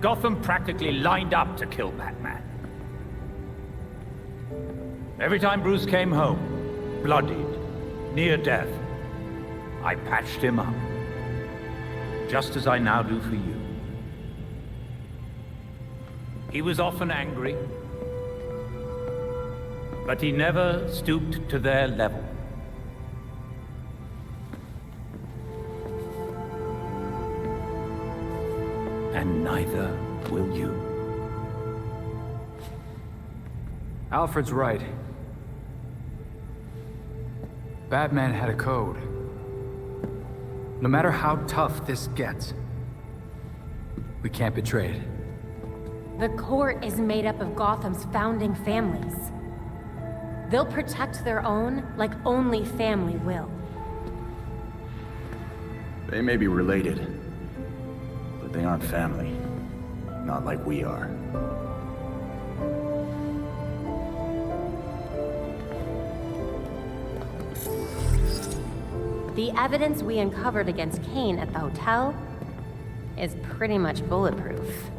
Gotham practically lined up to kill Batman. Every time Bruce came home, bloodied, near death, I patched him up. Just as I now do for you. He was often angry, but he never stooped to their level. And neither will you. Alfred's right. Batman had a code. No matter how tough this gets, we can't betray it. The court is made up of Gotham's founding families. They'll protect their own like only family will. They may be related, but they aren't family. Not like we are. The evidence we uncovered against Kane at the hotel is pretty much bulletproof.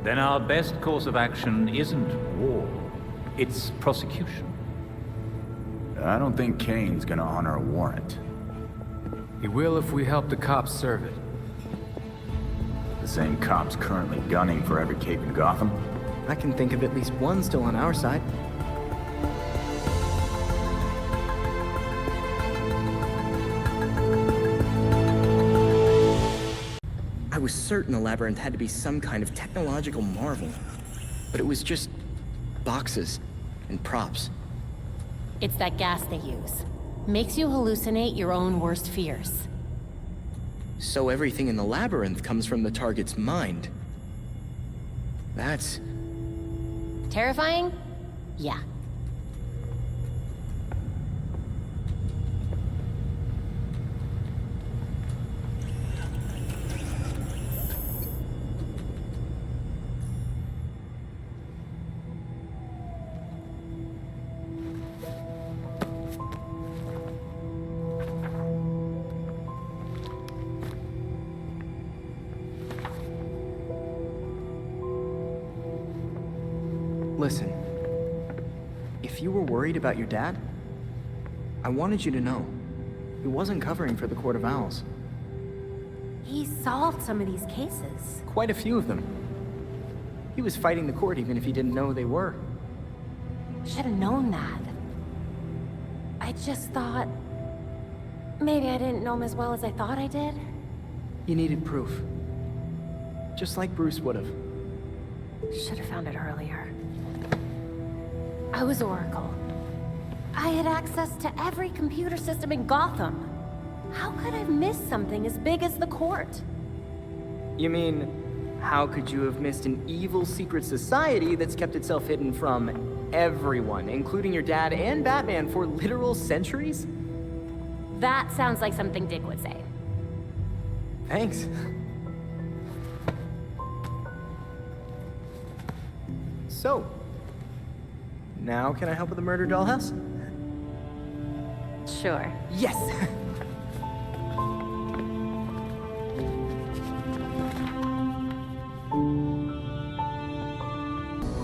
Then our best course of action isn't war, it's prosecution. I don't think Kane's gonna honor a warrant. He will if we help the cops serve it. The same cops currently gunning for every cape in Gotham? I can think of at least one still on our side. I was certain the labyrinth had to be some kind of technological marvel, but it was just boxes and props. It's that gas they use. Makes you hallucinate your own worst fears. So everything in the labyrinth comes from the target's mind. That's... terrifying? Yeah. Listen, if you were worried about your dad, I wanted you to know, he wasn't covering for the Court of Owls. He solved some of these cases. Quite a few of them. He was fighting the court even if he didn't know they were. Should have known that. I just thought... maybe I didn't know him as well as I thought I did? You needed proof. Just like Bruce would have. Should have found it earlier. I was Oracle. I had access to every computer system in Gotham. How could I have missed something as big as the court? You mean, how could you have missed an evil secret society that's kept itself hidden from everyone, including your dad and Batman, for literal centuries? That sounds like something Dick would say. Thanks. So, now can I help with the murder dollhouse? Sure. Yes!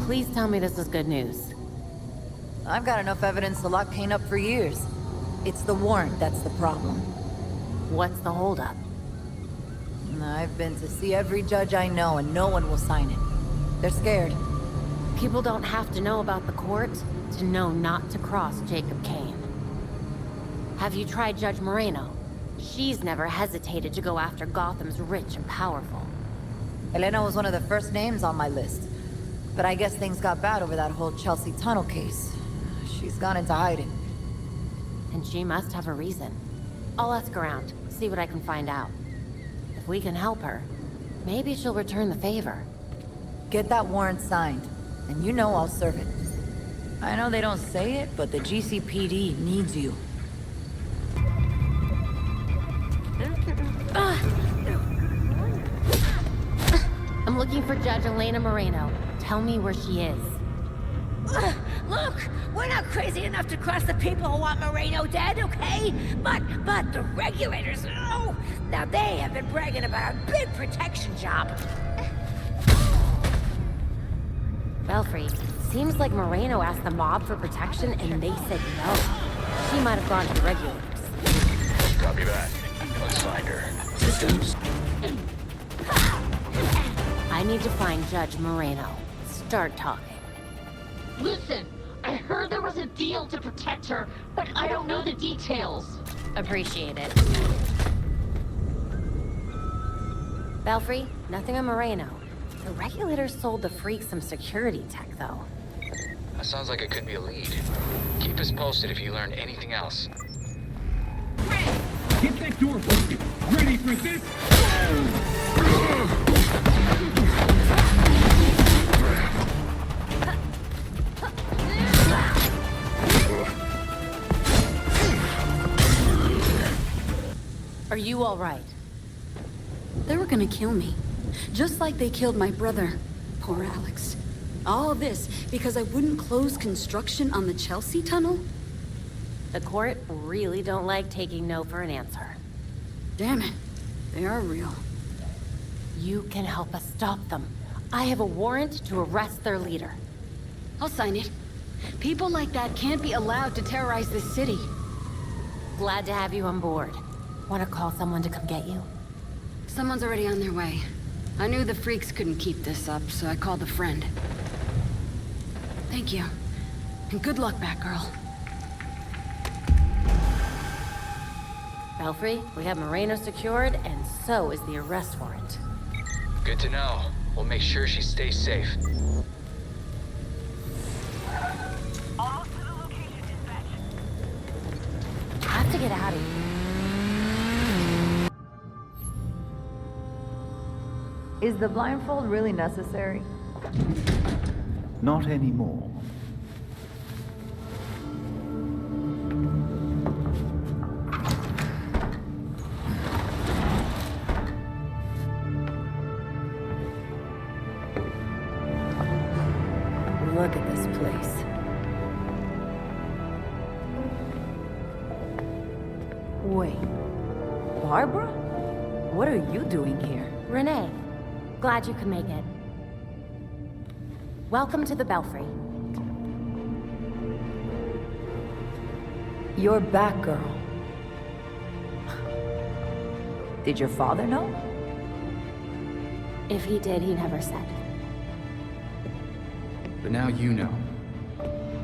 Please tell me this is good news. I've got enough evidence to lock Kane up for years. It's the warrant that's the problem. What's the holdup? I've been to see every judge I know, and no one will sign it. They're scared. People don't have to know about the court to know not to cross Jacob Kane. Have you tried Judge Moreno? She's never hesitated to go after Gotham's rich and powerful. Elena was one of the first names on my list. But I guess things got bad over that whole Chelsea tunnel case. She's gone into hiding. and she must have a reason. I'll ask around, see what I can find out. If we can help her, maybe she'll return the favor. Get that warrant signed, and you know I'll serve it. I know they don't say it, but the GCPD needs you. I'm looking for Judge Elena Moreno. Tell me where she is. Look, we're not crazy enough to cross the people who want Moreno dead, okay? But the regulators, oh, now they have been bragging about a big protection job. Belfry, seems like Moreno asked the mob for protection and they said no. She might have gone to the regulators. Copy that. Let's find her. Systems. I need to find Judge Moreno. Start talking. Listen, I heard there was a deal to protect her, but I don't know the details. Appreciate it. Belfry, nothing on Moreno. The regulators sold the freak some security tech, though. That sounds like it could be a lead. Keep us posted if you learn anything else. Get that door broken. Ready for this? Are you all right? They were gonna kill me. Just like they killed my brother. Poor Alex. All this because I wouldn't close construction on the Chelsea tunnel? The court really don't like taking no for an answer. Damn it. They are real. You can help us stop them. I have a warrant to arrest their leader. I'll sign it. People like that can't be allowed to terrorize this city. Glad to have you on board. Want to call someone to come get you? Someone's already on their way. I knew the freaks couldn't keep this up, so I called a friend. Thank you. And good luck, Batgirl. Belfry, we have Moreno secured, and so is the arrest warrant. Good to know. We'll make sure she stays safe. I have to get out of here. Is the blindfold really necessary? Not anymore. Look at this place. Wait. Barbara? What are you doing here? Renee, glad you could make it. Welcome to the Belfry. You're Batgirl. Did your father know? If he did, he never said. But now you know.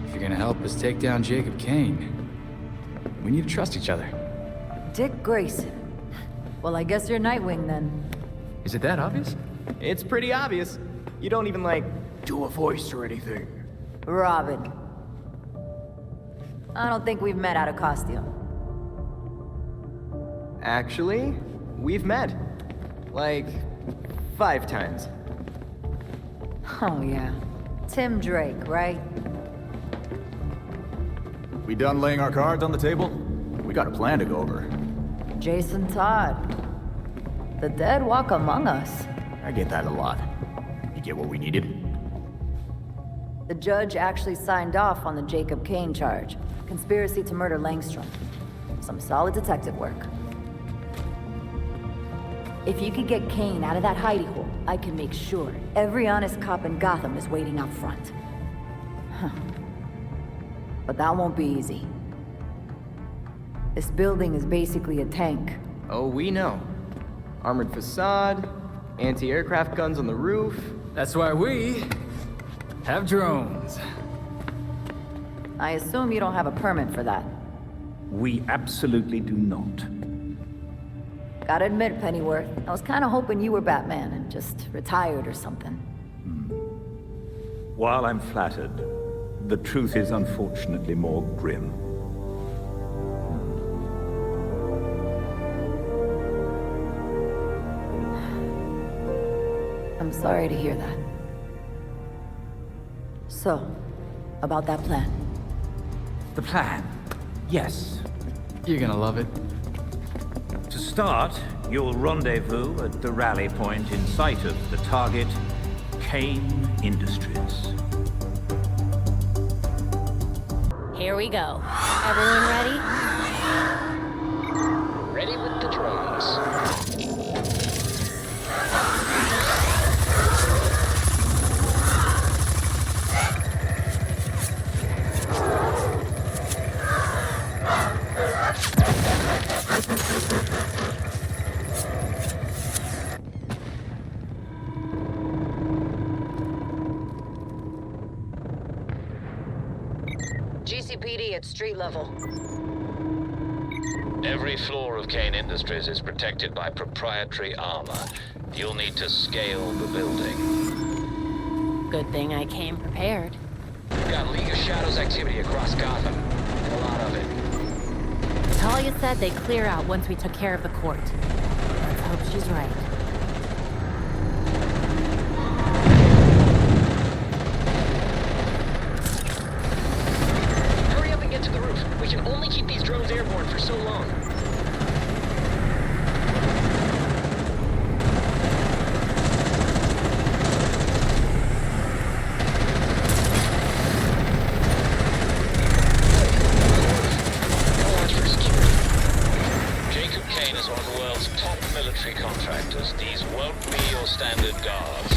If you're gonna help us take down Jacob Kane, we need to trust each other. Dick Grayson. Well, I guess you're Nightwing then. Is it that obvious? It's pretty obvious. You don't even, like, do a voice or anything. Robin. I don't think we've met out of costume. Actually, we've met. Like, 5 times. Oh, yeah. Tim Drake, right? We done laying our cards on the table? We got a plan to go over. Jason Todd. The dead walk among us. I get that a lot. You get what we needed? The judge actually signed off on the Jacob Kane charge. Conspiracy to murder Langstrom. Some solid detective work. If you could get Kane out of that hidey hole, I can make sure every honest cop in Gotham is waiting out front. Huh. But that won't be easy. This building is basically a tank. Oh, we know. Armored facade, anti-aircraft guns on the roof. That's why we have drones. I assume you don't have a permit for that. We absolutely do not. Gotta admit, Pennyworth, I was kinda hoping you were Batman and just retired or something. While I'm flattered, the truth is unfortunately more grim. I'm sorry to hear that. So, about that plan. The plan. Yes. You're gonna love it. To start, you'll rendezvous at the rally point in sight of the target, Kane Industries. Here we go. Everyone ready? Ready with the drones. GCPD at street level. Every floor of Kane Industries is protected by proprietary armor. You'll need to scale the building. Good thing I came prepared. We've got League of Shadows activity across Gotham. A lot of it. Talia said they'd clear out once we took care of the court. Let's hope she's right. Hurry up and get to the roof. We can only keep these drones airborne for so long. Jacob Kane is one of the world's top military contractors. These won't be your standard guards.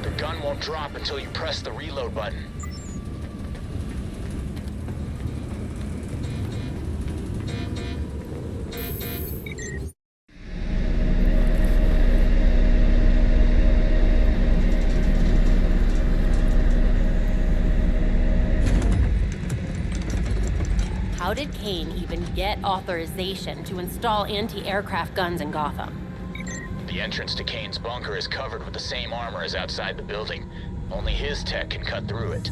The gun won't drop until you press the reload button. How did Kane even get authorization to install anti-aircraft guns in Gotham? The entrance to Kane's bunker is covered with the same armor as outside the building. Only his tech can cut through it.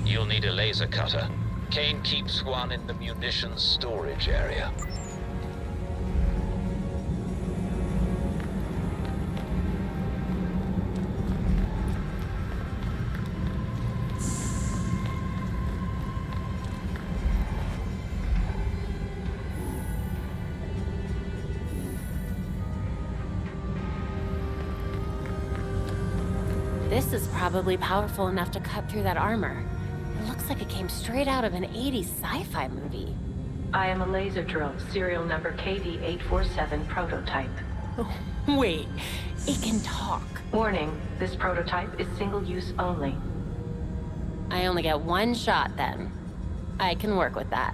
You'll need a laser cutter. Kane keeps one in the munitions storage area. This is probably powerful enough to cut through that armor. It looks like it came straight out of an 80s sci-fi movie. I am a laser drill, serial number KD847 prototype. Oh, wait, it can talk. Warning, this prototype is single use only. I only get one shot then. I can work with that.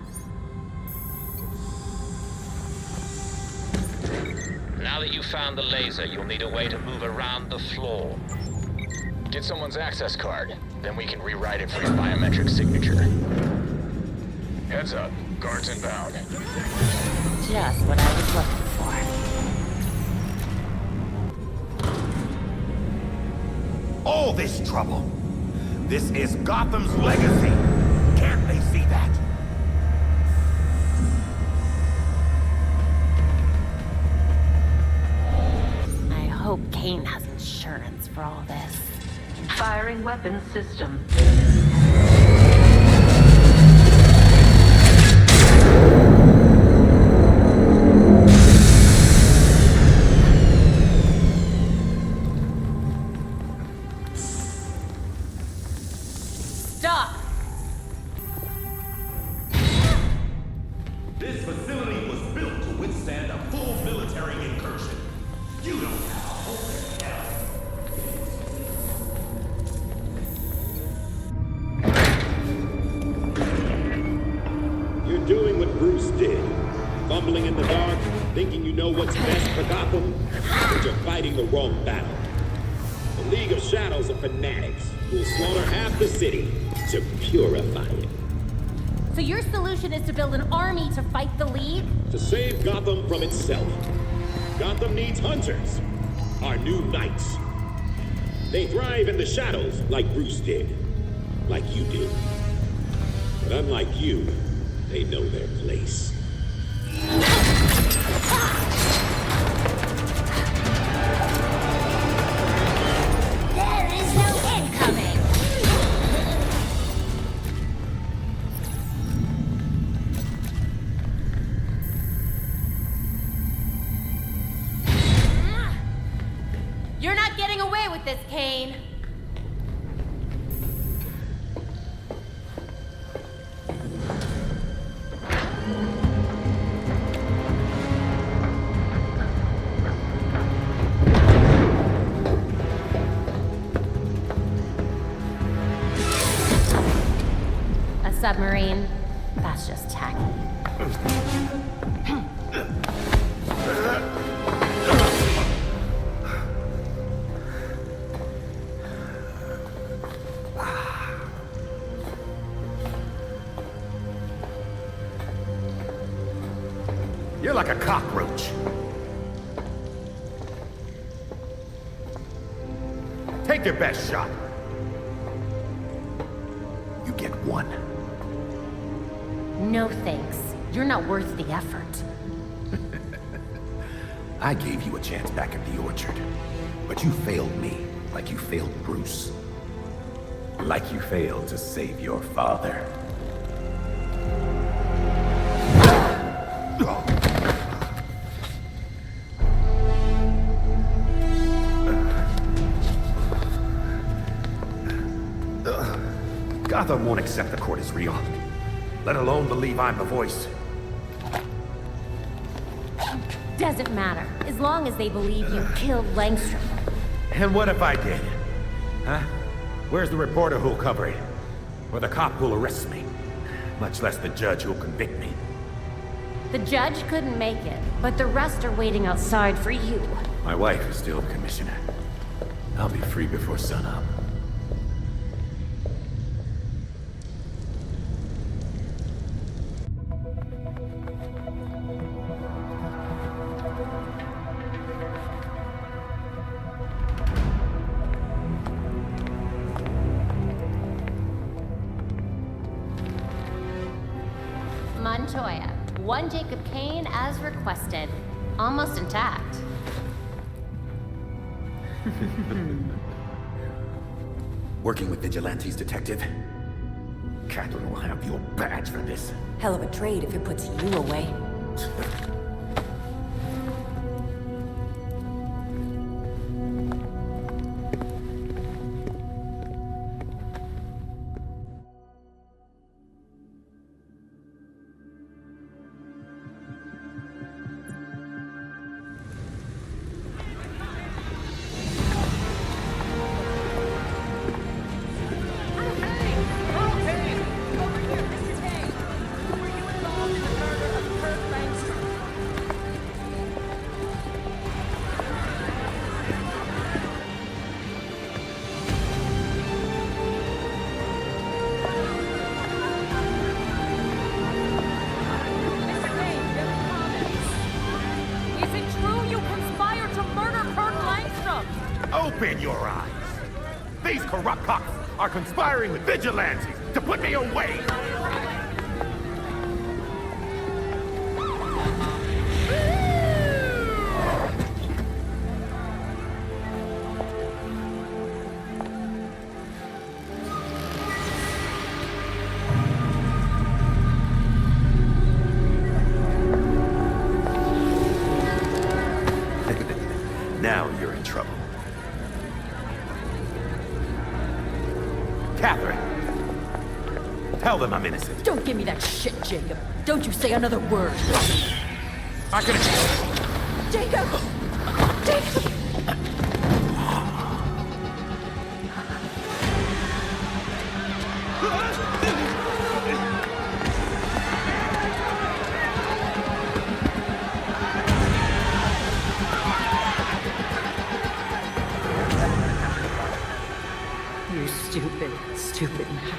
Now that you've found the laser, you'll need a way to move around the floor. Get someone's access card, then we can rewrite it for your biometric signature. Heads up, guards inbound. Just what I was looking for. All this trouble. This is Gotham's legacy. Can't they see that? I hope Kane has insurance for all this. Firing weapons system. Stop! This facility was built to withstand a full military incursion. You don't have a hope in hell. You're doing what Bruce did. Fumbling in the dark, thinking you know what's best for Gotham, but you're fighting the wrong battle. The League of Shadows are fanatics who will slaughter half the city to purify it. So your solution is to build an army to fight the League? To save Gotham from itself. Gotham needs hunters. Our new knights. They thrive in the shadows like Bruce did. Like you did. But unlike you, they know their place. There is no incoming! You're not getting away with this, Kane. A submarine? That's just tacky. You're like a cockroach. Take your best shot. You get one. No thanks. You're not worth the effort. I gave you a chance back at the orchard, but you failed me like you failed Bruce. Like you failed to save your father. Gotham won't accept the court as real, let alone believe I'm the voice. Doesn't matter, as long as they believe you killed Langstrom. And what if I did? Huh? Where's the reporter who'll cover it? Or the cop who'll arrest me? Much less the judge who'll convict me. The judge couldn't make it, but the rest are waiting outside for you. My wife is still commissioner. I'll be free before sunup. Montoya, one Jacob Kane as requested. Almost intact. Working with vigilantes, detective? Catherine will have your badge for this. Hell of a trade if it puts you away. Open your eyes! These corrupt cops are conspiring with vigilantes to put me away! Now you're in trouble. Catherine! Tell them I'm innocent. Don't give me that shit, Jacob. Don't you say another word. I can... Jacob! Jacob! You stupid, stupid man.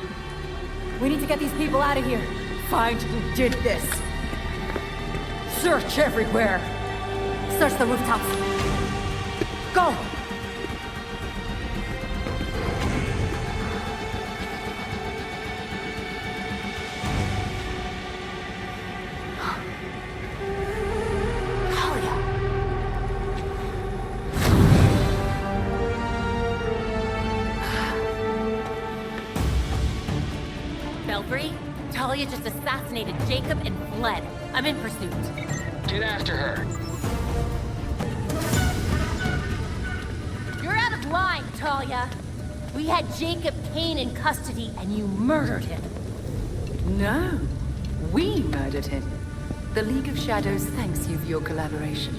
We need to get these people out of here. Find who did this. Search everywhere. Search the rooftops. Go! Belfry, Talia just assassinated Jacob and fled. I'm in pursuit. Get after her. You're out of line, Talia. We had Jacob Kane in custody and you murdered him. No, we murdered him. The League of Shadows thanks you for your collaboration.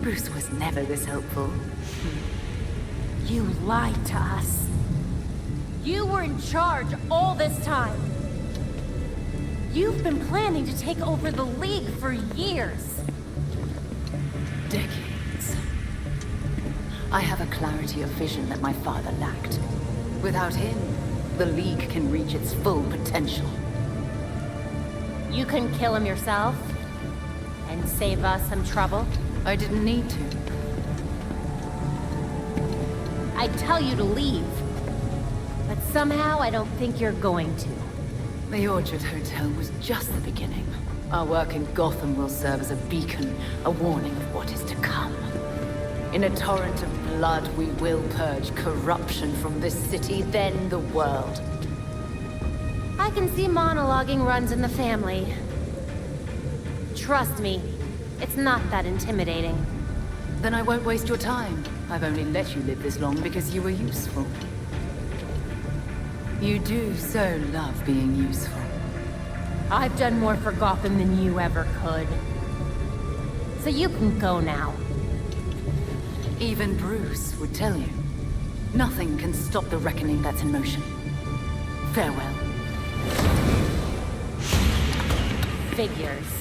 Bruce was never this helpful. You lied to us. You were in charge all this time. You've been planning to take over the League for years. Decades. I have a clarity of vision that my father lacked. Without him, the League can reach its full potential. You couldn't kill him yourself? And save us some trouble? I didn't need to. I'd tell you to leave. But somehow I don't think you're going to. The Orchard Hotel was just the beginning. Our work in Gotham will serve as a beacon, a warning of what is to come. In a torrent of blood, we will purge corruption from this city, then the world. I can see monologuing runs in the family. Trust me, it's not that intimidating. Then I won't waste your time. I've only let you live this long because you were useful. You do so love being useful. I've done more for Gotham than you ever could. So you can go now. Even Bruce would tell you. Nothing can stop the reckoning that's in motion. Farewell. Figures.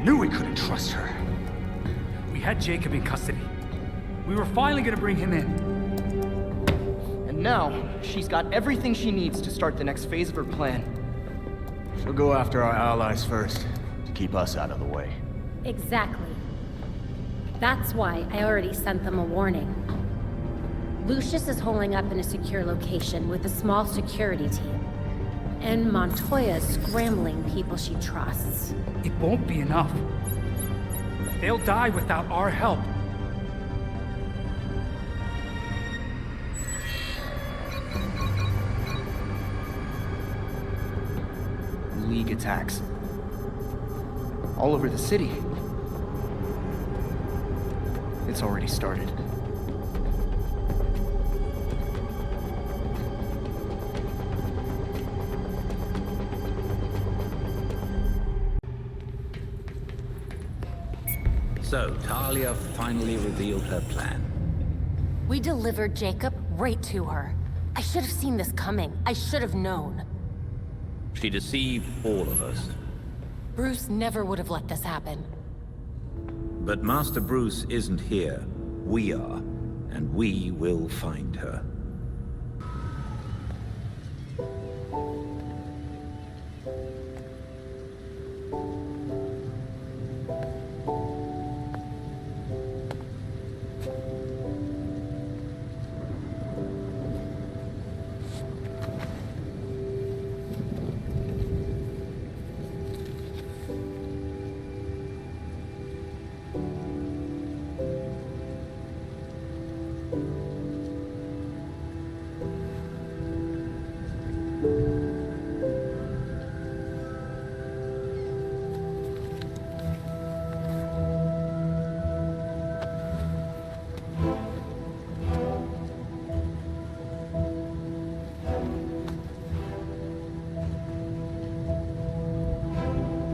Knew we couldn't trust her. We had Jacob in custody. We were finally gonna bring him in. And now, she's got everything she needs to start the next phase of her plan. She'll go after our allies first, to keep us out of the way. Exactly. That's why I already sent them a warning. Lucius is holding up in a secure location with a small security team. And Montoya's scrambling people she trusts. It won't be enough. They'll die without our help. League attacks. All over the city. It's already started. So, Talia finally revealed her plan. We delivered Jacob right to her. I should have seen this coming. I should have known. She deceived all of us. Bruce never would have let this happen. But Master Bruce isn't here. We are. And we will find her.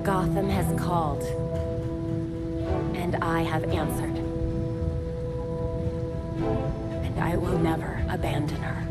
Gotham has called. And I have answered. And I will never abandon her.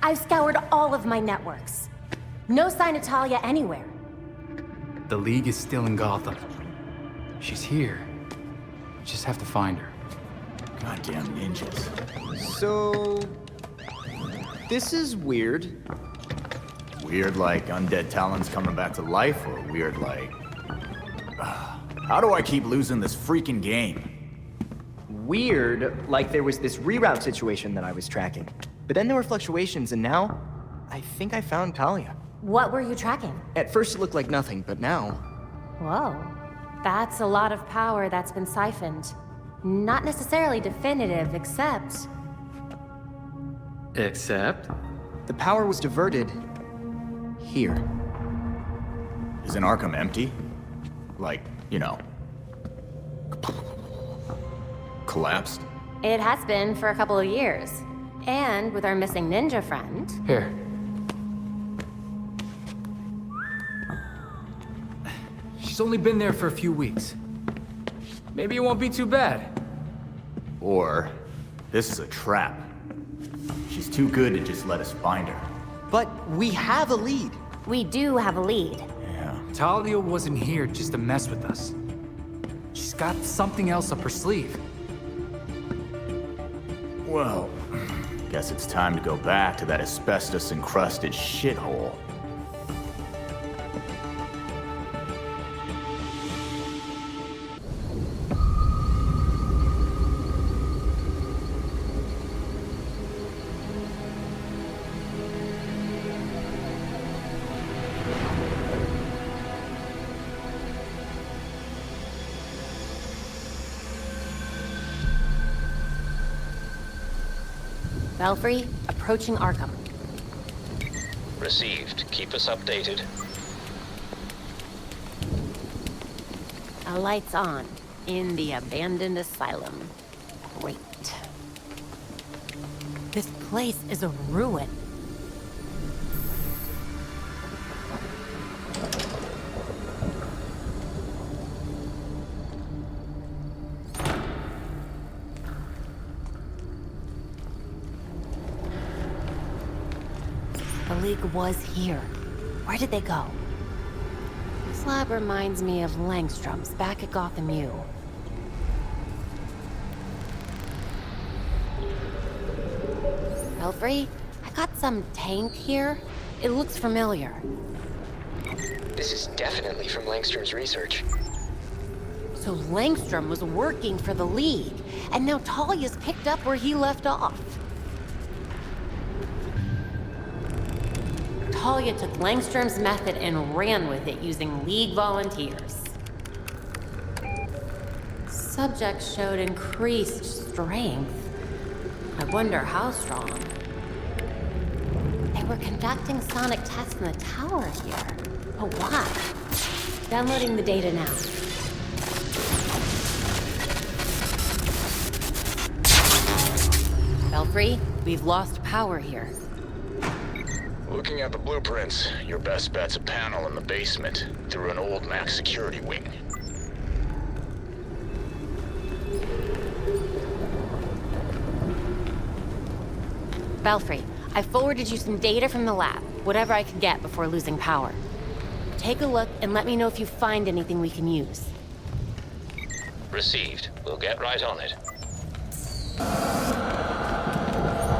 I've scoured all of my networks. No sign of Talia anywhere. The League is still in Gotham. She's here. We just have to find her. Goddamn ninjas. So... this is weird. Weird like undead Talons coming back to life, or weird like... how do I keep losing this freaking game? Weird, like there was this reroute situation that I was tracking. But then there were fluctuations, and now... I think I found Talia. What were you tracking? At first it looked like nothing, but now... Whoa. That's a lot of power that's been siphoned. Not necessarily definitive, except... Except? The power was diverted... here. Isn't Arkham empty? Like, you know... collapsed? It has been for a couple of years. And with our missing ninja friend... Here. She's only been there for a few weeks. Maybe it won't be too bad. Or, this is a trap. She's too good to just let us find her. But we have a lead. We do have a lead. Yeah. Talia wasn't here just to mess with us. She's got something else up her sleeve. Well, guess it's time to go back to that asbestos-encrusted shithole. Belfry, approaching Arkham. Received. Keep us updated. A light's on in the abandoned asylum. Great. This place is a ruin. The League was here. Where did they go? This lab reminds me of Langstrom's back at Gotham U. Belfry, I got some tank here. It looks familiar. This is definitely from Langstrom's research. So Langstrom was working for the League, and now Talia's picked up where he left off. Talia took Langstrom's method and ran with it using League volunteers. Subject showed increased strength. I wonder how strong. They were conducting sonic tests in the tower here. But why? Downloading the data now. Belfry, we've lost power here. Looking at the blueprints, your best bet's a panel in the basement, through an old max security wing. Belfry, I forwarded you some data from the lab, whatever I could get before losing power. Take a look and let me know if you find anything we can use. Received. We'll get right on it.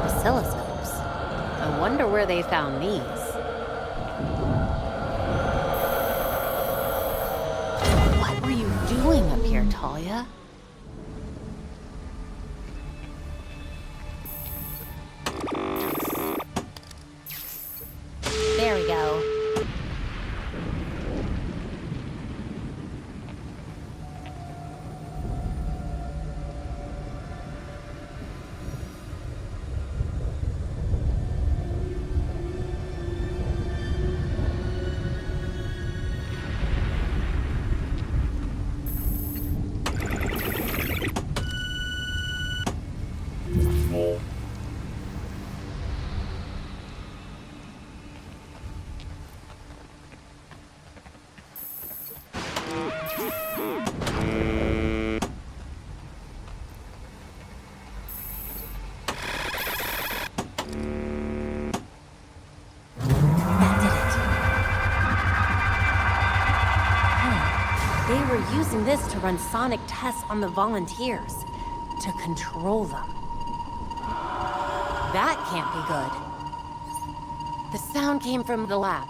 Oscilloscopes. I wonder where they found these. What were you doing up here, Talia? There we go. using this to run sonic tests on the volunteers, to control them. That can't be good. The sound came from the lab.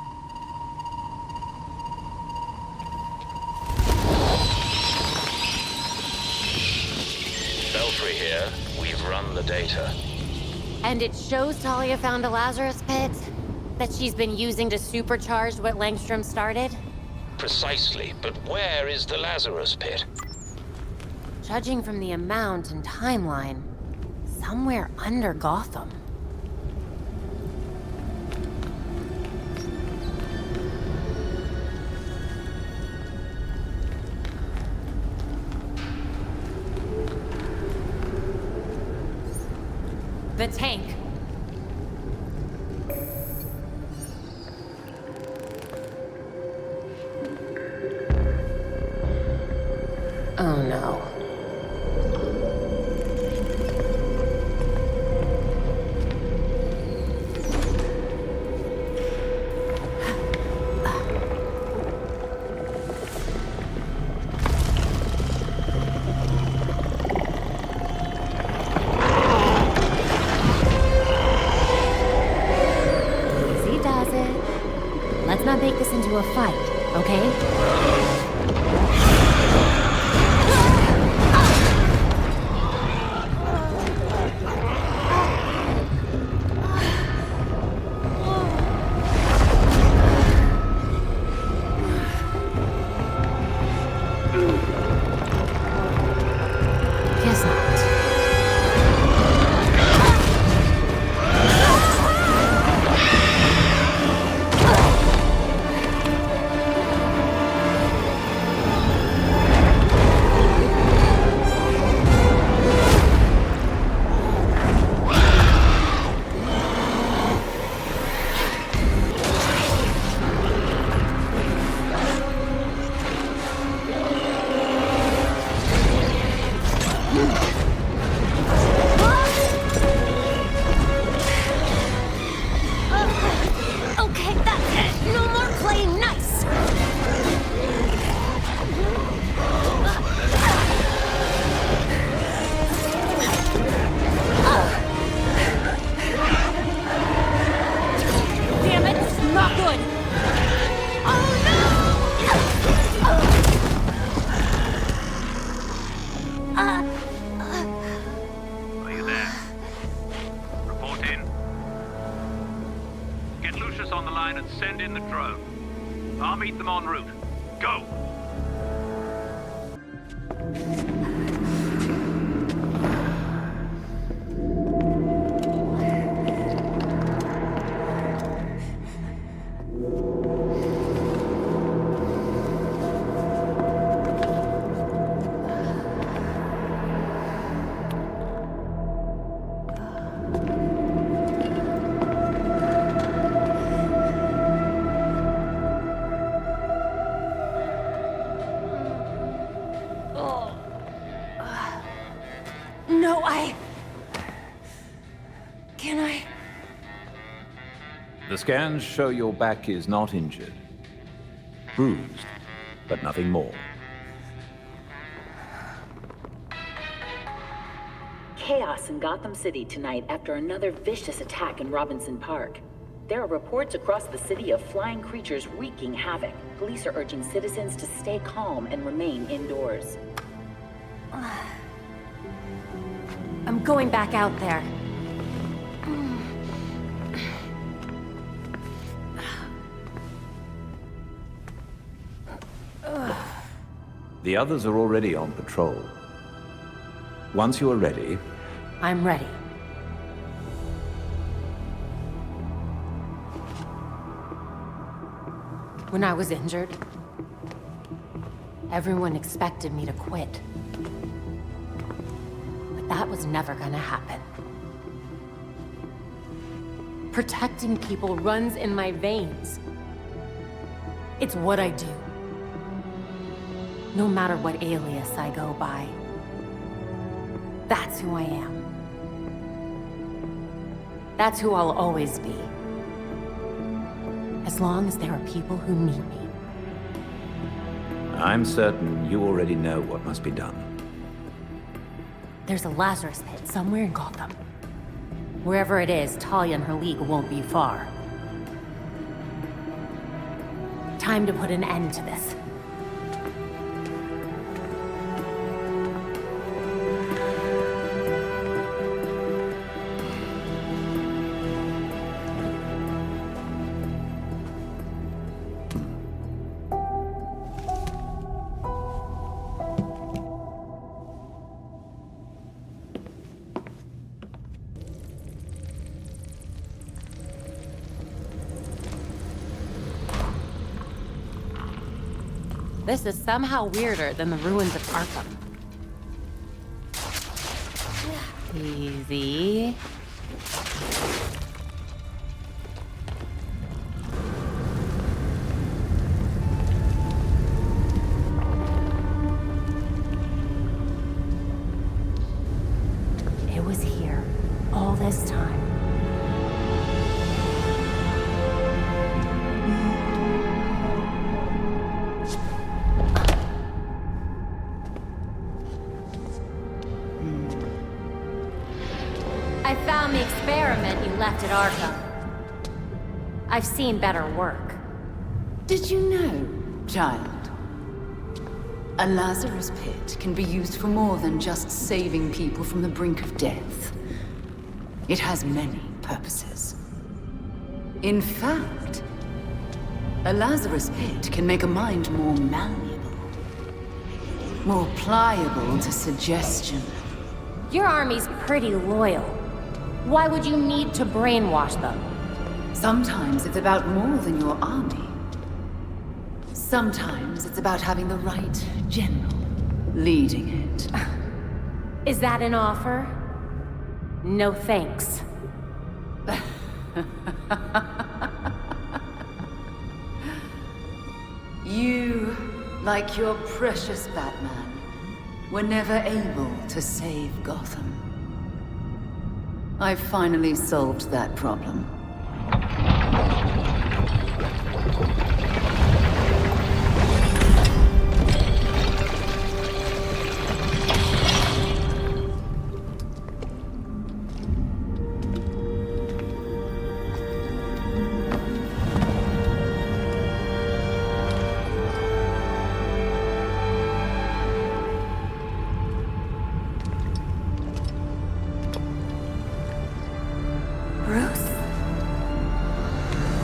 Belfry here. We've run the data. And it shows Talia found a Lazarus pit that she's been using to supercharge what Langstrom started? Precisely, but where is the Lazarus pit? Judging from the amount and timeline, somewhere under Gotham. The tank. Oh no. Easy does it. Let's not make this into a fight, okay? Guess not. Okay, that's it. No more playing nice. Damn it, this is not good. Oh Are you there? Report in. Get Lucius on the line and send in the drone. I'll meet them en route. Go! no, Can I? The scans show your back is not injured. Bruised, but nothing more. Chaos in Gotham City tonight after another vicious attack in Robinson Park. There are reports across the city of flying creatures wreaking havoc. Police are urging citizens to stay calm and remain indoors. I'm going back out there. The others are already on patrol. Once you are ready... I'm ready. When I was injured, everyone expected me to quit. But that was never gonna happen. Protecting people runs in my veins. It's what I do. No matter what alias I go by. That's who I am. That's who I'll always be. As long as there are people who need me. I'm certain you already know what must be done. There's a Lazarus pit somewhere in Gotham. Wherever it is, Talia and her league won't be far. Time to put an end to this. This is somehow weirder than the ruins of Arkham. Easy. It was here all this time. I found the experiment you left at Arkham. I've seen better work. Did you know, child? A Lazarus pit can be used for more than just saving people from the brink of death. It has many purposes. In fact, a Lazarus pit can make a mind more malleable, more pliable to suggestion. Your army's pretty loyal. Why would you need to brainwash them? Sometimes it's about more than your army. Sometimes it's about having the right general leading it. Is that an offer? No thanks. You, like your precious Batman, were never able to save Gotham. I've finally solved that problem.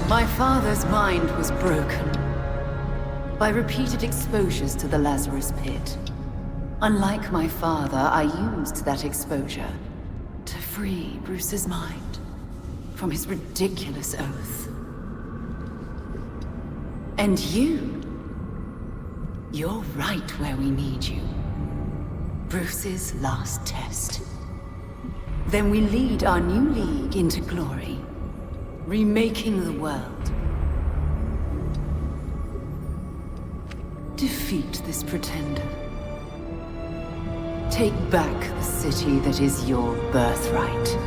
My father's mind was broken by repeated exposures to the Lazarus pit. Unlike my father, I used that exposure to free Bruce's mind from his ridiculous oath. And you're right where we need you. Bruce's last test. Then we lead our new league into glory. Remaking the world. Defeat this pretender. Take back the city that is your birthright.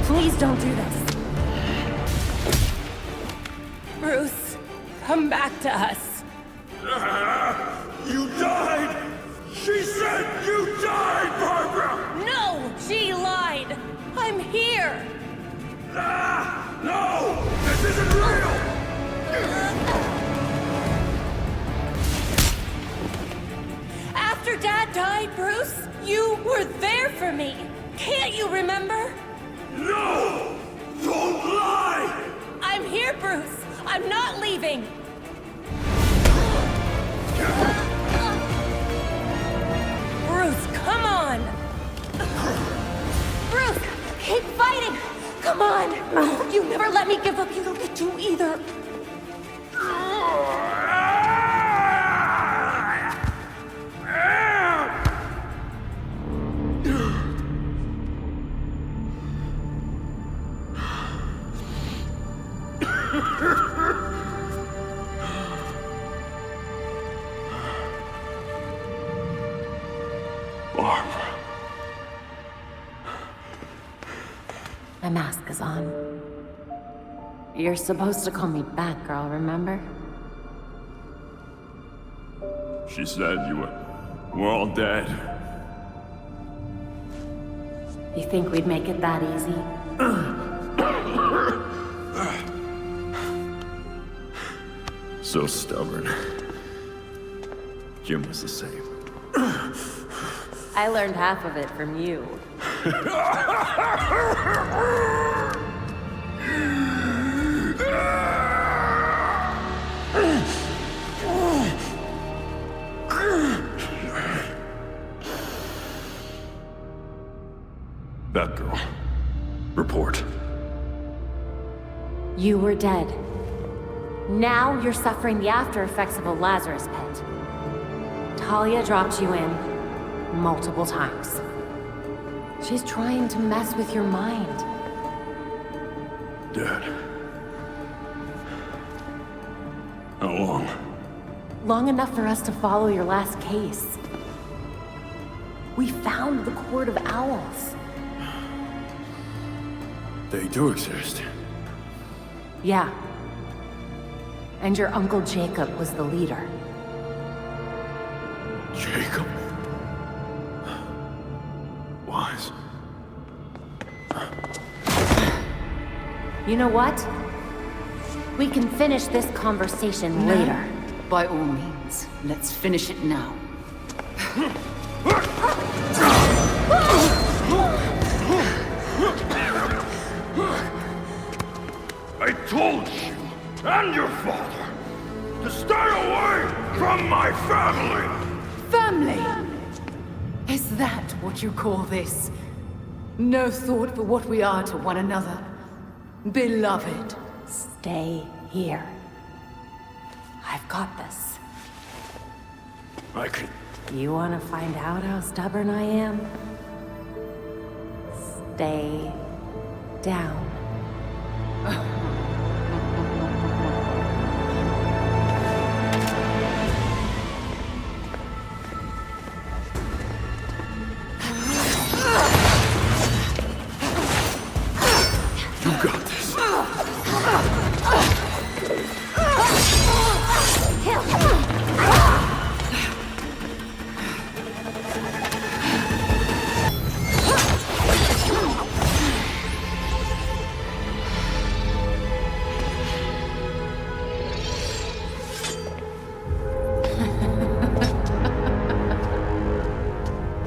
Please don't do this. Bruce, come back to us. You died! She said you died, Barbara! No! She lied! I'm here! No! This isn't real! After Dad died, Bruce, you were there for me. Can't you remember? No! Don't lie! I'm here, Bruce. I'm not leaving. Bruce, come on! Bruce, keep fighting! Come on! You never let me give up. You don't get to either. My mask is on. You're supposed to call me Batgirl, remember? She said you were all dead. You think we'd make it that easy? So stubborn. Jim was the same. I learned half of it from you. Batgirl. Report. You were dead. Now you're suffering the after effects of a Lazarus pit. Talia dropped you in multiple times. She's trying to mess with your mind. Dead. How long? Long enough for us to follow your last case. We found the Court of Owls. They do exist. Yeah. And your Uncle Jacob was the leader. Jacob? Wise. You know what? We can finish this conversation later. By all means, let's finish it now. I told you and your father to stay away from my family! Family? Is that what you call this? No thought for what we are to one another? Beloved. Stay here. I've got this. I can... You want to find out how stubborn I am? Stay down.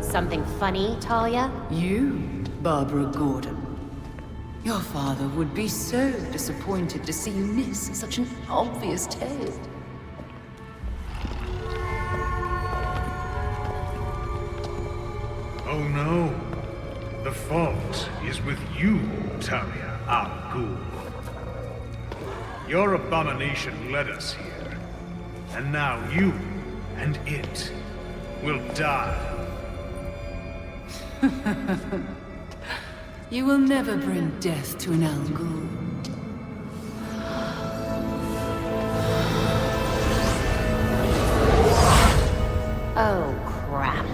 Something funny, Talia? You, Barbara Gordon. Your father would be so disappointed to see you miss such an obvious tale. Oh no. The fault is with you, Talia al Ghul. Your abomination led us here. And now you and it will die. You will never bring death to an Al Ghul. Oh, crap.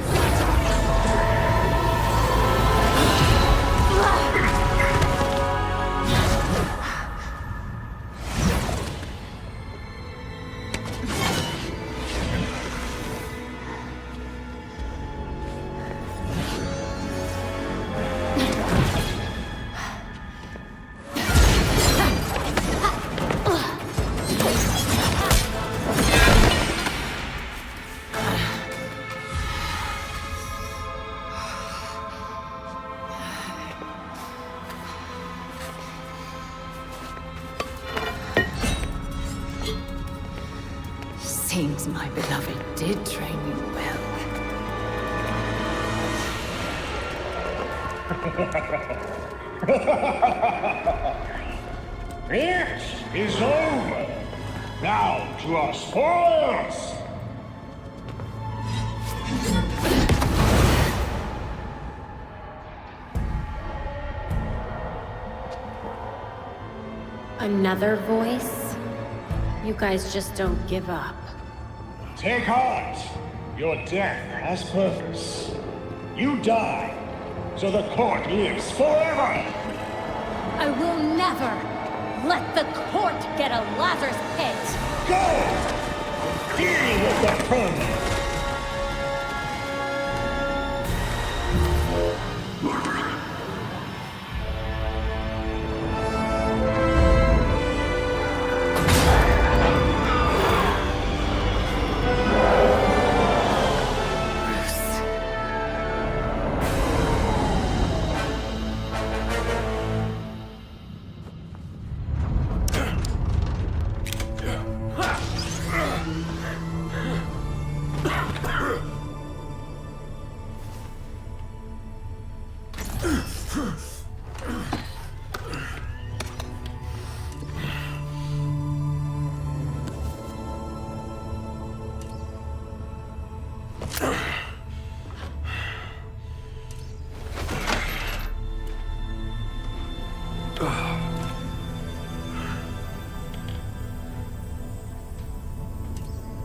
Seems my beloved did train you well. This is over. Now to our spoils! Another voice? You guys just don't give up. Take heart. Your death has purpose. You die, so the court lives forever. I will never let the court get a Lazarus pit! Go! Deal with that thing!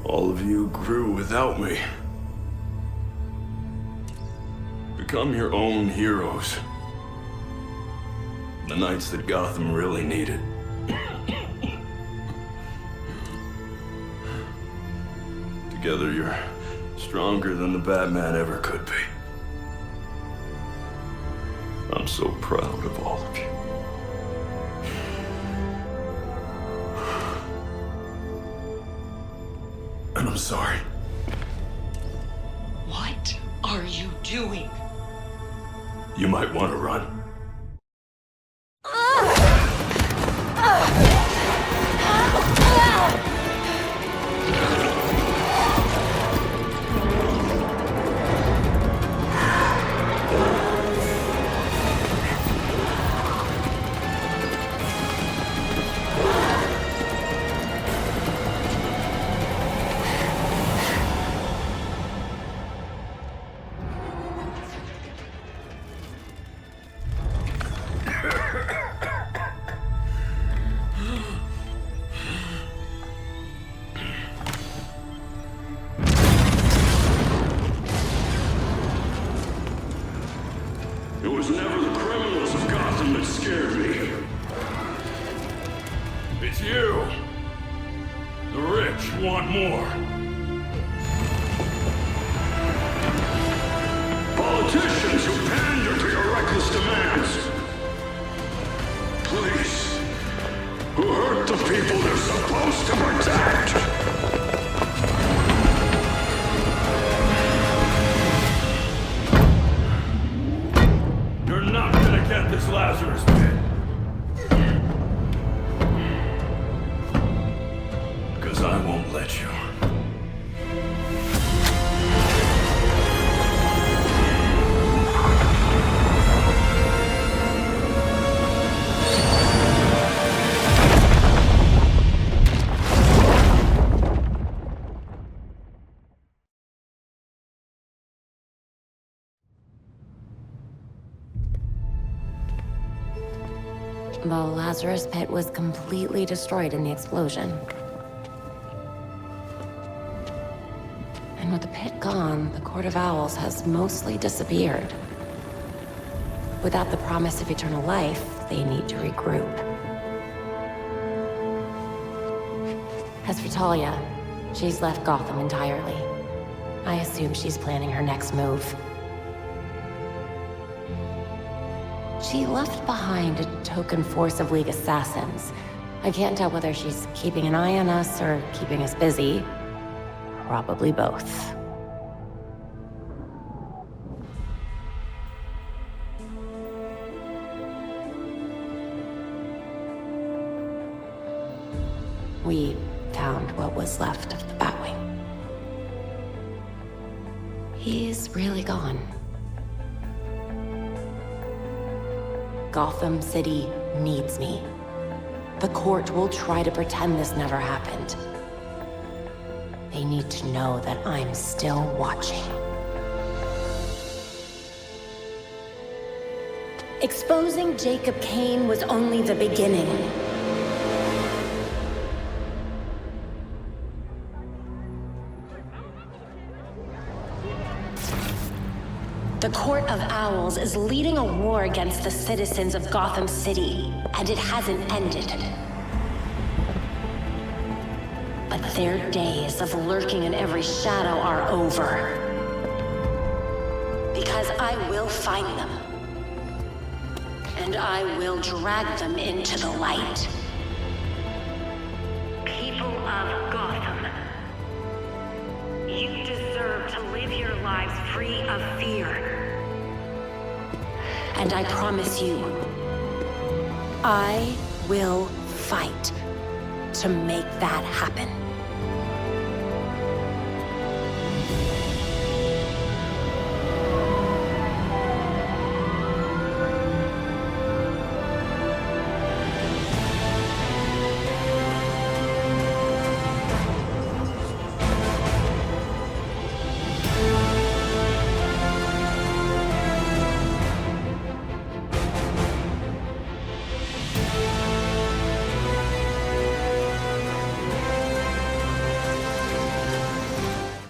All of you grew without me. Become your own heroes. The knights that Gotham really needed. Together you're stronger than the Batman ever could be. I'm so proud of all of you. And I'm sorry. What are you doing? You might want to run. It was never the criminals of Gotham that scared me. It's you. The rich want more. Politicians who pander to your reckless demands. Police who hurt the people they're supposed to protect. You're not gonna get this Lazarus pit. Because I won't let you. The Lazarus pit was completely destroyed in the explosion. And with the pit gone, the Court of Owls has mostly disappeared. Without the promise of eternal life, they need to regroup. As for Talia, she's left Gotham entirely. I assume she's planning her next move. She left behind a token force of League assassins. I can't tell whether she's keeping an eye on us or keeping us busy. Probably both. We found what was left of the Batwing. He's really gone. Gotham City needs me. The court will try to pretend this never happened. They need to know that I'm still watching. Exposing Jacob Kane was only the beginning. The Court of Owls Ghul's is leading a war against the citizens of Gotham City, and it hasn't ended. But their days of lurking in every shadow are over. Because I will find them. And I will drag them into the light. People of Gotham, you deserve to live your lives free of fear. And I promise you, I will fight to make that happen.